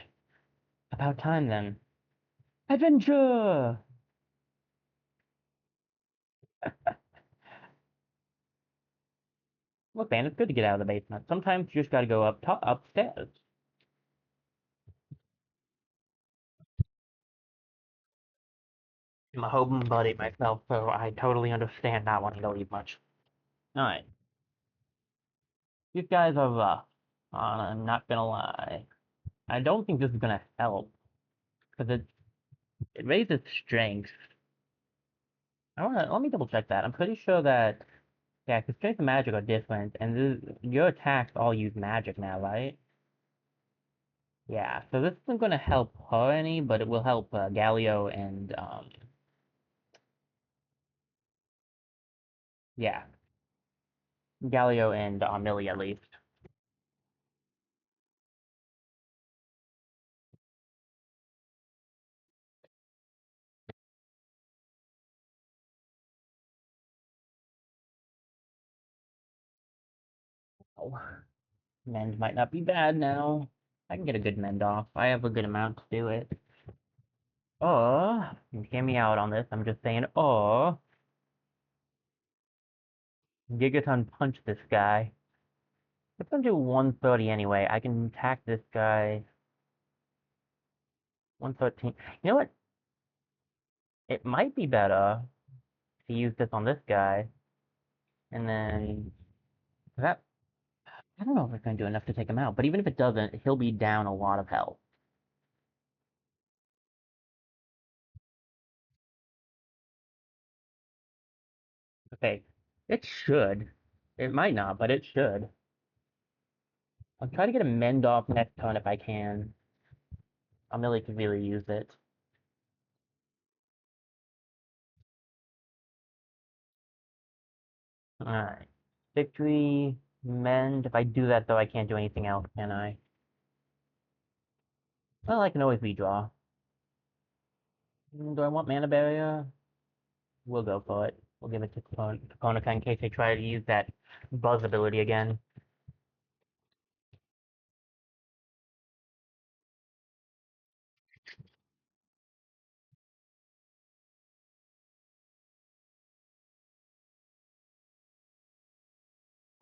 About time then. Adventure! Look, man, it's good to get out of the basement. Sometimes you just gotta go upstairs. I'm a home buddy myself, so I totally understand not wanting to leave much. Alright. These guys are rough. I'm not gonna lie. I don't think this is gonna help, because it raises strength. Let me double check that. I'm pretty sure that, yeah, because strength and magic are different, and your attacks all use magic now, right? Yeah, so this isn't gonna help her any, but it will help Galio and, yeah, Galio and Millie at least. Oh, mend might not be bad now. I can get a good mend off. I have a good amount to do it. Oh, hear me out on this. I'm just saying, oh, Gigaton punch this guy. It's gonna do 130 anyway. I can attack this guy. 113. You know what? It might be better to use this on this guy. And then that, I don't know if it's gonna do enough to take him out, but even if it doesn't, he'll be down a lot of health. Okay. It should. It might not, but it should. I'll try to get a mend off next turn if I can. Amelie could really use it. Alright. Victory, mend. If I do that though, I can't do anything else, can I? Well, I can always redraw. Do I want mana barrier? We'll go for it. We'll give it to Konica in case they try to use that buzz ability again.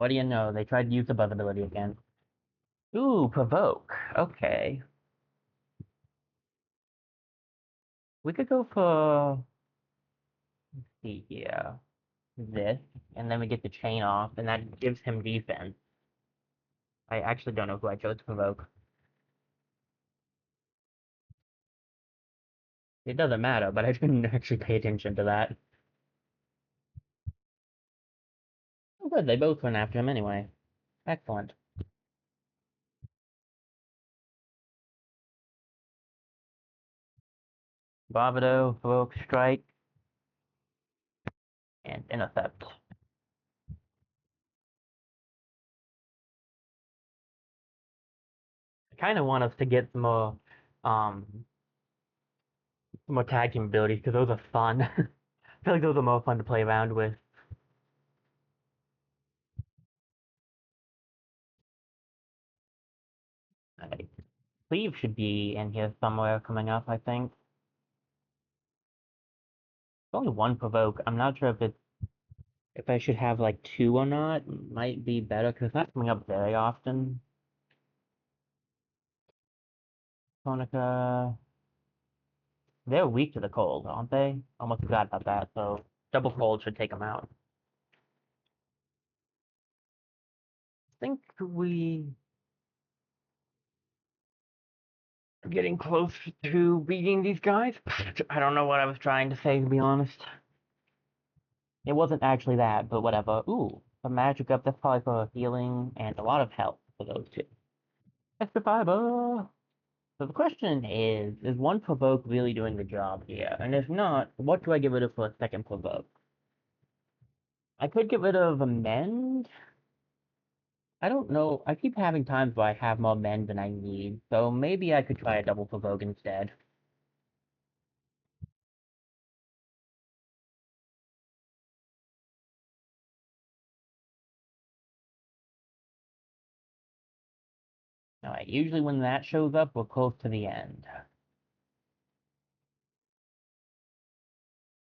What do you know? They tried to use the buzz ability again. Ooh, provoke. Okay. We could go for, let's see here, this, and then we get the chain off, and that gives him defense. I actually don't know who I chose to provoke. It doesn't matter, but I didn't actually pay attention to that. Oh, good, they both went after him anyway. Excellent. Bravado, provoke, strike, and intercept. I kind of want us to get um, some more tag team abilities because those are fun. I feel like those are more fun to play around with. I believe should be in here somewhere coming up, I think. Only one provoke. I'm not sure if I should have like two or not. Might be better because it's not coming up very often. Konica, they're weak to the cold, aren't they? Almost forgot about that. So double cold should take them out. I think we are getting close to beating these guys. I don't know what I was trying to say, to be honest. It wasn't actually that, but whatever. Ooh, a magic up. That's probably for healing and a lot of health for those two. Extra fiber. So the question is one provoke really doing the job here? And if not, what do I get rid of for a second provoke? I could get rid of amend. I don't know. I keep having times where I have more amend than I need, so maybe I could try a double provoke instead. Alright, usually when that shows up, we're close to the end.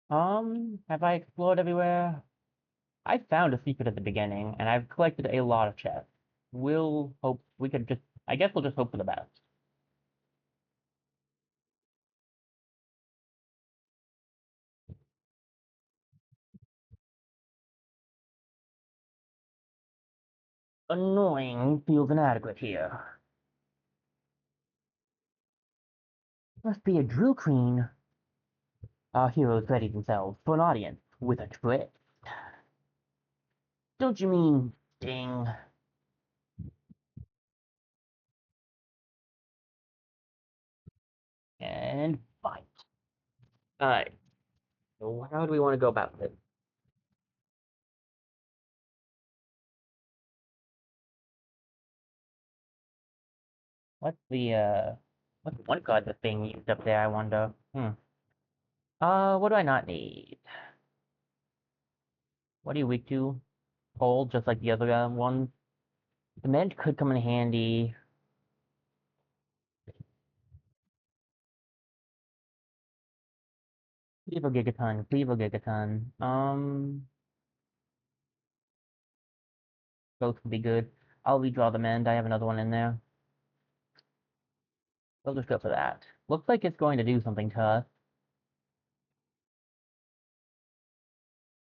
Have I explored everywhere? I found a secret at the beginning, and I've collected a lot of chests. We'll hope we could just, I guess we'll just hope for the best. Annoying feels inadequate here. Must be a drill queen. Our heroes ready themselves for an audience with a twist. Don't you mean ding? And fight. Alright, so how do we want to go about this? What's one card that's being used up there, I wonder? What do I not need? What are you weak to? Cold, just like the other ones. Cement could come in handy. Cleaver Gigaton, Cleaver Gigaton. Both would be good. I'll redraw the mend. I have another one in there. We'll just go for that. Looks like it's going to do something to us.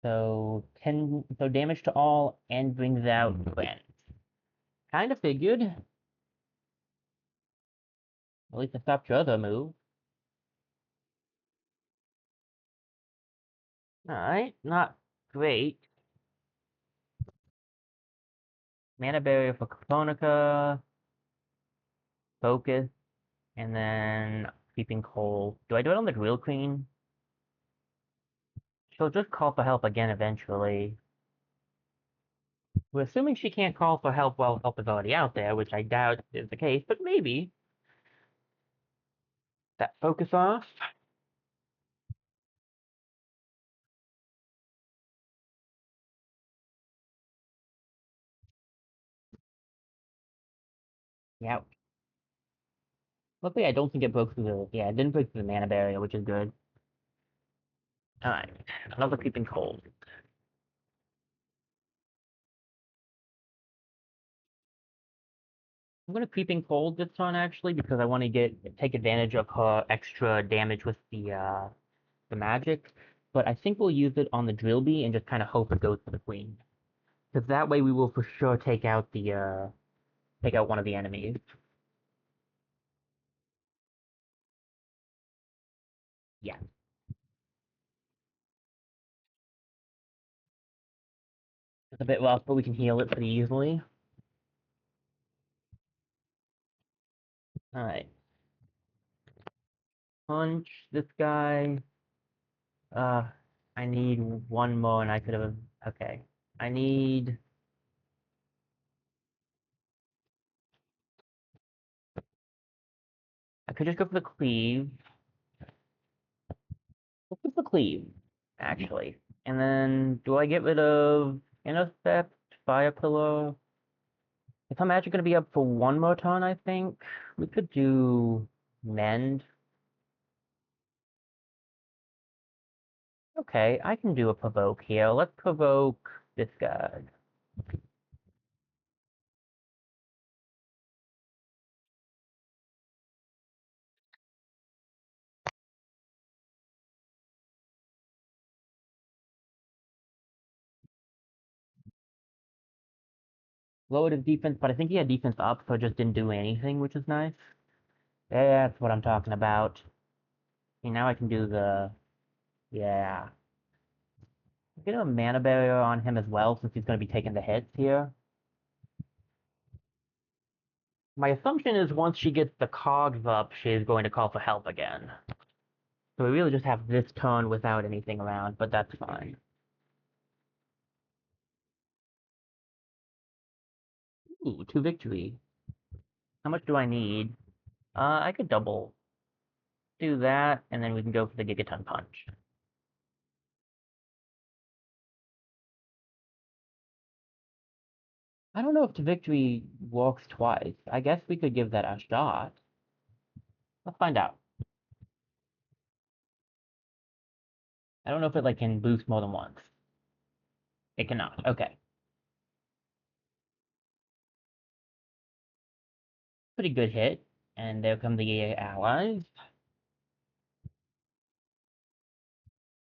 So damage to all and brings out Gwen. Kind of figured. At least I stopped your other move. Alright, not great. Mana barrier for Caponica. Focus. And then Keeping Cold. Do I do it on the Drill Queen? She'll just call for help again eventually. We're assuming she can't call for help while help is already out there, which I doubt is the case, but maybe. That focus off. Yeah. Luckily, I don't think it broke through the. Yeah, it didn't break through the mana barrier, which is good. Alright. Another Keeping Cold. I'm gonna Creeping Cold this turn actually because I want to take advantage of her extra damage with the magic. But I think we'll use it on the drill bee and just kind of hope it goes for the queen. Because that way we will for sure take out one of the enemies. Yeah. It's a bit rough, but we can heal it pretty easily. Alright. Punch this guy. Uh, I need one more, and I could have. Okay. I need. I could just go for the cleave. Let's go for the cleave, actually. And then, do I get rid of intercept, fire pillar? If I'm actually gonna be up for one more turn, I think we could do mend. Okay, I can do a provoke here. Let's provoke this guy. Lowered his defense, but I think he had defense up, so it just didn't do anything, which is nice. That's what I'm talking about. See, now I can do the... Yeah. Get a mana barrier on him as well, since he's going to be taking the hits here. My assumption is once she gets the cogs up, she's going to call for help again. So we really just have this turn without anything around, but that's fine. Ooh, 2 victory. How much do I need? I could double do that, and then we can go for the Gigaton Punch. I don't know if the victory works twice. I guess we could give that a shot. Let's find out. I don't know if it like can boost more than once. It cannot. Okay. Pretty good hit. And there come the allies.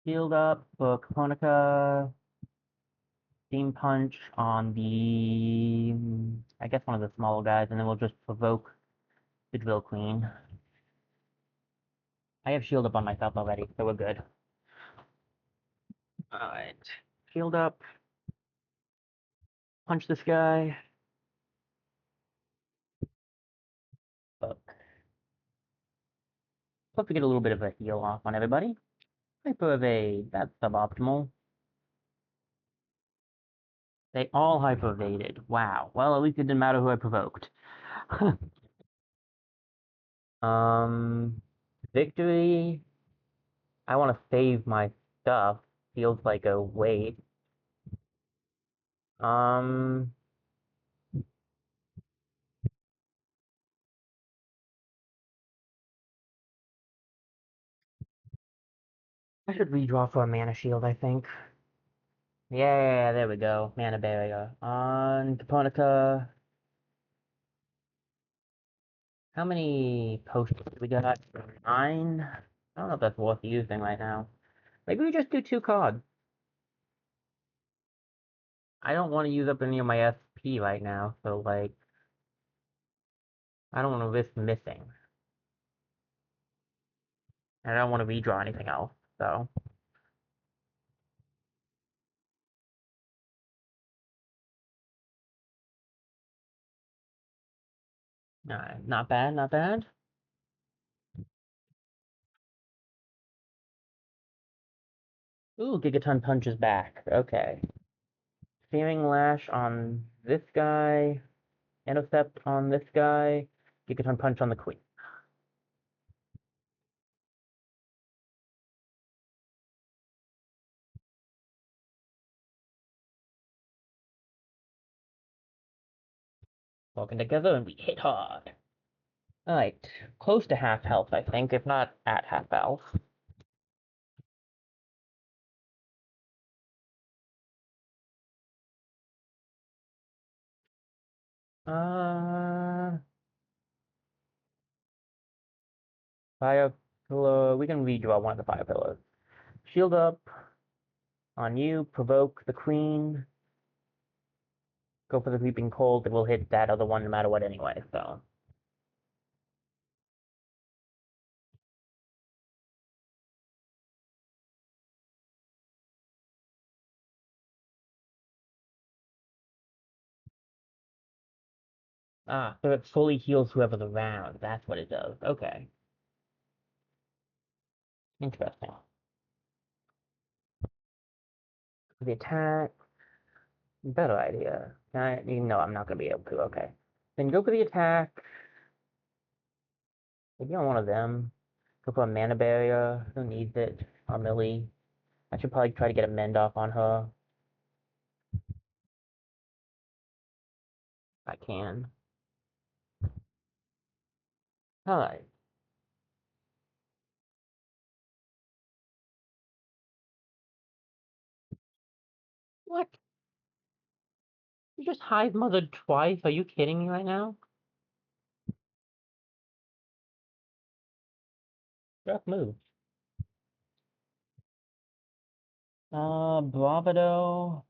Shield up for Konica. Steam Punch on the... I guess one of the smaller guys, and then we'll just provoke the Drill Queen. I have shield up on myself already, so we're good. Alright. Shield up. Punch this guy. Fuck. Hope to get a little bit of a heal off on everybody. Hyper evade. That's suboptimal. They all hyper evaded. Wow. Well, at least it didn't matter who I provoked. um, victory. I want to save my stuff. Feels like a waste. Um, I should redraw for a mana shield, I think. Yeah, there we go. Mana barrier. On Caponica. How many potions do we got? 9? I don't know if that's worth using right now. Maybe we just do 2 cards. I don't want to use up any of my SP right now, so like, I don't want to risk missing. And I don't want to redraw anything else, so. Alright, not bad, not bad. Ooh, Gigaton Punch is back. Okay. Searing Lash on this guy. Intercept on this guy. Gigaton Punch on the Queen. Working together and we hit hard. Alright. Close to half health, I think, if not at half health. Fire pillar. We can redraw one of the fire pillars. Shield up on you. Provoke the queen. Go for the creeping cold. It will hit that other one no matter what anyway. So so it fully heals whoever's around. That's what it does. Okay, interesting. The attack. Better idea. No, I'm not gonna be able to. Okay. Then go for the attack. Maybe on one of them. Go for a mana barrier. Who needs it? On Millie. I should probably try to get a mend off on her. If I can. Alright. What? You just hive mothered twice? Are you kidding me right now? Rough move. Bravado.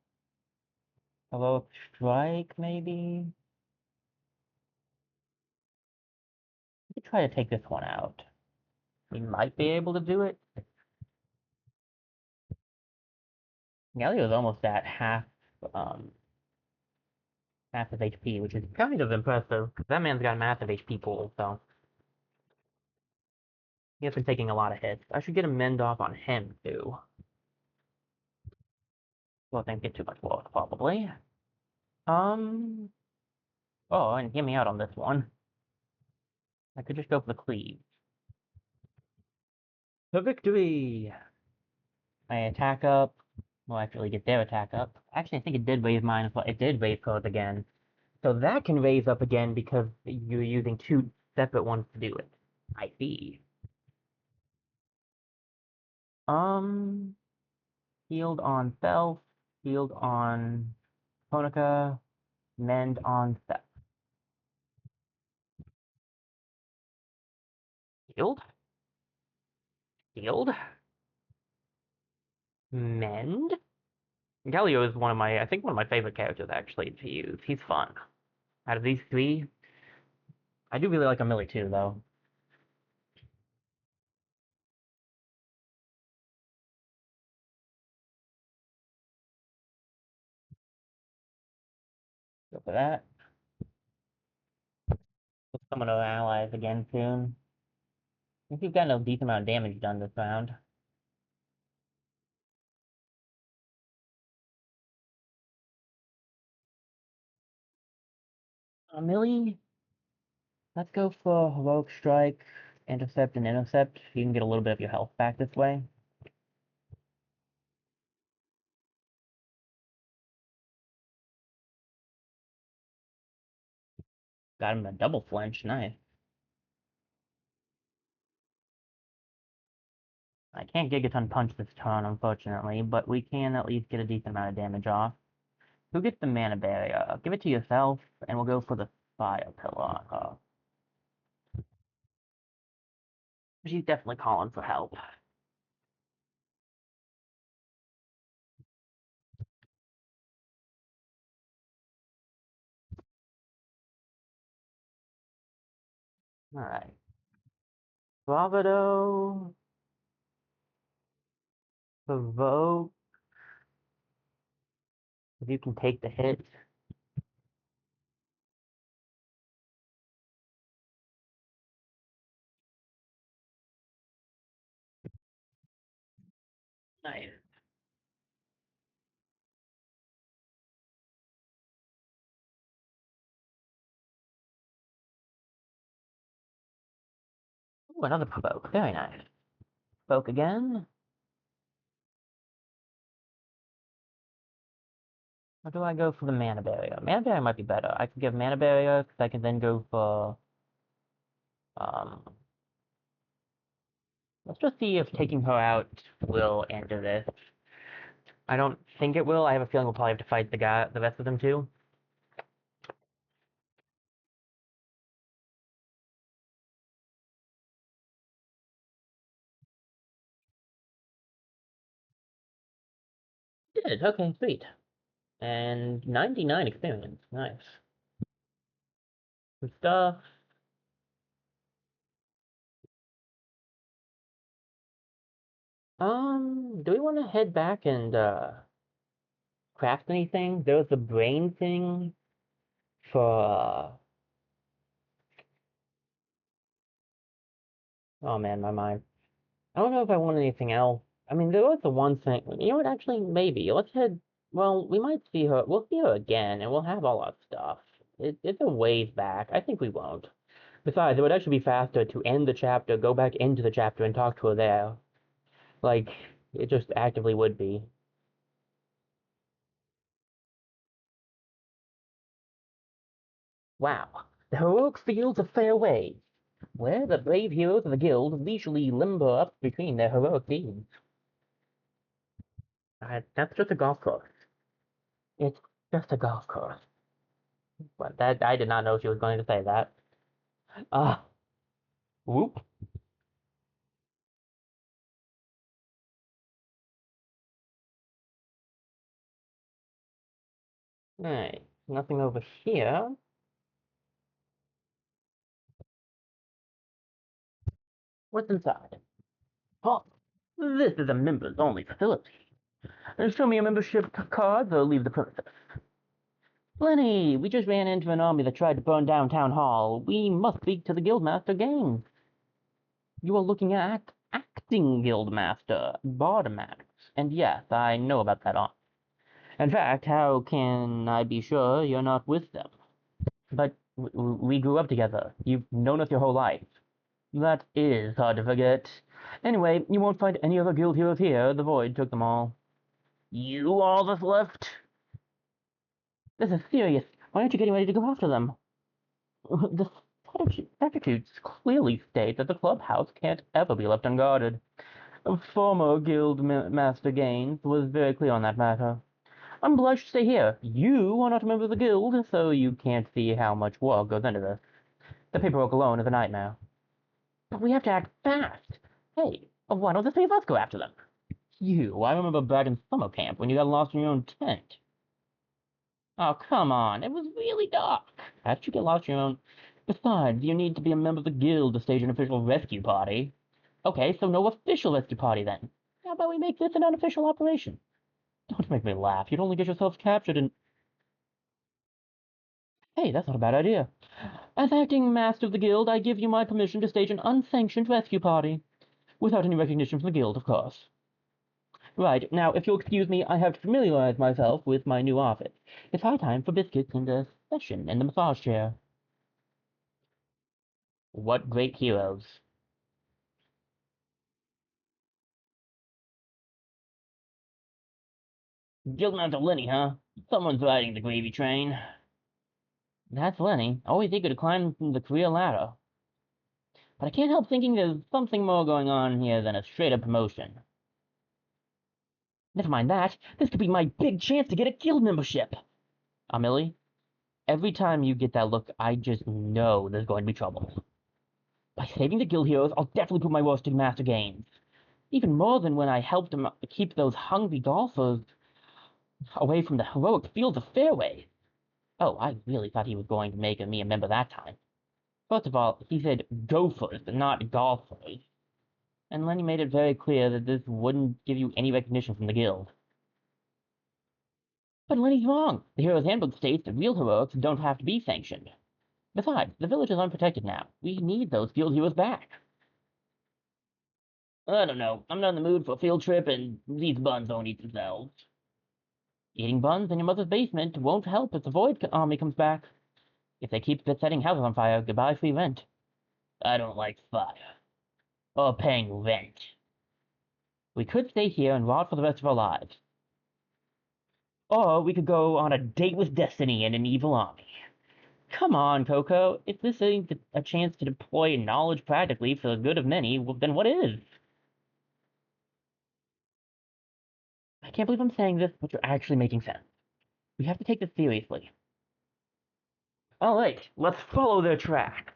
Heroic Strike, maybe? We could try to take this one out. We might be able to do it. Galio's almost at um, half his HP, which is kind of impressive, because that man's got a massive HP pool, so he has been taking a lot of hits. I should get a mend off on him, too. Well, I think get too much loss, probably. Um, oh, and hear me out on this one. I could just go for the cleave. The victory! I attack up. Well, actually get their attack up. Actually, I think it did raise mine as well. It did raise hers again. So that can raise up again because you're using two separate ones to do it. I see. Um, Healed on self, healed on Honica, mend on Seth. Healed? Healed? Mend? Galio is I think one of my favorite characters actually to use. He's fun. Out of these three, I do really like Amelie too, though. Go for that. Let's summon our allies again soon. I think we've gotten a decent amount of damage done this round. Amelie, let's go for Heroic Strike, Intercept, and Intercept. You can get a little bit of your health back this way. Got him a double flinch, nice. I can't Gigaton Punch this turn, unfortunately, but we can at least get a decent amount of damage off. Who gets the mana barrier? Give it to yourself, and we'll go for the fire pillar. She's definitely calling for help. Alright. Bravado. Provoke. If you can take the hit. Nice. Ooh, another provoke. Very nice. Provoke again. Or do I go for the mana barrier? Mana barrier might be better. I could give mana barrier, because I can then go for... Um, let's just see if taking her out will end this. I don't think it will. I have a feeling we'll probably have to fight the rest of them too. did. Okay, sweet. And 99 experience. Nice. Good stuff. Do we want to head back and craft anything? There was the brain thing for oh man, my mind. I don't know if I want anything else. I mean, there was the one thing. You know what? Actually, maybe. Let's head. Well, we might see her. We'll see her again, and we'll have all our stuff. It's a ways back. I think we won't. Besides, it would actually be faster to end the chapter, go back into the chapter, and talk to her there. Like, it just actively would be. Wow. The heroic fields of Fairway, where the brave heroes of the guild leisurely limber up between their heroic deeds. That's just a golf course. It's just a golf course. But that I did not know she was going to say that. Ah, whoop. Alright, nothing over here. What's inside? Oh, this is a members-only facility. Show me your membership card, or leave the premises. Lenny, we just ran into an army that tried to burn down Town Hall. We must speak to the Guildmaster Gaines. You are looking at acting Guildmaster, Bartimax. And yes, I know about that army. In fact, how can I be sure you're not with them? But we grew up together. You've known us your whole life. That is hard to forget. Anyway, you won't find any other guild heroes here. The Void took them all. You all that's left? This is serious. Why aren't you getting ready to go after them? The statutes clearly state that the clubhouse can't ever be left unguarded. Former guild master Gaines was very clear on that matter. I'm obliged to stay here. You are not a member of the guild, so you can't see how much work goes into this. The paperwork alone is a nightmare. But we have to act fast. Hey, why don't the three of us go after them? I remember back in summer camp when you got lost in your own tent. Oh, come on. It was really dark. How'd you get lost in your own... Besides, you need to be a member of the guild to stage an official rescue party. Okay, so no official rescue party then. How about we make this an unofficial operation? Don't make me laugh. You'd only get yourselves captured and... Hey, that's not a bad idea. As acting master of the guild, I give you my permission to stage an unsanctioned rescue party. Without any recognition from the guild, of course. Right, now, if you'll excuse me, I have to familiarize myself with my new office. It's high time for biscuits and a session in the massage chair. What great heroes. Gilgamech Lenny, huh? Someone's riding the gravy train. That's Lenny, always eager to climb the career ladder. But I can't help thinking there's something more going on here than a straight-up promotion. Never mind that, this could be my big chance to get a guild membership. Amelie, every time you get that look, I just know there's going to be trouble. By saving the guild heroes, I'll definitely put my roast to Master Gaines. Even more than when I helped him keep those hungry golfers away from the heroic fields of Fairway. Oh, I really thought he was going to make me a member that time. First of all, he said gophers, not golfers. And Lenny made it very clear that this wouldn't give you any recognition from the guild. But Lenny's wrong. The Hero's Handbook states that real heroics don't have to be sanctioned. Besides, the village is unprotected now. We need those guild heroes back. I don't know. I'm not in the mood for a field trip, and these buns don't eat themselves. Eating buns in your mother's basement won't help if the Void Army comes back. If they keep setting houses on fire, goodbye free rent. I don't like fire. Or paying rent. We could stay here and rot for the rest of our lives. Or we could go on a date with destiny in an evil army. Come on, Coco. If this ain't a chance to deploy knowledge practically for the good of many, well, then what is? I can't believe I'm saying this, but you're actually making sense. We have to take this seriously. Alright, let's follow their track.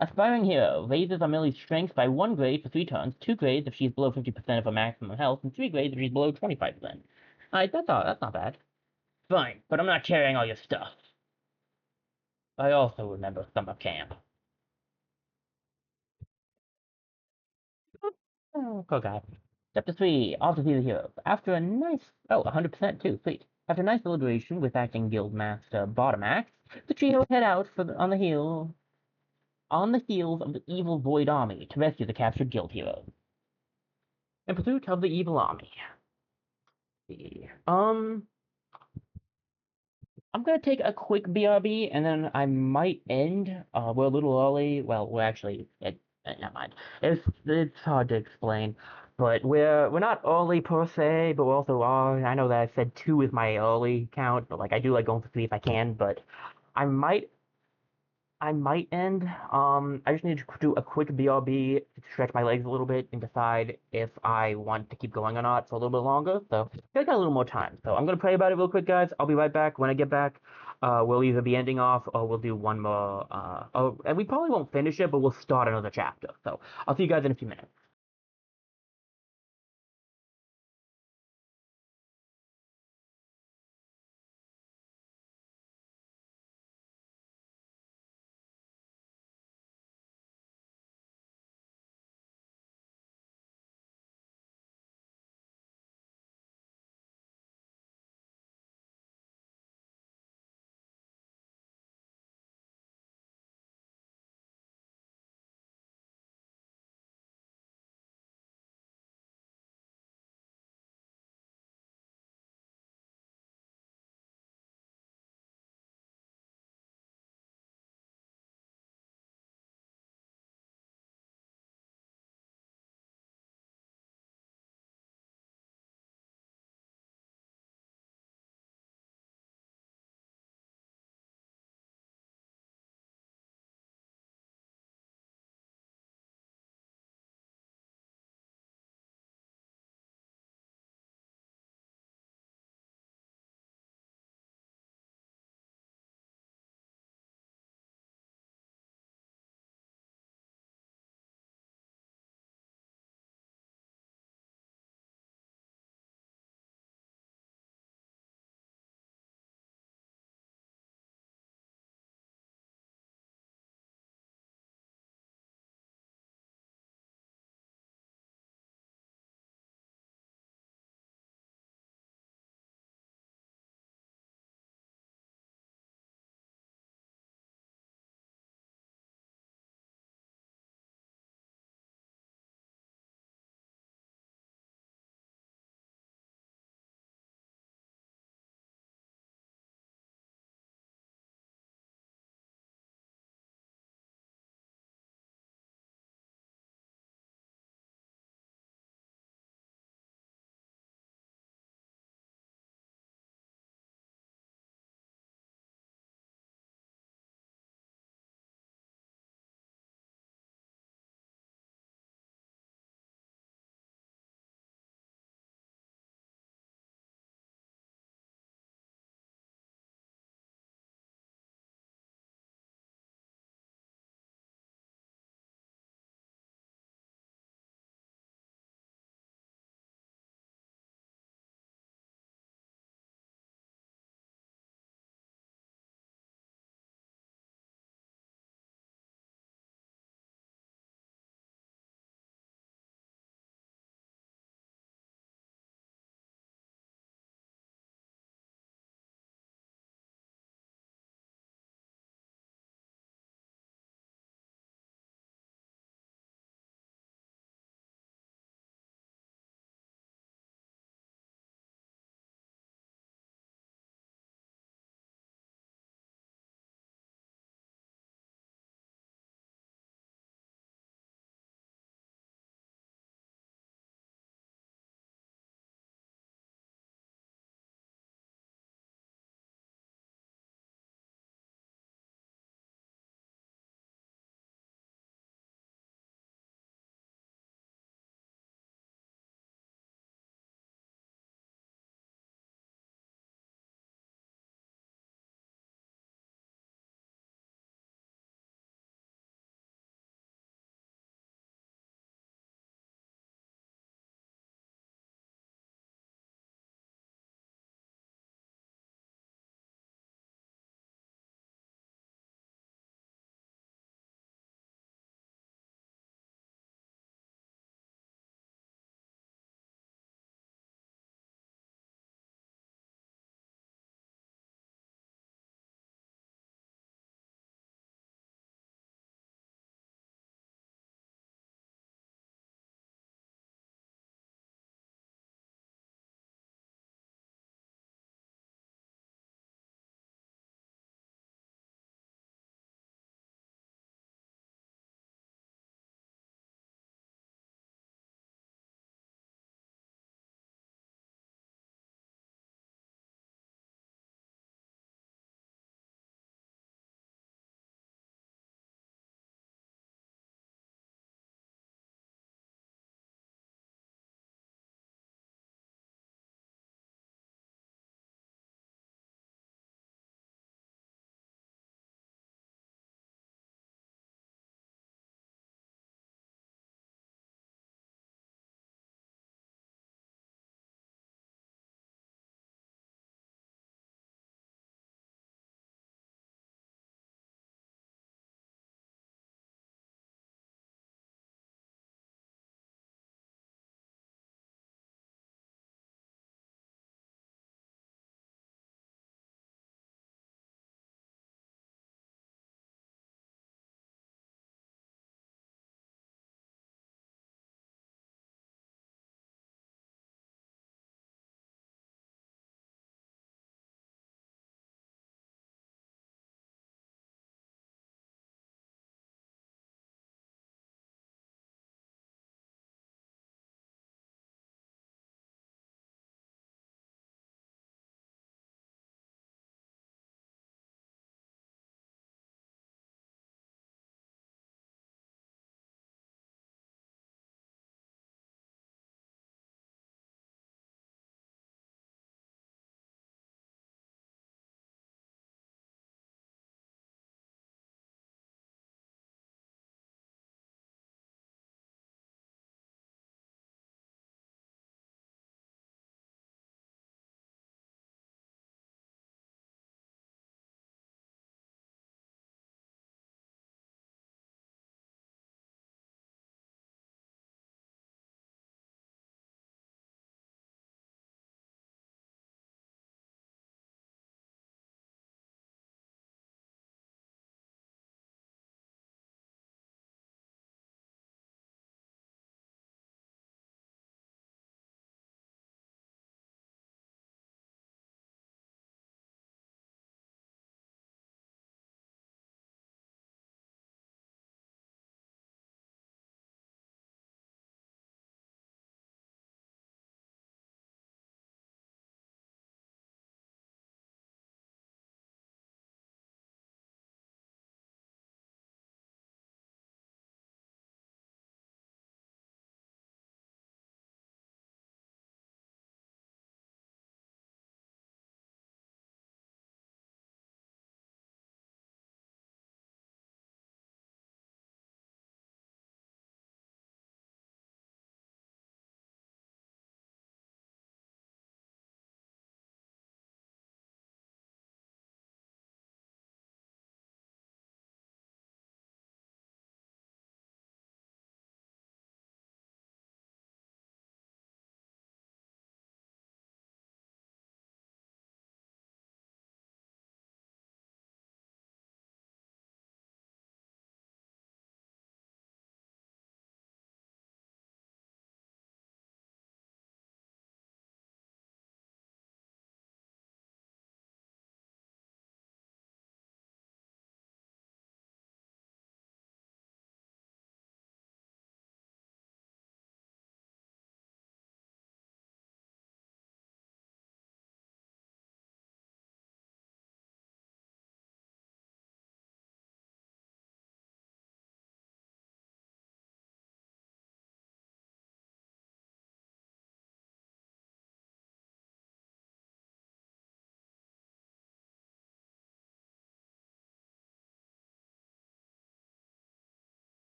Aspiring Hero raises Ameli's strength by 1 grade for 3 turns, 2 grades if she's below 50% of her maximum health, and 3 grades if she's below 25%. Alright, that's not bad. Fine, but I'm not carrying all your stuff. I also remember summer camp. Oh, poor guy. Chapter 3, Off to See the Heroes. After a nice, 100% too, sweet. After a nice deliberation with acting guild master Bottomax, the trio head out on the heels of the evil Void Army to rescue the captured guild heroes. In pursuit of the evil army. I'm gonna take a quick BRB and then I might end. We're a little early. Well, we're actually never mind. It's hard to explain, but we're not early per se, but we also are. I know that I said 2 is my early count, but like I do like going for 3 if I can. But I might I might end. I just need to do a quick BRB to stretch my legs a little bit and decide if I want to keep going or not for a little bit longer. So I got a little more time. So I'm gonna pray about it real quick, guys. I'll be right back. When I get back, we'll either be ending off or we'll do one more. And we probably won't finish it, but we'll start another chapter. So I'll see you guys in a few minutes.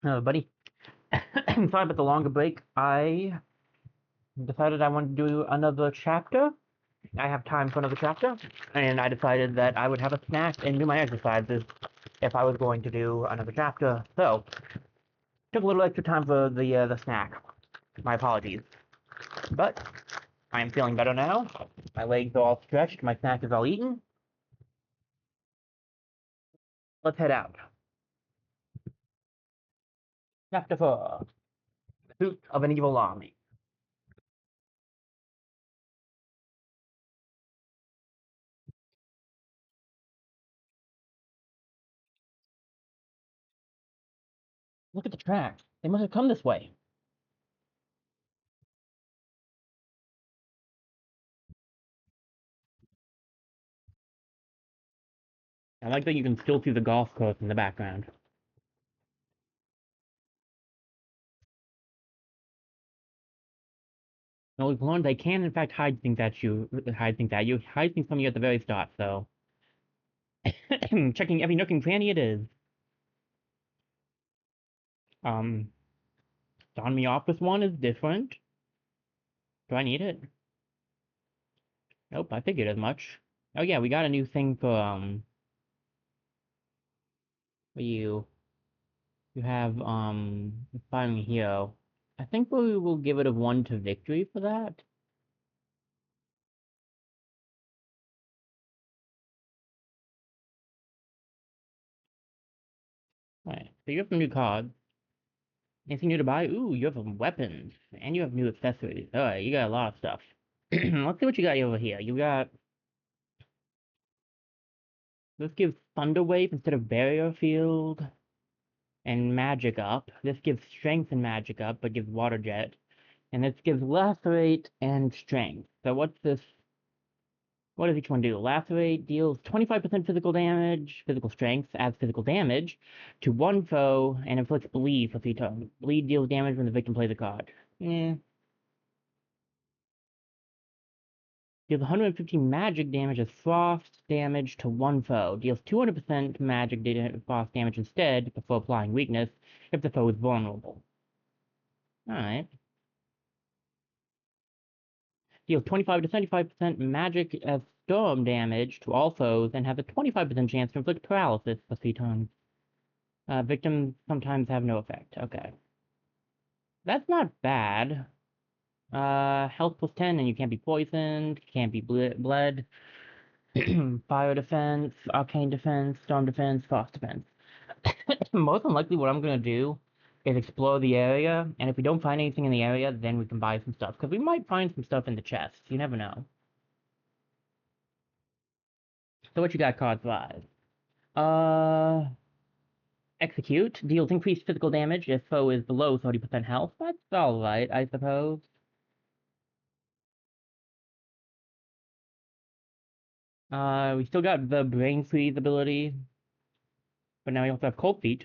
Buddy. Sorry about the longer break. I decided I wanted to do another chapter. I have time for another chapter, and I decided that I would have a snack and do my exercises if I was going to do another chapter. So, took a little extra time for the snack. My apologies. But, I am feeling better now. My legs are all stretched, my snack is all eaten. Let's head out. Chapter 4. The Suit of an Evil Army. Look at the tracks. They must have come this way. I like that you can still see the golf course in the background. No, we've learned they can in fact hide things from you at the very start, so checking every nook and cranny it is. Um starting me off with one is different. Do I need it? Nope, I figured as much. Oh yeah, we got a new thing for you. You have inspiring hero. I think we will give it a 1 to victory for that. Alright, so you have some new cards. Anything new to buy? Ooh, you have some weapons. And you have new accessories. Alright, you got a lot of stuff. Let's see what you got over here. You got... This gives Thunder Wave instead of Barrier Field and Magic Up. This gives Strength and Magic Up, but gives Water Jet. And this gives Lacerate and Strength. So what's this? What does each one do? Lacerate deals 25% physical strength, adds physical damage to one foe, and inflicts bleed for 3 turns. Bleed deals damage when the victim plays a card. Eh. Deals 115 magic damage as frost damage to one foe. Deals 200% frost damage instead before applying weakness if the foe is vulnerable. Alright. Deals 25 to 75% magic as storm damage to all foes and has a 25% chance to inflict paralysis for 3 turns. Victims sometimes have no effect. Okay. That's not bad. Health plus 10 and you can't be poisoned, can't be bled. Fire defense, arcane defense, storm defense, frost defense. Most unlikely what I'm gonna do is explore the area, and if we don't find anything in the area, then we can buy some stuff. Because we might find some stuff in the chests. You never know. So what you got cards-wise? Uh... Execute. Deals increased physical damage if foe is below 30% health. That's alright, I suppose. We still got the Brain Freeze ability. But now we also have Cold Feet.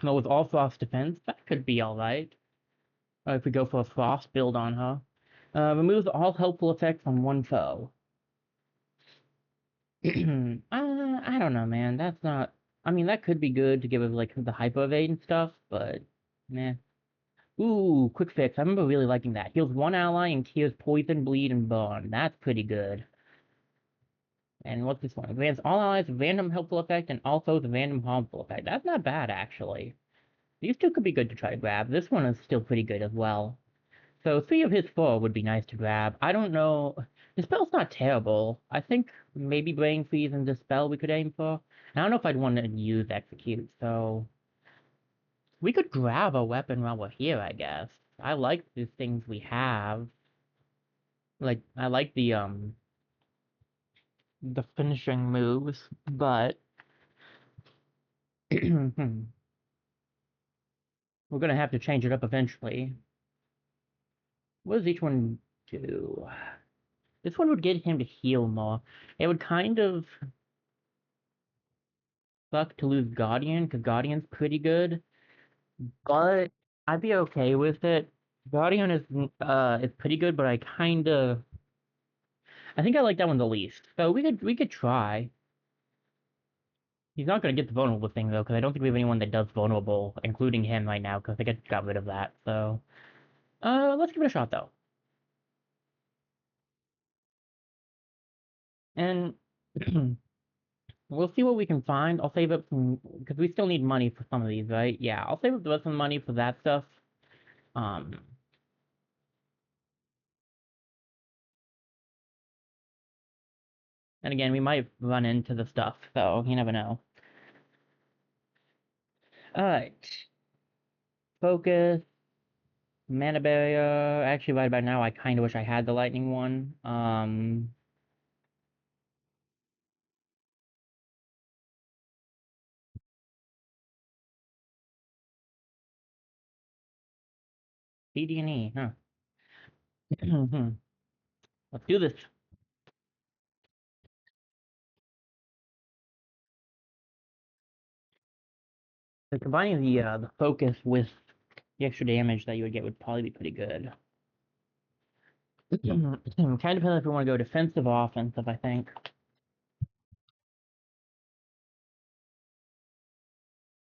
But with all Frost defense, that could be alright. If we go for a Frost build on her. Removes all helpful effects on one foe. I don't know, man. That's not... I mean, that could be good to give us, like, the Hyper Evade and stuff, but... Meh. Ooh, Quick Fix. I remember really liking that. Heals one ally and cures Poison, Bleed, and Burn. That's pretty good. And what's this one? Grants all allies a random helpful effect and all foes a random harmful effect. That's not bad, actually. These two could be good to try to grab. This one is still pretty good as well. So 3 of his 4 would be nice to grab. I don't know. Dispel's not terrible. I think maybe Brain Freeze and Dispel we could aim for. I don't know if I'd want to use Execute, so... We could grab a weapon while we're here, I guess. I like the things we have. Like, I like the finishing moves, but... We're gonna have to change it up eventually. What does each one do? This one would get him to heal more. It would kind of suck to lose Guardian, because Guardian's pretty good, but I'd be okay with it. Guardian is pretty good, but I think I like that one the least. So we could try. He's not gonna get the vulnerable thing though, because I don't think we have anyone that does vulnerable, including him right now, because I think I got rid of that. So, let's give it a shot though. And we'll see what we can find. I'll save up some, because we still need money for some of these, right? Yeah, I'll save up the rest of the money for that stuff. Um, and again, we might run into the stuff, so you never know. Alright. Focus, mana barrier. Actually, right about now, I kind of wish I had the lightning one. CD&E, huh? Let's do this. So combining the focus with the extra damage that you would get would probably be pretty good. Kind of depends if we want to go defensive or offensive, I think.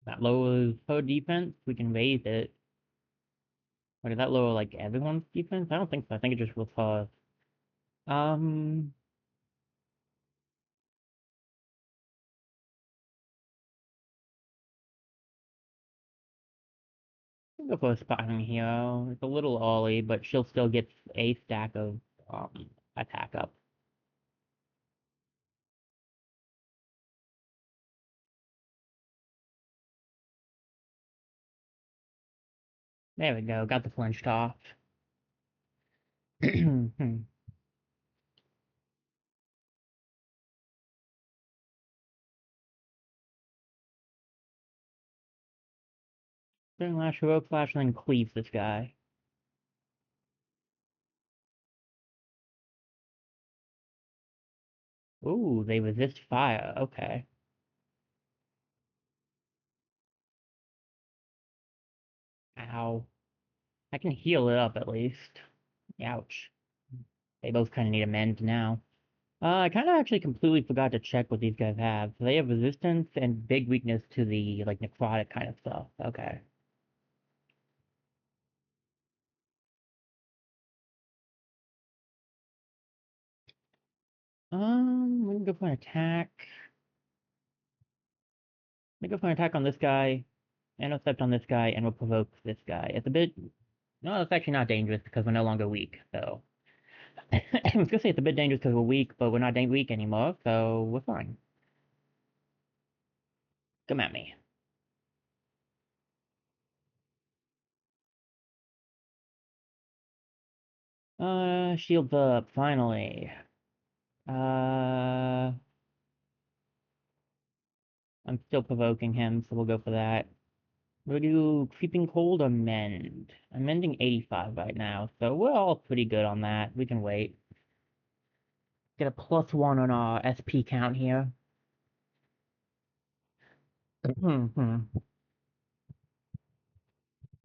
That lowers her defense, we can raise it. Or does that lower like everyone's defense? I don't think so. I think it just will cause. Um, I'll go for a Spartan Hero. It's a little early, but she'll still get a stack of attack up. There we go. Got the flinched off. Then Lash Heroic Flash and then cleave this guy. Ooh, they resist fire. Okay. Ow. I can heal it up at least. Ouch. They both kind of need a mend now. I kind of actually completely forgot to check what these guys have. So they have resistance and big weakness to the, like, necrotic kind of stuff. Okay. We can go for an attack. We can go for an attack on this guy, intercept on this guy, and we'll provoke this guy. It's a bit... No, it's actually not dangerous because we're no longer weak, so... I was gonna say it's a bit dangerous because we're weak, but we're not weak anymore, so we're fine. Come at me. Shields up, finally. Uh, I'm still provoking him, so we'll go for that. We'll do Creeping Cold or Mend. I'm mending 85 right now, so we're all pretty good on that. We can wait. Get a +1 on our SP count here. Now,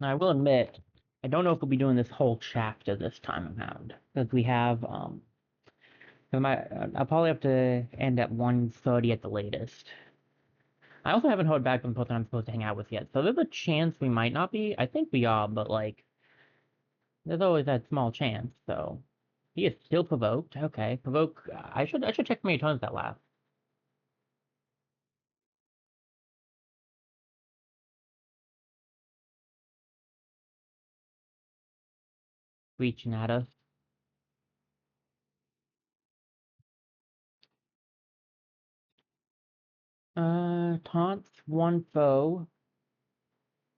I will admit, I don't know if we'll be doing this whole chapter this time around, because we have, I'll probably have to end at 1:30 at the latest. I also haven't heard back from the person I'm supposed to hang out with yet, so there's a chance we might not be. I think we are, but, like, there's always that small chance, so... He is still provoked. Okay, provoke. I should check how many times that lasts. Reaching at us. Taunts one foe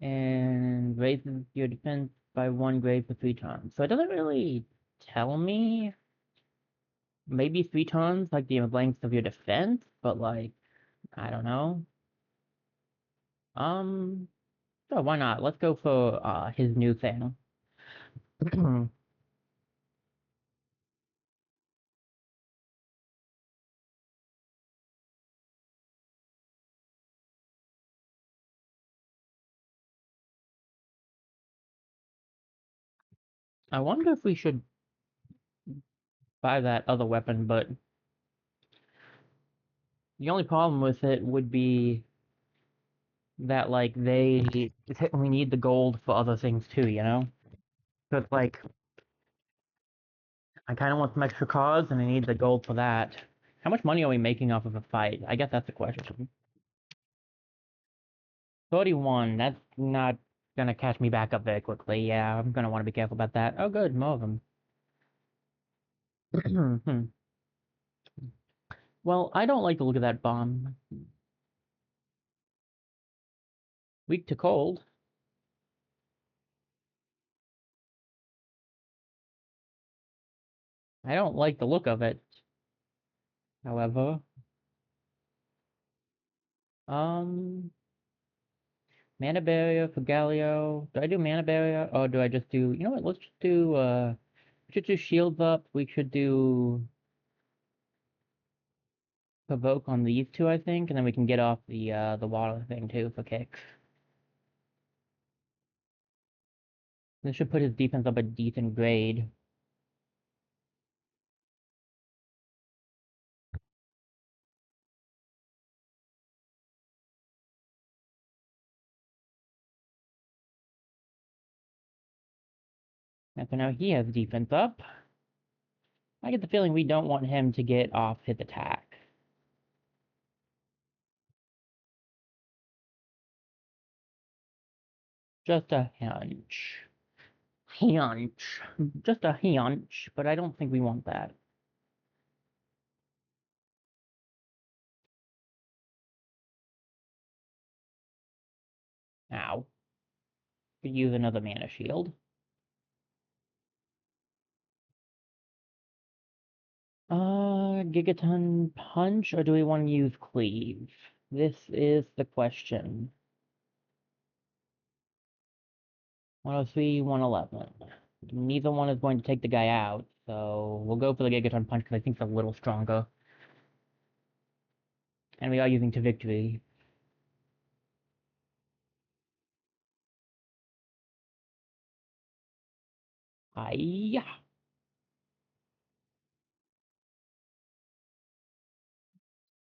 and raises your defense by 1 grade for 3 turns. So it doesn't really tell me. Maybe 3 turns, like the length of your defense, but like I don't know. So why not? Let's go for his new thing. I wonder if we should buy that other weapon, but The only problem with it would be that like we need the gold for other things too, you know? But like I kind of want some extra cars, and I need the gold for that. How much money are we making off of a fight? I guess that's the question. 31. That's not gonna catch me back up very quickly. Yeah, I'm gonna want to be careful about that. Oh, good, more of them. Well, I don't like the look of that bomb. Weak to cold. I don't like the look of it. However, um, mana barrier for Galio. Do I do mana barrier, or do I just do? You know what? Let's just do. We should do shields up. We should do provoke on these two, I think, and then we can get off the water thing too for kicks. This should put his defense up a decent grade. And so now he has defense up. I get the feeling we don't want him to get off his attack. Just a hunch. Hunch. Just a hunch, but I don't think we want that. Ow. Could use another mana shield. Gigaton Punch, or do we want to use Cleave? This is the question. 103, 111. Neither one is going to take the guy out, so we'll go for the Gigaton Punch because I think it's a little stronger. And we are using to victory. Hiya!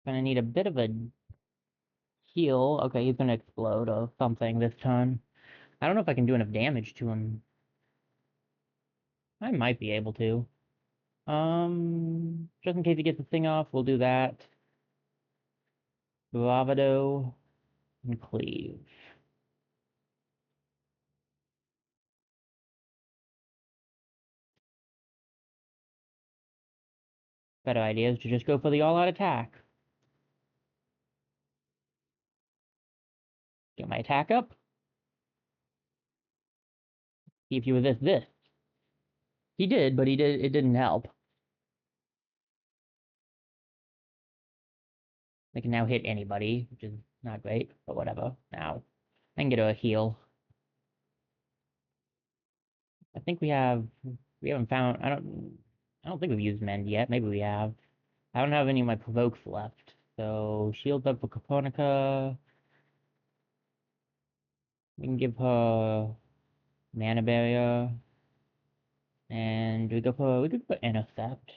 Gonna need a bit of a heal. Okay, he's gonna explode or something this turn. I don't know if I can do enough damage to him. I might be able to. Just in case he gets the thing off, we'll do that. Bravado and Cleave. Better idea is to just go for the all-out attack. Get my attack up. See if you resist this. He did, but it didn't help. They can now hit anybody, which is not great, but whatever. Now, I can get a heal. I think we haven't found, I don't think we've used Mend yet. Maybe we have. I don't have any of my provokes left. So, shields up for Caponica. We can give her mana barrier. And we could put intercept.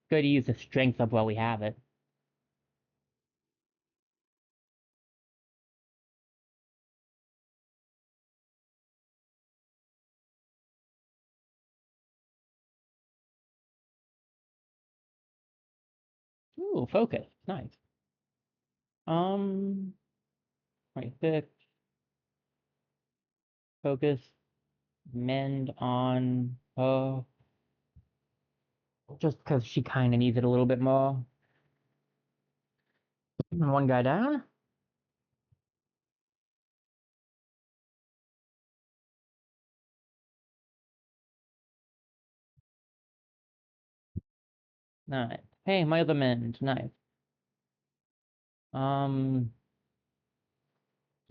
Good to use the strength up while we have it. Ooh, focus. Nice. 26. Focus. Mend on her. Just because she kind of needs it a little bit more. One guy down. Nice. Hey, my other mend. Nice. Um,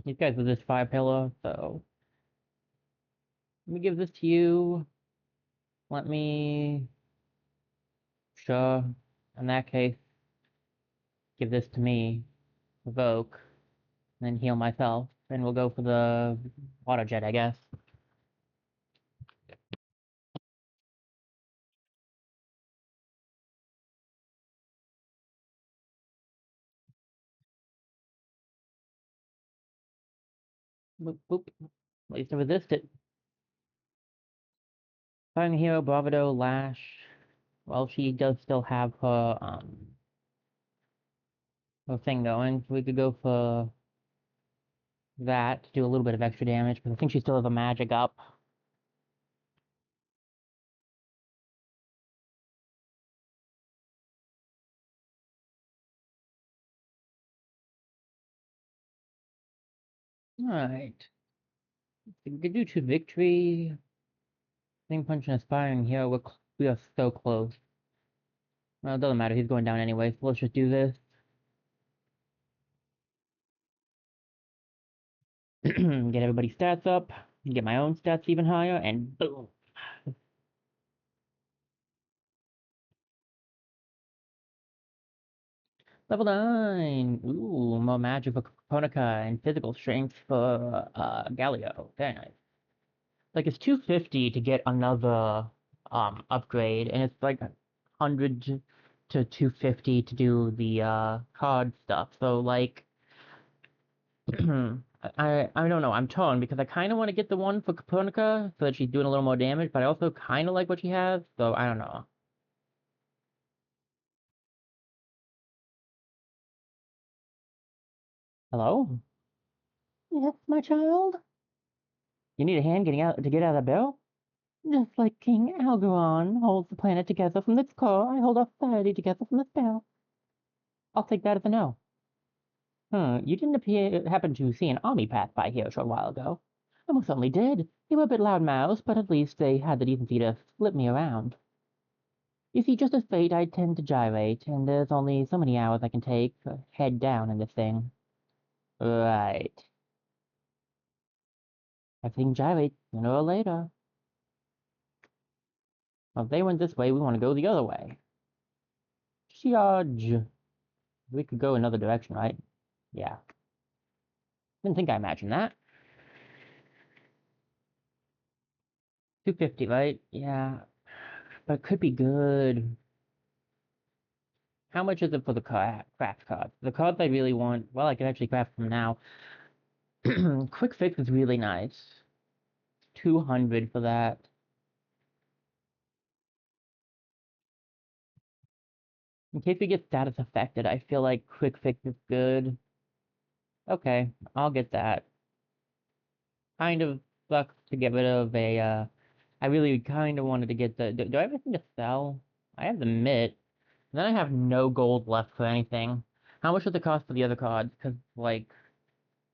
these guys with this fire pillar, so let me give this to you. Let me, sure. In that case, give this to me. Evoke, and then heal myself. And we'll go for the water jet, I guess. Boop, boop. At least I resist it. Fighting Hero, Bravado, Lash. Well, she does still have her thing going. So we could go for that to do a little bit of extra damage, because I think she still has a magic up. Alright. We could do 2 victory. Thing punch and aspiring hero. We are so close. Well, it doesn't matter. He's going down anyway, so let's just do this. Get everybody's stats up. Get my own stats even higher, and boom. Level 9! Ooh, more magic for Konica and physical strength for Galio. Very nice. Like, it's 250 to get another upgrade, and it's like 100 to 250 to do the card stuff. So, like, I don't know. I'm torn because I kind of want to get the one for Copernica so that she's doing a little more damage, but I also kind of like what she has, so I don't know. Hello? Yes, my child? You need a hand getting out to get out of the barrel? Just like King Algeron holds the planet together from its core, I hold our society together from the spell. I'll take that as a no. You didn't happen to see an army pass by here a short while ago. I most certainly did. They were a bit loud-mouthed, but at least they had the decency to flip me around. You see, just as fate, I tend to gyrate, and there's only so many hours I can take, head down in this thing. Right. Everything gyrates sooner or later. Well, if they went this way, we want to go the other way. Charge. We could go another direction, right? Yeah. Didn't think I imagined that. 250, right? Yeah. But it could be good. How much is it for the craft cards? The cards I really want, well, I can actually craft them now. Quick Fix is really nice. 200 for that. In case we get status affected, I feel like Quick Fix is good. Okay, I'll get that. Kind of sucks to get rid of a, I really kind of wanted to get the, do I have anything to sell? I have the mitt. Then I have no gold left for anything. How much does it cost for the other cards? Because, like,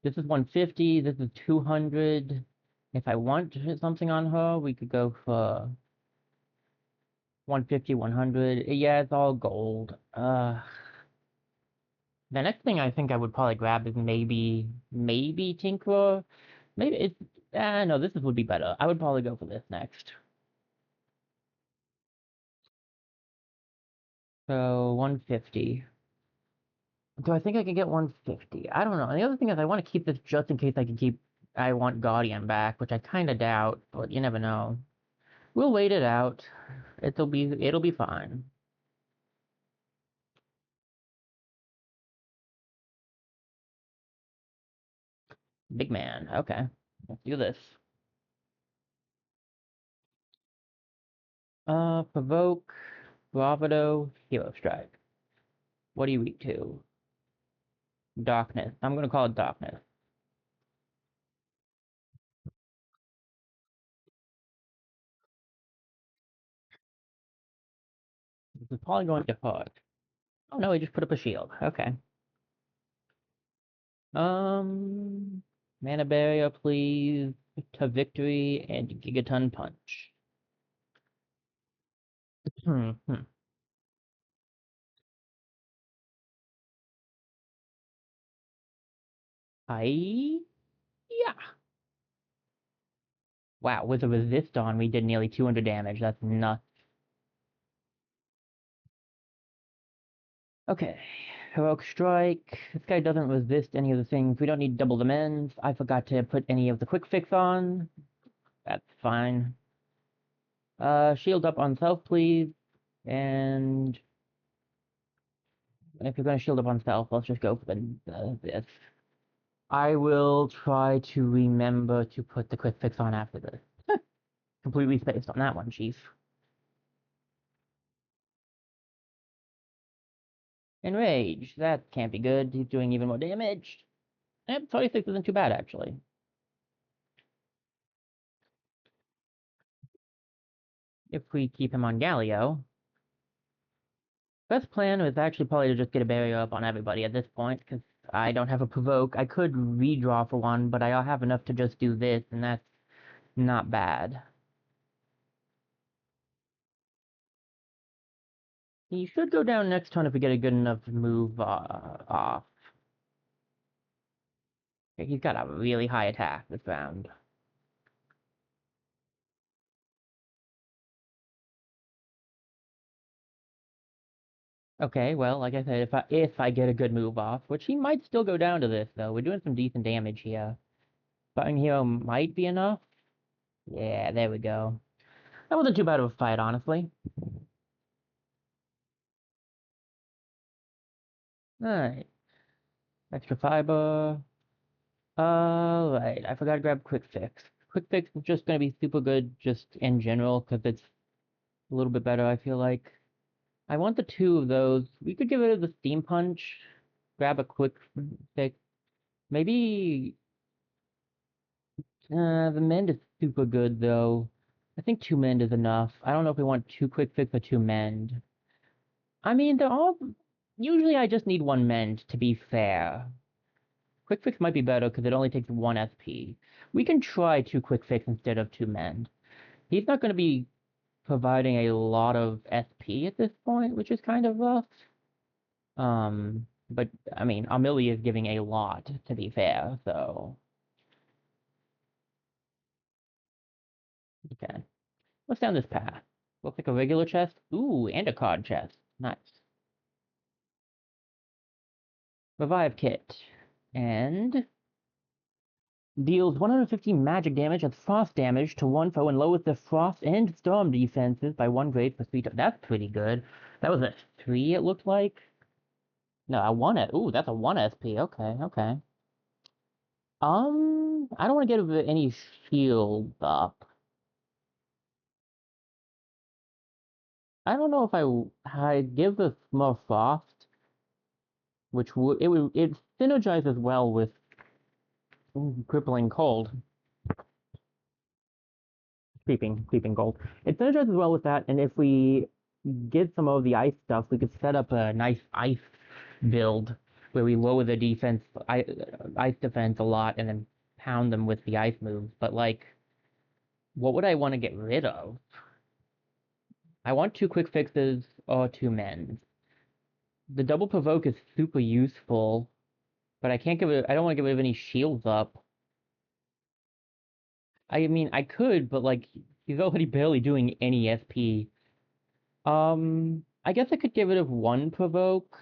this is 150, this is 200. If I want something on her, we could go for 150, 100. Yeah, it's all gold. The next thing I think I would probably grab is maybe Tinkerer. Maybe it's, no, would be better. I would probably go for this next. So, 150. Do I think I can get 150? I don't know. And the other thing is I want to keep this just in case I want Guardian back, which I kind of doubt, but you never know. We'll wait it out. It'll be fine. Big man. Okay. Let's do this. Provoke, Bravado, Hero Strike. What are you weak to? Darkness. I'm gonna call it Darkness. This is probably going to hurt. Oh no, he just put up a shield. Okay. Um, Mana Barrier, please. To Victory and Gigaton Punch. Hmm. I Yeah. Wow, with a resist on, we did nearly 200 damage. That's nuts. Okay. Heroic Strike. This guy doesn't resist any of the things. We don't need double demands. I forgot to put any of the quick fix on. That's fine. Shield up on self, please. And if you're gonna shield up on self, let's just go for this. I will try to remember to put the quick fix on after this. Completely spaced on that one, Chief. Enrage. That can't be good. He's doing even more damage. 26 isn't too bad, actually. If we keep him on Galio. Best plan is actually probably to just get a barrier up on everybody at this point, because I don't have a provoke. I could redraw for one, but I have enough to just do this, and that's not bad. He should go down next turn if we get a good enough move off. He's got a really high attack this round. Okay, well, like I said, if I get a good move off, which he might still go down to this though. We're doing some decent damage here. Fighting Hero might be enough. Yeah, there we go. That wasn't too bad of a fight, honestly. Alright. Extra fiber. Alright, I forgot to grab Quick Fix. Quick Fix is just gonna be super good just in general, because it's a little bit better, I feel like. I want the two of those. We could get rid of the Steam Punch, grab a Quick Fix. Maybe the Mend is super good, though. I think two Mend is enough. I don't know if we want two Quick Fix or two Mend. I mean, they're all... Usually I just need one Mend, to be fair. Quick Fix might be better because it only takes one SP. We can try two Quick Fix instead of two Mend. He's not going to be providing a lot of SP at this point, which is kind of rough. But, I mean, Amelie is giving a lot, to be fair, so... Okay. What's down this path? Looks like a regular chest. Ooh, and a card chest. Nice. Revive kit. And deals 150 magic damage and frost damage to one foe and lowers their frost and storm defenses by 1 grade for 3 times. That's pretty good. That was a 3, it looked like. No, a 1. Ooh, that's a 1 SP. Okay, okay. I don't want to get any shields up. I don't know if I give this more frost, which it synergizes well with crippling cold. Creeping cold. It synergizes well with that, and if we get some of the ice stuff, we could set up a nice ice build where we lower the ice defense a lot and then pound them with the ice moves. But like, what would I want to get rid of? I want two quick fixes or two mends. The double provoke is super useful, but I can't give it. I don't want to get rid of any shields up. I mean, I could, but like, he's already barely doing any SP. I guess I could get rid of one provoke.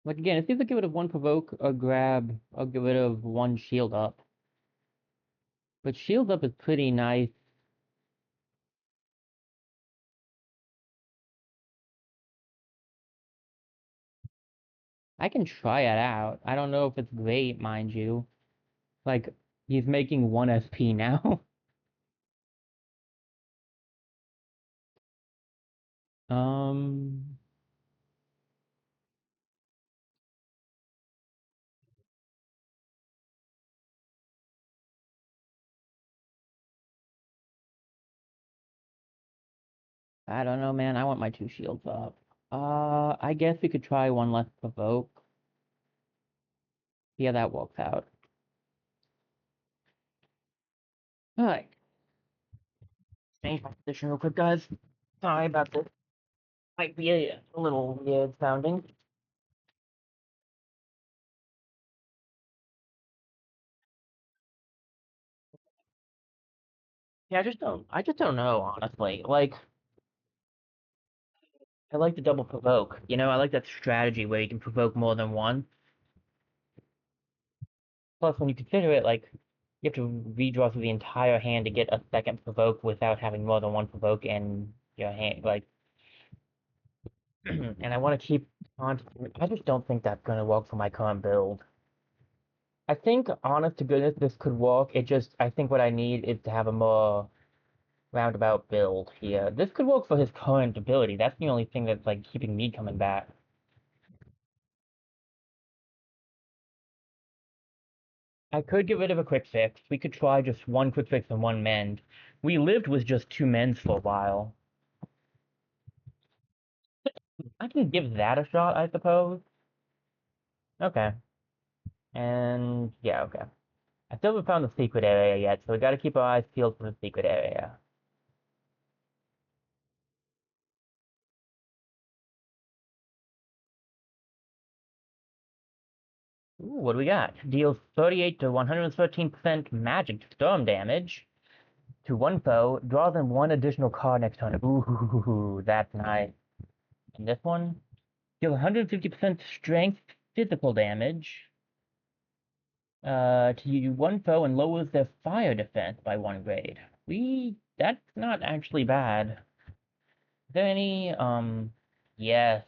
Like again, it's either get rid of one provoke or get rid of one shield up. But shield up is pretty nice. I can try it out. I don't know if it's great, mind you. Like, he's making 1 SP now. Um, I don't know, man. I want my 2 shields up. I guess we could try one less provoke. Yeah, that works out. Alright. Change my position real quick, guys. Sorry about this. Might be a little weird sounding. Yeah, I just don't know, honestly. Like, I like the double provoke. You know, I like that strategy where you can provoke more than one. Plus, when you consider it, like, you have to redraw through the entire hand to get a second provoke without having more than one provoke in your hand. Like, and I want to keep on. I just don't think that's gonna work for my current build. I think, honest to goodness, this could work. I think what I need is to have a more roundabout build here. This could work for his current ability. That's the only thing that's like keeping me coming back. I could get rid of a quick fix. We could try just one quick fix and one mend. We lived with just two mends for a while. I can give that a shot, I suppose. Okay. And yeah, okay. I still haven't found the secret area yet, so we gotta keep our eyes peeled for the secret area. Ooh, what do we got? Deals 38 to 113% magic storm damage to one foe. Draw them one additional card next turn. Ooh, that's nice. And this one deals 150% strength physical damage to one foe and lowers their fire defense by one grade. That's not actually bad. Is there any yes.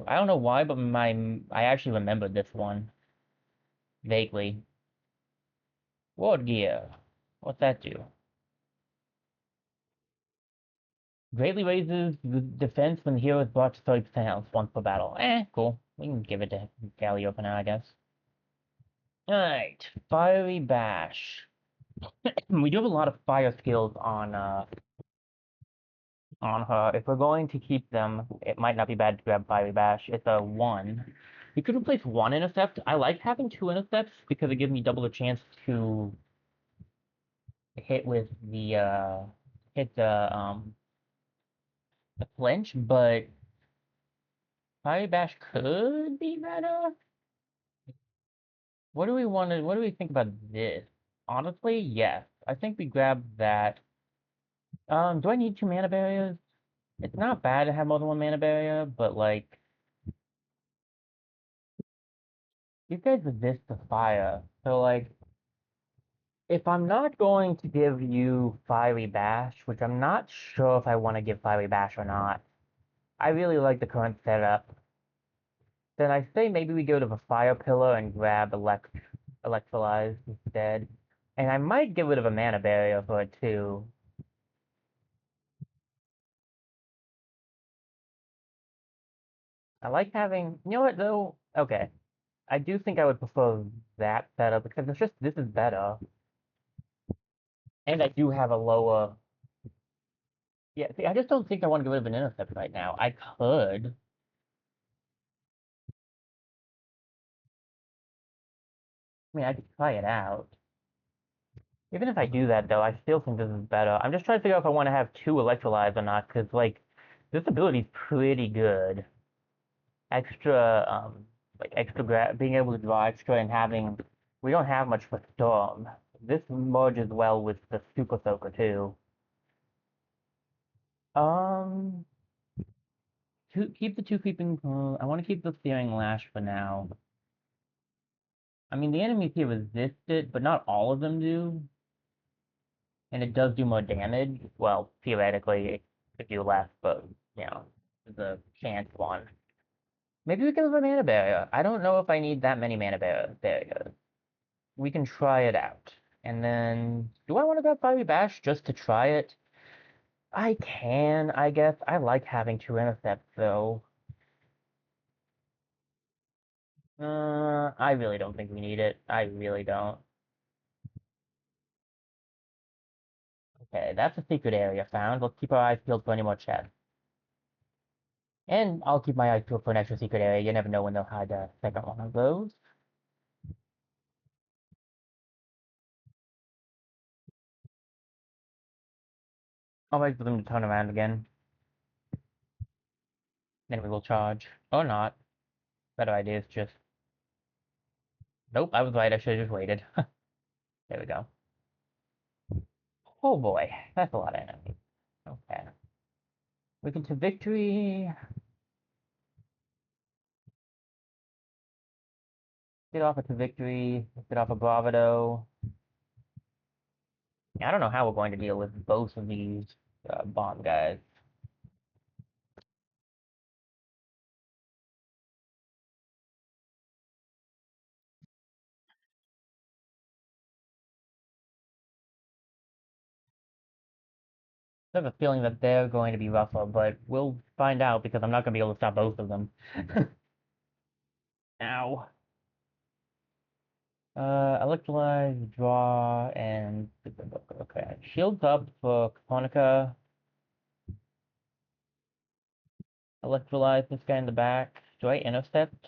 I don't know why, but I actually remembered this one vaguely. Ward gear. What's that do? Greatly raises the defense when the hero is brought to 30% health once per battle. Cool. We can give it to Galio for now, I guess. Alright. Fiery Bash. We do have a lot of fire skills on her. If we're going to keep them, it might not be bad to grab Fiery Bash. It's a 1. You could replace one intercept. I like having two intercepts because it gives me double the chance to hit with hit the flinch, but Fiery Bash could be better. What do we think about this? Honestly, yes. I think we grab that. Do I need two mana barriers? It's not bad to have more than one mana barrier, but like these guys resist the fire. So like if I'm not going to give you Fiery Bash, which I'm not sure if I want to give Fiery Bash or not, I really like the current setup. Then I say maybe we go to the Fire Pillar and grab Electrolyze instead. And I might get rid of a mana barrier for it too. I like having, you know what though? Okay. I do think I would prefer that setup because it's just, this is better. And I do have a lower, yeah, see, I just don't think I want to get rid of an intercept right now. I could. I mean, I could try it out. Even if I do that, though, I still think this is better. I'm just trying to figure out if I want to have two electrolytes or not, because, like, this ability's pretty good. Extra, being able to draw extra and having, we don't have much for Storm. This merges well with the Super Soaker, too. Um, keep the two creeping, I want to keep the Searing Lash for now. I mean, the enemies here resist it, but not all of them do. And it does do more damage. Well, theoretically, it could do less, but, you know, the chance one. Maybe we can have a mana barrier. I don't know if I need that many mana barriers. We can try it out. And then, do I want to grab Fiery Bash just to try it? I can, I guess. I like having two intercepts, though. I really don't think we need it. I really don't. Okay, that's a secret area found. Let's keep our eyes peeled for any more chests. And I'll keep my eyes peeled for an extra secret area. You never know when they'll hide a second one of those. I'll wait for them to turn around again. Then we will charge. Or not. Better idea is just... Nope, I was right. I should have just waited. There we go. Oh boy, that's a lot of enemies. Okay. We can to victory. Get off to victory. Get off of bravado. I don't know how we're going to deal with both of these bomb guys. I have a feeling that they're going to be rougher, but we'll find out because I'm not going to be able to stop both of them. Ow. Electrolyze, draw, and okay. Shields up for Caponica. Electrolyze this guy in the back. Do I intercept?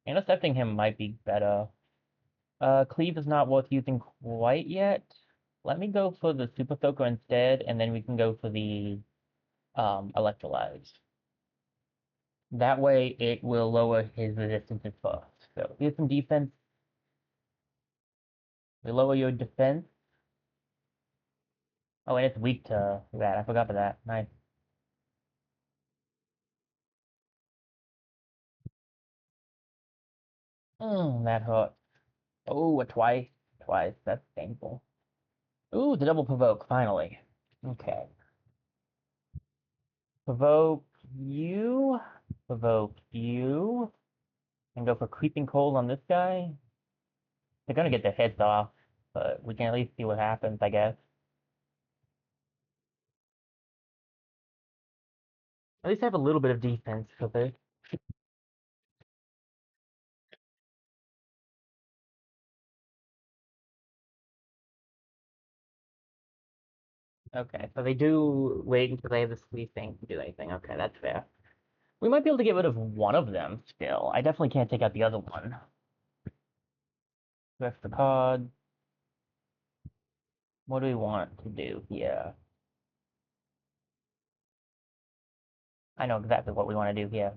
Intercepting him might be better. Cleave is not worth using quite yet. Let me go for the Super Soaker instead, and then we can go for the Electrolyze. That way, it will lower his resistances first. So here's some defense. We lower your defense. Oh, and it's weak to that. I forgot about that. Nice. That hurt. Oh, a twice. Twice. That's painful. Ooh, the double provoke, finally. Okay. Provoke you. Provoke you. And go for creeping cold on this guy. They're gonna get their heads off, but we can at least see what happens, I guess. At least have a little bit of defense for this. Okay, so they do wait until they have the sleep thing to do anything. Okay, that's fair. We might be able to get rid of one of them still. I definitely can't take out the other one. Rest the card. What do we want to do here? I know exactly what we want to do here.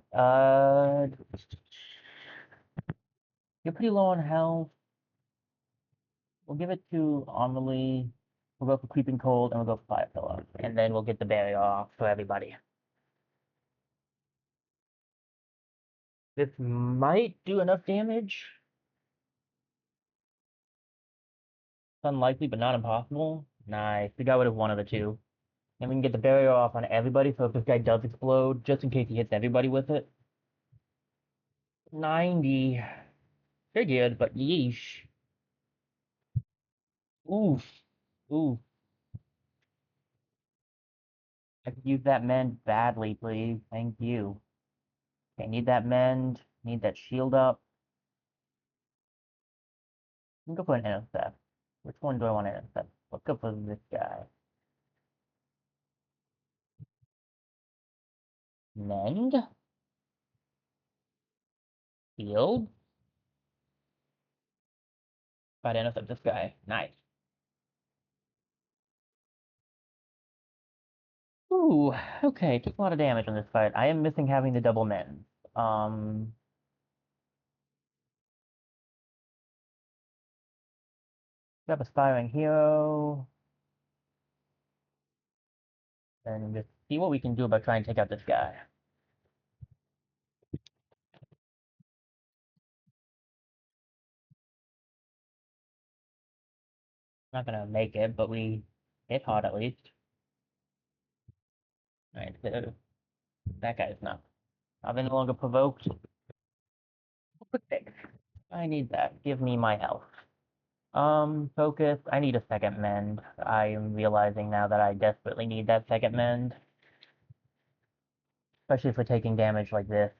You're pretty low on health. We'll give it to Amelie. We'll go for Creeping Cold, and we'll go for Fire Pillar. And then we'll get the barrier off for everybody. This might do enough damage. It's unlikely, but not impossible. Nice. We got rid of one of the two. And we can get the barrier off on everybody, so if this guy does explode, just in case he hits everybody with it. 90. They're good, but yeesh. Oof. Oof. I could use that mend badly, please. Thank you. Okay, need that mend. Need that shield up. I'm gonna go for an intercept. Which one do I want to intercept? Let's go for this guy. Mend. Shield. Try to intercept this guy. Nice. Ooh, okay, took a lot of damage on this fight. I am missing having the double mend. Um, Grab Aspiring Hero, and just see what we can do about trying to take out this guy. Not gonna make it, but we hit hard at least. Alright, that guy's not any longer provoked. Quick fix. I need that. Give me my health. Focus. I need a second mend. I am realizing now that I desperately need that second mend. Especially for taking damage like this.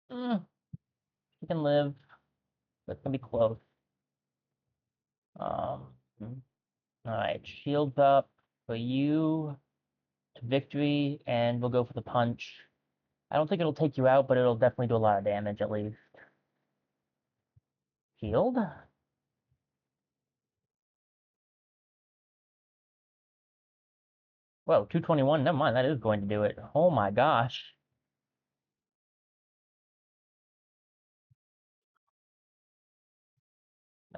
You can live. That's gonna be close. Um, alright, shields up for you to victory, and we'll go for the punch. I don't think it'll take you out, but it'll definitely do a lot of damage at least. Shield? Whoa, 221. Never mind, that is going to do it. Oh my gosh.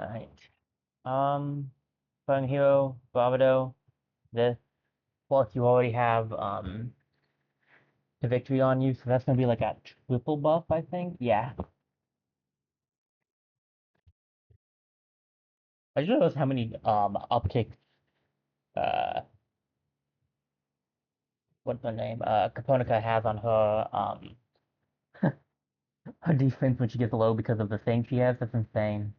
Alright. Fun Hero, Bravado, this. Plus, you already have the victory on you, so that's gonna be like a triple buff, I think. Yeah. I just realized how many upkicks uh what's her name? Caponica has on her Her defense when she gets low because of the thing she has, that's insane.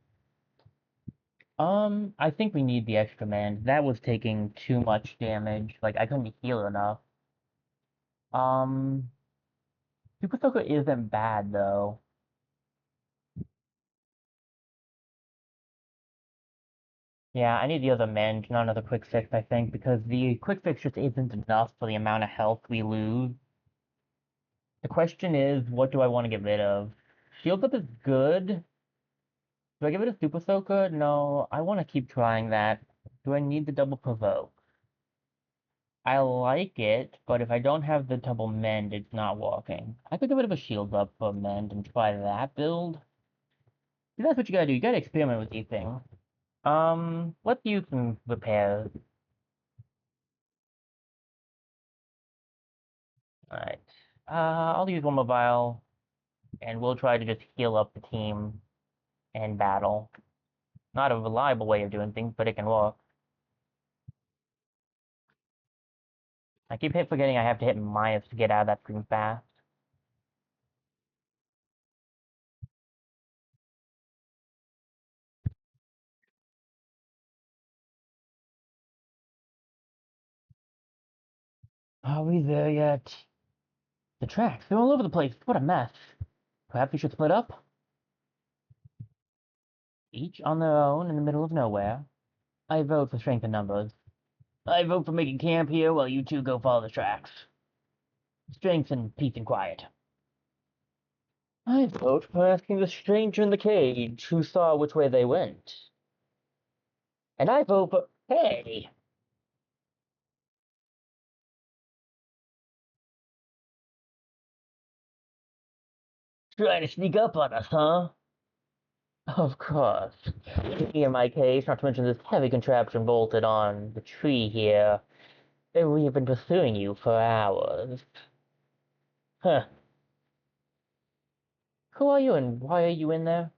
I think we need the extra man. That was taking too much damage. Like, I couldn't heal enough. Um, Super Soaker isn't bad, though. Yeah, I need the other mend, not another quick fix, I think, because the quick fix just isn't enough for the amount of health we lose. The question is, what do I want to get rid of? Shield Up is good. Do I give it a Super Soaker? No, I want to keep trying that. Do I need the double provoke? I like it, but if I don't have the double mend, it's not working. I could get rid of a shield up for mend and try that build. See, that's what you gotta do. You gotta experiment with these things. Let's use some repairs. Alright. I'll use one mobile, and we'll try to just heal up the team and battle. Not a reliable way of doing things, but it can work. I keep forgetting I have to hit minus to get out of that screen fast. Are we there yet? The tracks, they're all over the place. What a mess. Perhaps we should split up? Each on their own in the middle of nowhere. I vote for strength in numbers. I vote for making camp here while you two go follow the tracks. Strength and peace and quiet. I vote for asking the stranger in the cage who saw which way they went. And I vote for. Hey! Trying to sneak up on us, huh? Of course. Me in my case, not to mention this heavy contraption bolted on the tree here. We have been pursuing you for hours. Huh. Who are you and why are you in there?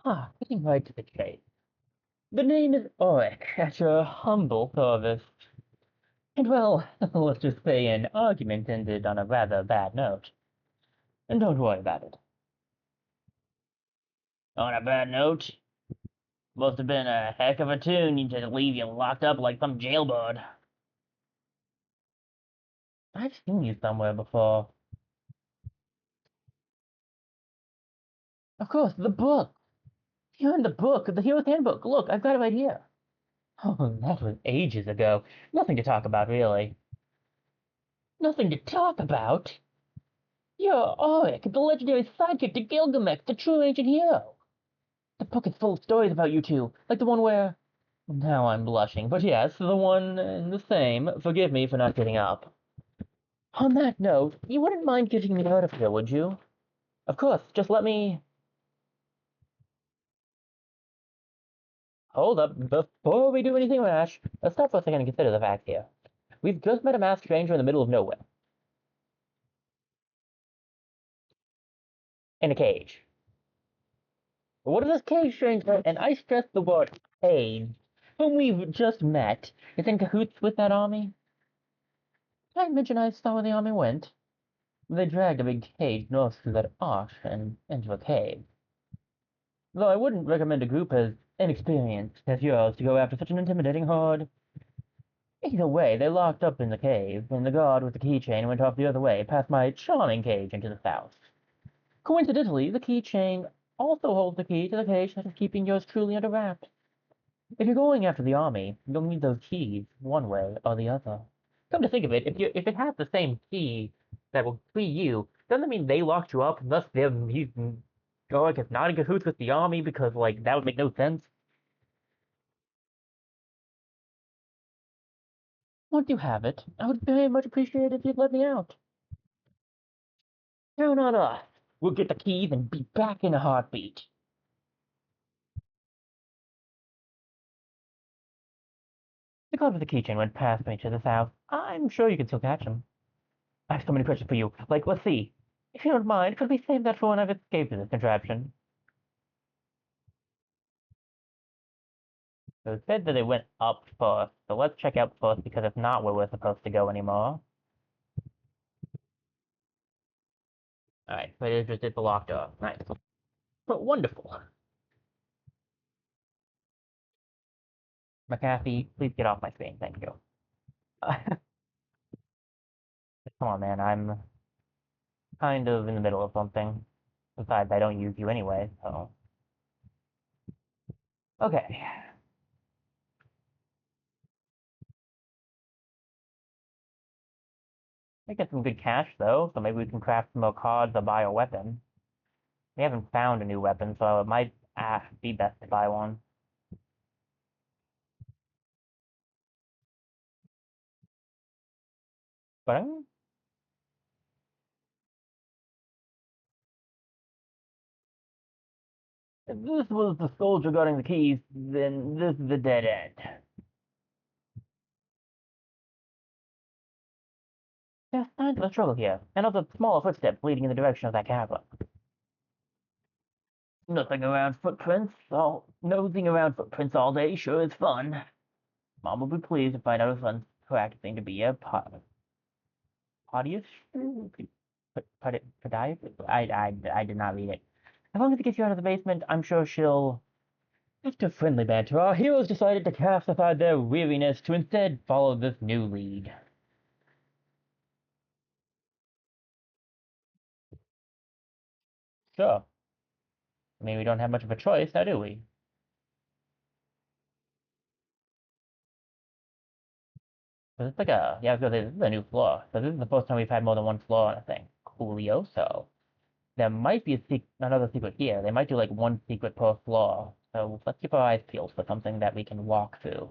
Ah, getting right to the chase. The name is Oric, at your humble service. And well, let's just say an argument ended on a rather bad note. And don't worry about it. On a bad note? Must have been a heck of a tune to leave you locked up like some jailbird. I've seen you somewhere before. Of course, the book. You're in the book, the Hero's Handbook. Look, I've got it right here. Oh, that was ages ago. Nothing to talk about, really. Nothing to talk about? You're Oric, the legendary sidekick to Gilgamech, the true ancient hero. The book is full of stories about you two, like the one where... Now I'm blushing, but yes, the one and the same. Forgive me for not getting up. On that note, you wouldn't mind getting me out of here, would you? Of course, just let me... Hold up, before we do anything rash, let's stop for a second and consider the facts here. We've just met a masked stranger in the middle of nowhere. In a cage. What is this cage stranger? And I stress the word cage, whom we've just met, is in cahoots with that army? Did I mention I saw where the army went? They dragged a big cage north through that arch and into a cave. Though I wouldn't recommend a group as inexperienced as yours to go after such an intimidating horde. Either way, they locked up in the cave, and the guard with the keychain went off the other way, past my charming cage into the south. Coincidentally, the keychain also holds the key to the cage that is keeping yours truly under wraps. If you're going after the army, you'll need those keys, one way or the other. Come to think of it, if it has the same key that will free you, doesn't that mean they locked you up, and thus they're going as not in cahoots with the army because like that would make no sense? Once you have it, I would very much appreciate it if you'd let me out. Count on us. We'll get the keys and be back in a heartbeat. The guard with the keychain went past me to the south. I'm sure you can still catch him. I have so many questions for you. Like, let's see. If you don't mind, could we save that for when I've escaped this contraption? So it said that it went up first, so let's check out first because if not where we're supposed to go anymore. Alright, but it's locked up. Nice. But wonderful. McAfee, please get off my screen. Thank you. Come on, man. I'm kind of in the middle of something. Besides, I don't use you anyway, so. Okay. I get some good cash, though, so maybe we can craft some more cards or buy a weapon. We haven't found a new weapon, so it might be best to buy one. But if this was the soldier guarding the keys, then this is the dead end. There's signs of a struggle here, and of a smaller footsteps leading in the direction of that cavern. Nothing around footprints. All nosing around footprints all day sure is fun. Mom will be pleased to find out her son's practicing to be a podiatrist. Podiatrist? I did not read it. As long as it gets you out of the basement, I'm sure she'll. After friendly banter, our heroes decided to cast aside their weariness to instead follow this new lead. Sure. I mean, we don't have much of a choice, now do we? But it's like yeah, I was gonna say, this is a new floor. So this is the first time we've had more than one floor on a thing. Coolio, so there might be another secret here. They might do like one secret per floor. So let's keep our eyes peeled for something that we can walk through.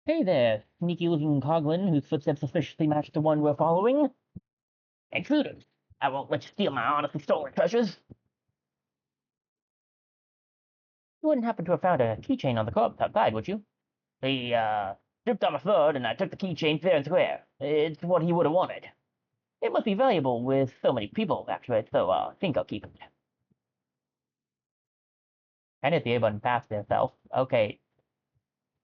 Hey there, sneaky-looking coglin whose footsteps suspiciously match the one we're following. Intruders! I won't let you steal my honestly stolen treasures. You wouldn't happen to have found a keychain on the corpse outside, would you? He, stripped on a third, and I took the keychain fair and square. It's what he would have wanted. It must be valuable with so many people after it, so, I think I'll keep it. And hit the A button fast yourself. Okay.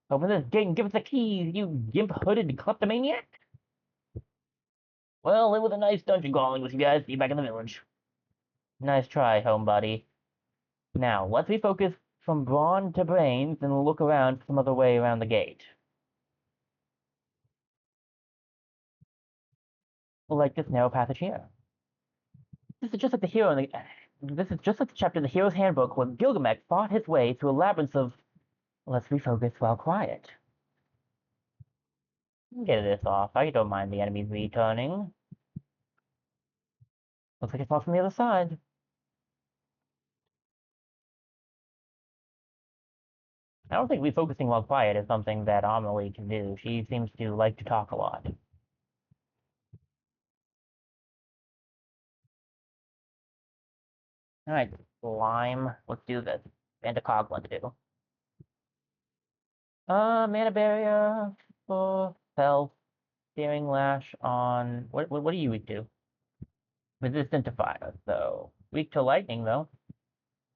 Open this gate and give us the keys, you gimp-hooded kleptomaniac! Well, it was a nice dungeon crawling with you guys. See you back in the village. Nice try, homebody. Now, let's refocus from brawn to brains and look around for some other way around the gate. Like this narrow passage here. This is just like the hero in the. This is just like the chapter in the hero's handbook where Gilgamech fought his way through a labyrinth of. Let's refocus while quiet. Get this off. I don't mind the enemies returning. Looks like it's off from the other side. I don't think refocusing while quiet is something that Amelie can do. She seems to like to talk a lot. Alright, slime. Let's do this. And a coglin too. Mana barrier for self. Searing lash on. What do you weak to? Resistant to fire, so weak to lightning though.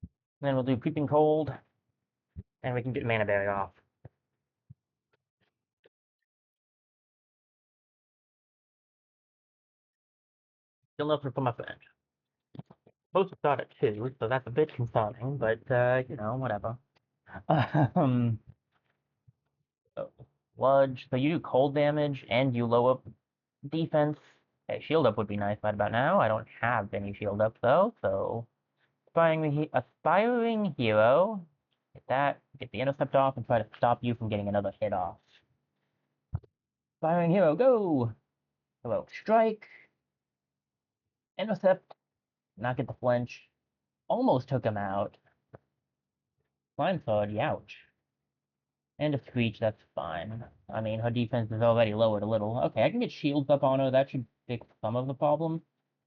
And then we'll do creeping cold, and we can get mana barrier off. Still no for my friend. Both start at 2, so that's a bit concerning, but you know, whatever. Um, Sludge. So you do cold damage and you low up defense. Okay, shield up would be nice right about now. I don't have any shield up though, so aspiring hero. Get the intercept off, and try to stop you from getting another hit off. Aspiring hero, go! Hello, strike. Intercept. Not get the flinch. Almost took him out. Slime sword, ouch. And a screech, that's fine. I mean, her defense is already lowered a little. Okay, I can get shields up on her. That should fix some of the problem.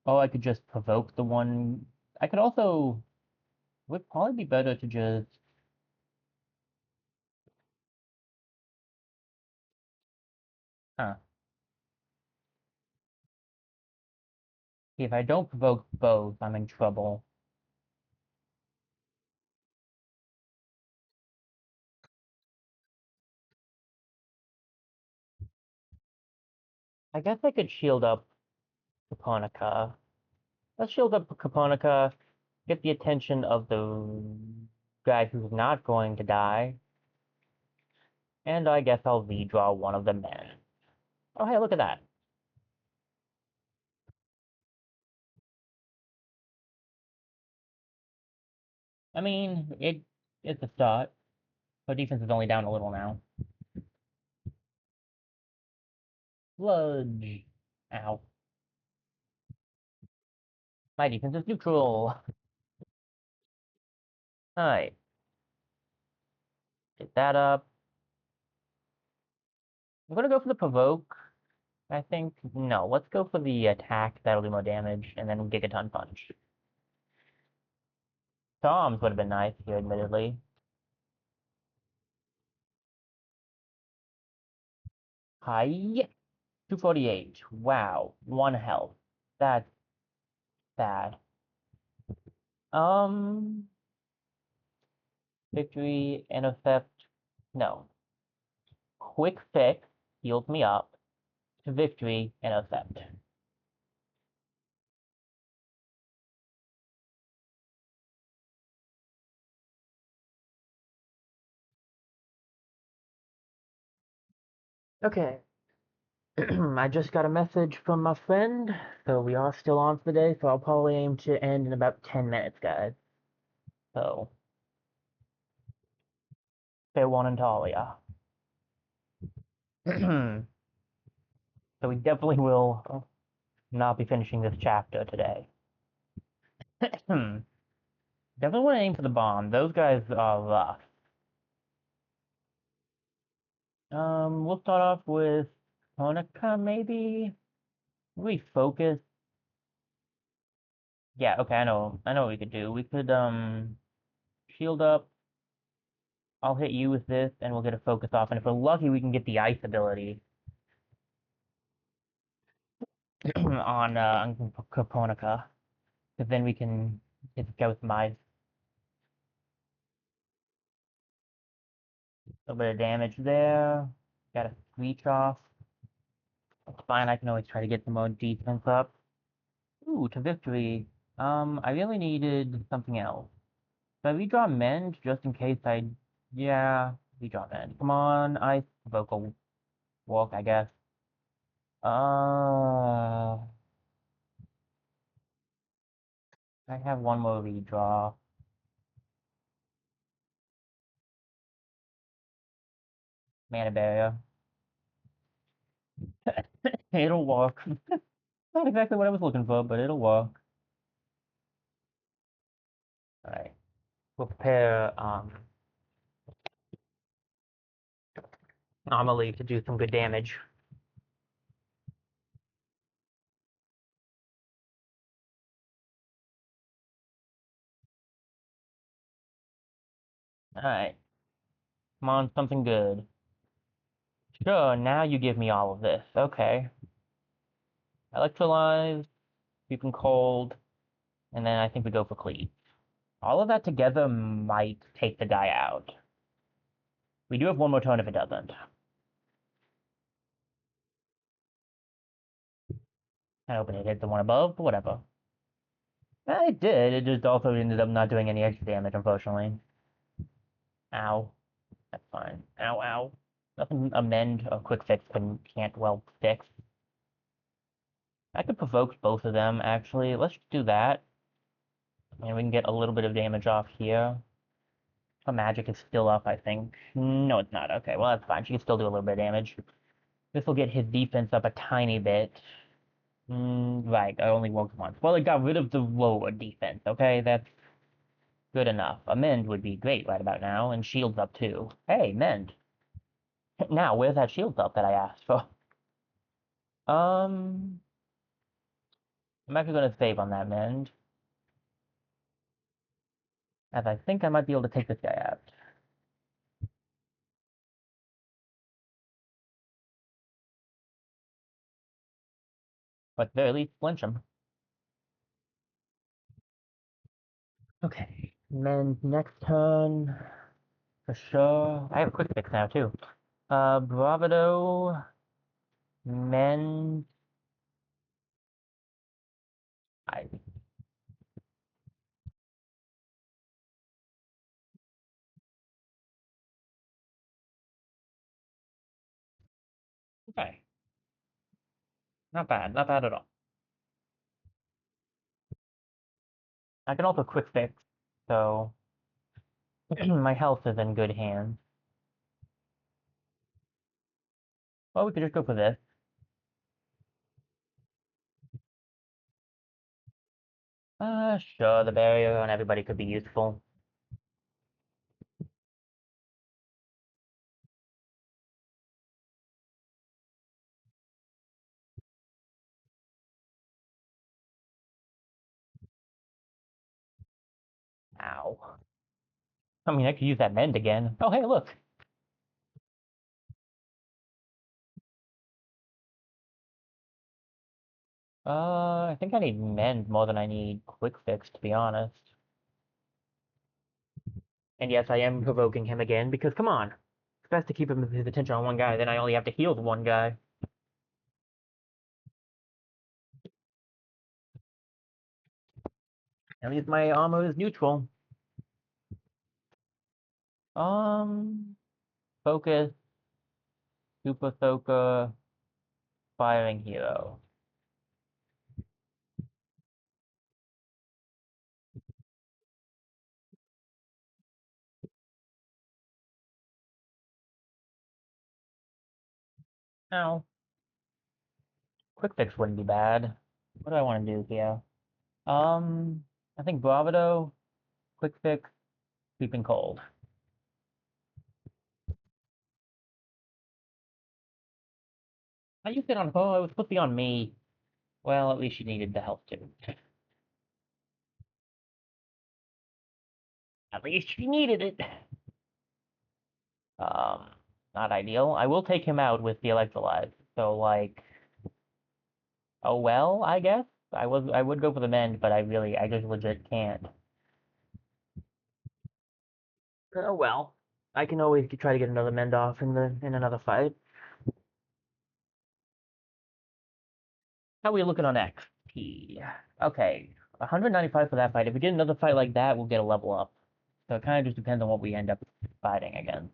Oh, I could just provoke the one. I could also. Would probably be better to just. Huh. See, if I don't provoke both, I'm in trouble. I guess I could shield up Caponica. Let's shield up Caponica, get the attention of the guy who's not going to die, and I guess I'll redraw one of the men. Oh, hey, look at that. I mean, it's a start. Our defense is only down a little now. Sludge. Ow. My defense is neutral. Alright, get that up. I'm gonna go for the provoke. I think, no, let's go for the attack. That'll do more damage, and then Gigaton Punch. Toms would have been nice here, admittedly. Hi, 248. Wow, 1 health. That's bad. Um, Victory, Intercept, no. Quick Fix heals me up to Victory, Intercept. Okay. I just got a message from my friend, so we are still on for the day, so I'll probably aim to end in about 10 minutes, guys. So, fair one and Talia. So we definitely will not be finishing this chapter today. Definitely want to aim for the bomb. Those guys are rough. We'll start off with Honica, maybe? We focus. Yeah, okay, I know what we could do. We could, shield up. I'll hit you with this, and we'll get a focus off, and if we're lucky, we can get the ice ability on Caponica, because then we can hit the guy with my little bit of damage there. Got a screech off. That's fine, I can always try to get some more defense up. Ooh, to victory. I really needed something else. So I redraw Mend just in case I... Yeah, redraw Mend. Come on, Ice Vocal Walk, I guess. I have one more redraw. Mana Barrier. It'll work. Not exactly what I was looking for, but it'll work. Alright. We'll prepare, Anomaly to do some good damage. Alright. Come on, something good. Sure, now you give me all of this. Okay. Electrolyze, you can cold, and then I think we go for cleave. All of that together might take the guy out. We do have one more turn if it doesn't. I hope it hit the one above, but whatever. It did, it just also ended up not doing any extra damage, unfortunately. Ow. That's fine. Ow, ow. Nothing amend or quick fix can't well fix. I could provoke both of them, actually. Let's do that. And we can get a little bit of damage off here. Her magic is still up, I think. No, it's not. Okay, well, that's fine. She can still do a little bit of damage. This will get his defense up a tiny bit. Right, I only worked once. Well, it got rid of the lower defense, okay? That's good enough. A mend would be great right about now, and shields up too. Hey, mend. Now, where's that shields up that I asked for? I'm actually gonna save on that mend, as I think I might be able to take this guy out. But at the very least, flinch him. Okay, mend next turn, for sure. I have a quick fix now, too. Bravado. Men. I, okay. Not bad. Not bad at all. I can also quick fix, so my health is in good hands. Well, we could just go for this. Sure, the barrier on everybody could be useful. Ow. I mean, I could use that mend again. Oh, hey, look. I think I need mend more than I need quick fix, to be honest. And yes, I am provoking him again, because come on. It's best to keep his attention on one guy, then I only have to heal the one guy. At least my armor is neutral. Um, Focus, Super Soaker, Firing Hero. Ow. Quick fix wouldn't be bad. What do I want to do here? I think Bravado, Quick Fix, Sleeping Cold. I used it on her, it was supposed to be on me. Well, at least she needed the help too. At least she needed it. Um, Not ideal. I will take him out with the electrolyte. So like, oh well, I guess. I would go for the mend, but I just legit can't. Oh well. I can always try to get another mend off in another fight. How are we looking on XP? Okay, 195 for that fight. If we get another fight like that, we'll get a level up. So it kind of just depends on what we end up fighting again.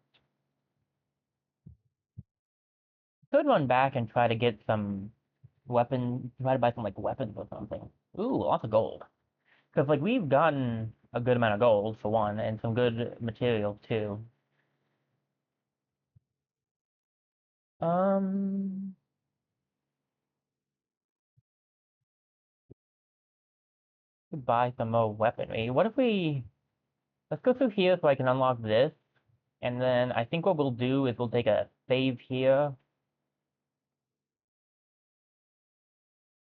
Could run back and try to get some try to buy some like weapons or something. Ooh, lots of gold. Because like we've gotten a good amount of gold for one, and some good materials too. Um, could buy some more weaponry. What if we let's go through here so I can unlock this, and then I think what we'll do is we'll take a save here,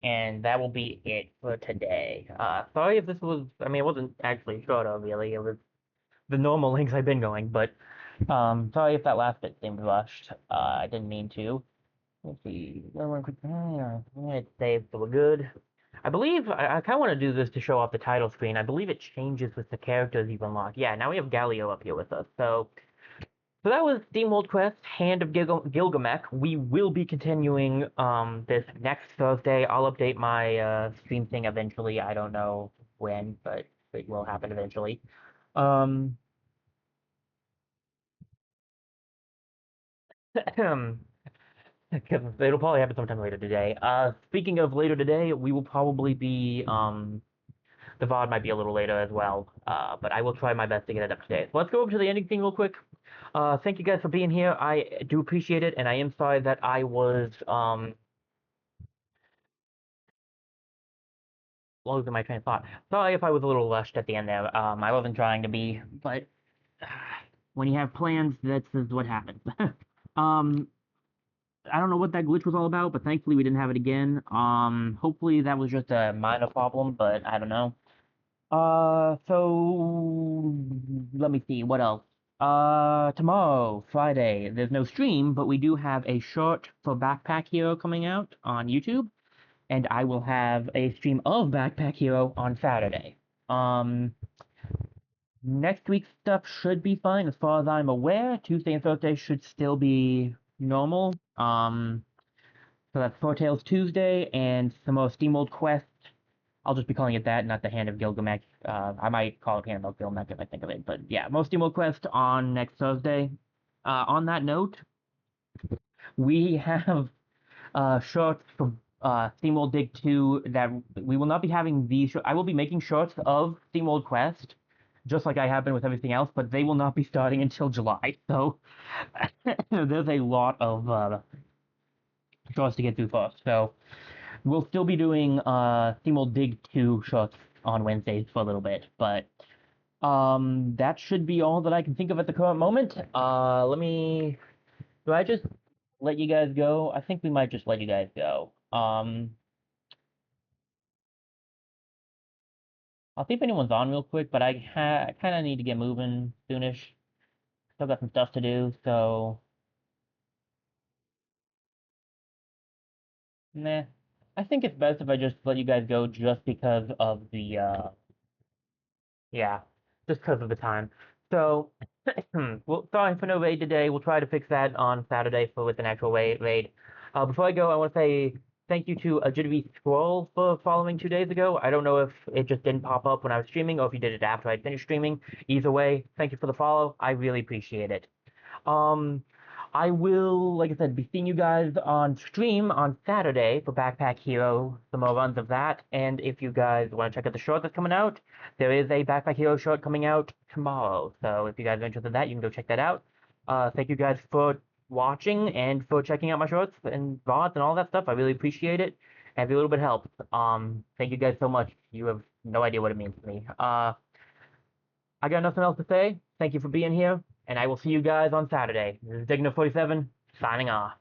and that will be it for today. Sorry if this was, I mean, it wasn't actually shorter, really. It was the normal length I've been going, but sorry if that last bit seemed rushed. I didn't mean to. Let's see. It's saved, so we're good. I believe I kind of want to do this to show off the title screen. I believe it changes with the characters you unlock. Yeah, now we have Galio up here with us. So that was SteamWorld Quest, Hand of Gilgamech. We will be continuing this next Thursday. I'll update my stream thing eventually. I don't know when, but it will happen eventually. Um, because it'll probably happen sometime later today. Speaking of later today, we will probably be the VOD might be a little later as well. But I will try my best to get it up today. So let's go over to the ending thing real quick. Thank you guys for being here. I do appreciate it, and I am sorry that I was losing my train of thought. Sorry if I was a little rushed at the end there. I wasn't trying to be, but when you have plans, that's what happens. um, I don't know what that glitch was all about, but thankfully we didn't have it again. Hopefully that was just a minor problem, but I don't know. So let me see what else. Tomorrow, Friday, there's no stream, but we do have a short for Backpack Hero coming out on YouTube, and I will have a stream of Backpack Hero on Saturday. Um, Next week's stuff should be fine as far as I'm aware. Tuesday and Thursday should still be normal. So that's Four Tales Tuesday and some more SteamWorld Quest. I'll just be calling it that, not the Hand of Gilgamech. I might call it Hand of Gilgamech if I think of it. But yeah, most SteamWorld Quest on next Thursday. On that note, we have shorts for SteamWorld Dig 2 that we will not be having these. I will be making shorts of SteamWorld Quest, just like I have been with everything else, but they will not be starting until July. So there's a lot of shorts to get through first. So we'll still be doing SteamWorld Dig 2 shorts on Wednesdays for a little bit, but that should be all that I can think of at the current moment. Let me. Do I just let you guys go? I think we might just let you guys go. I'll see if anyone's on real quick, but I kind of need to get moving soonish. Still got some stuff to do, so nah. I think it's best if I just let you guys go just because of the yeah, just because of the time. So, well, sorry for no raid today. We'll try to fix that on Saturday for with an actual raid. Before I go, I want to say thank you to a Jittery Scroll for following 2 days ago. I don't know if it just didn't pop up when I was streaming or if you did it after I finished streaming. Either way, thank you for the follow. I really appreciate it. Um, I will, like I said, be seeing you guys on stream on Saturday for Backpack Hero, some more runs of that. And if you guys want to check out the short that's coming out, there is a Backpack Hero short coming out tomorrow. So if you guys are interested in that, you can go check that out. Thank you guys for watching and for checking out my shorts and VODs and all that stuff. I really appreciate it. Every little bit helps. Thank you guys so much. You have no idea what it means to me. I got nothing else to say. Thank you for being here, and I will see you guys on Saturday. This is Digna47, signing off.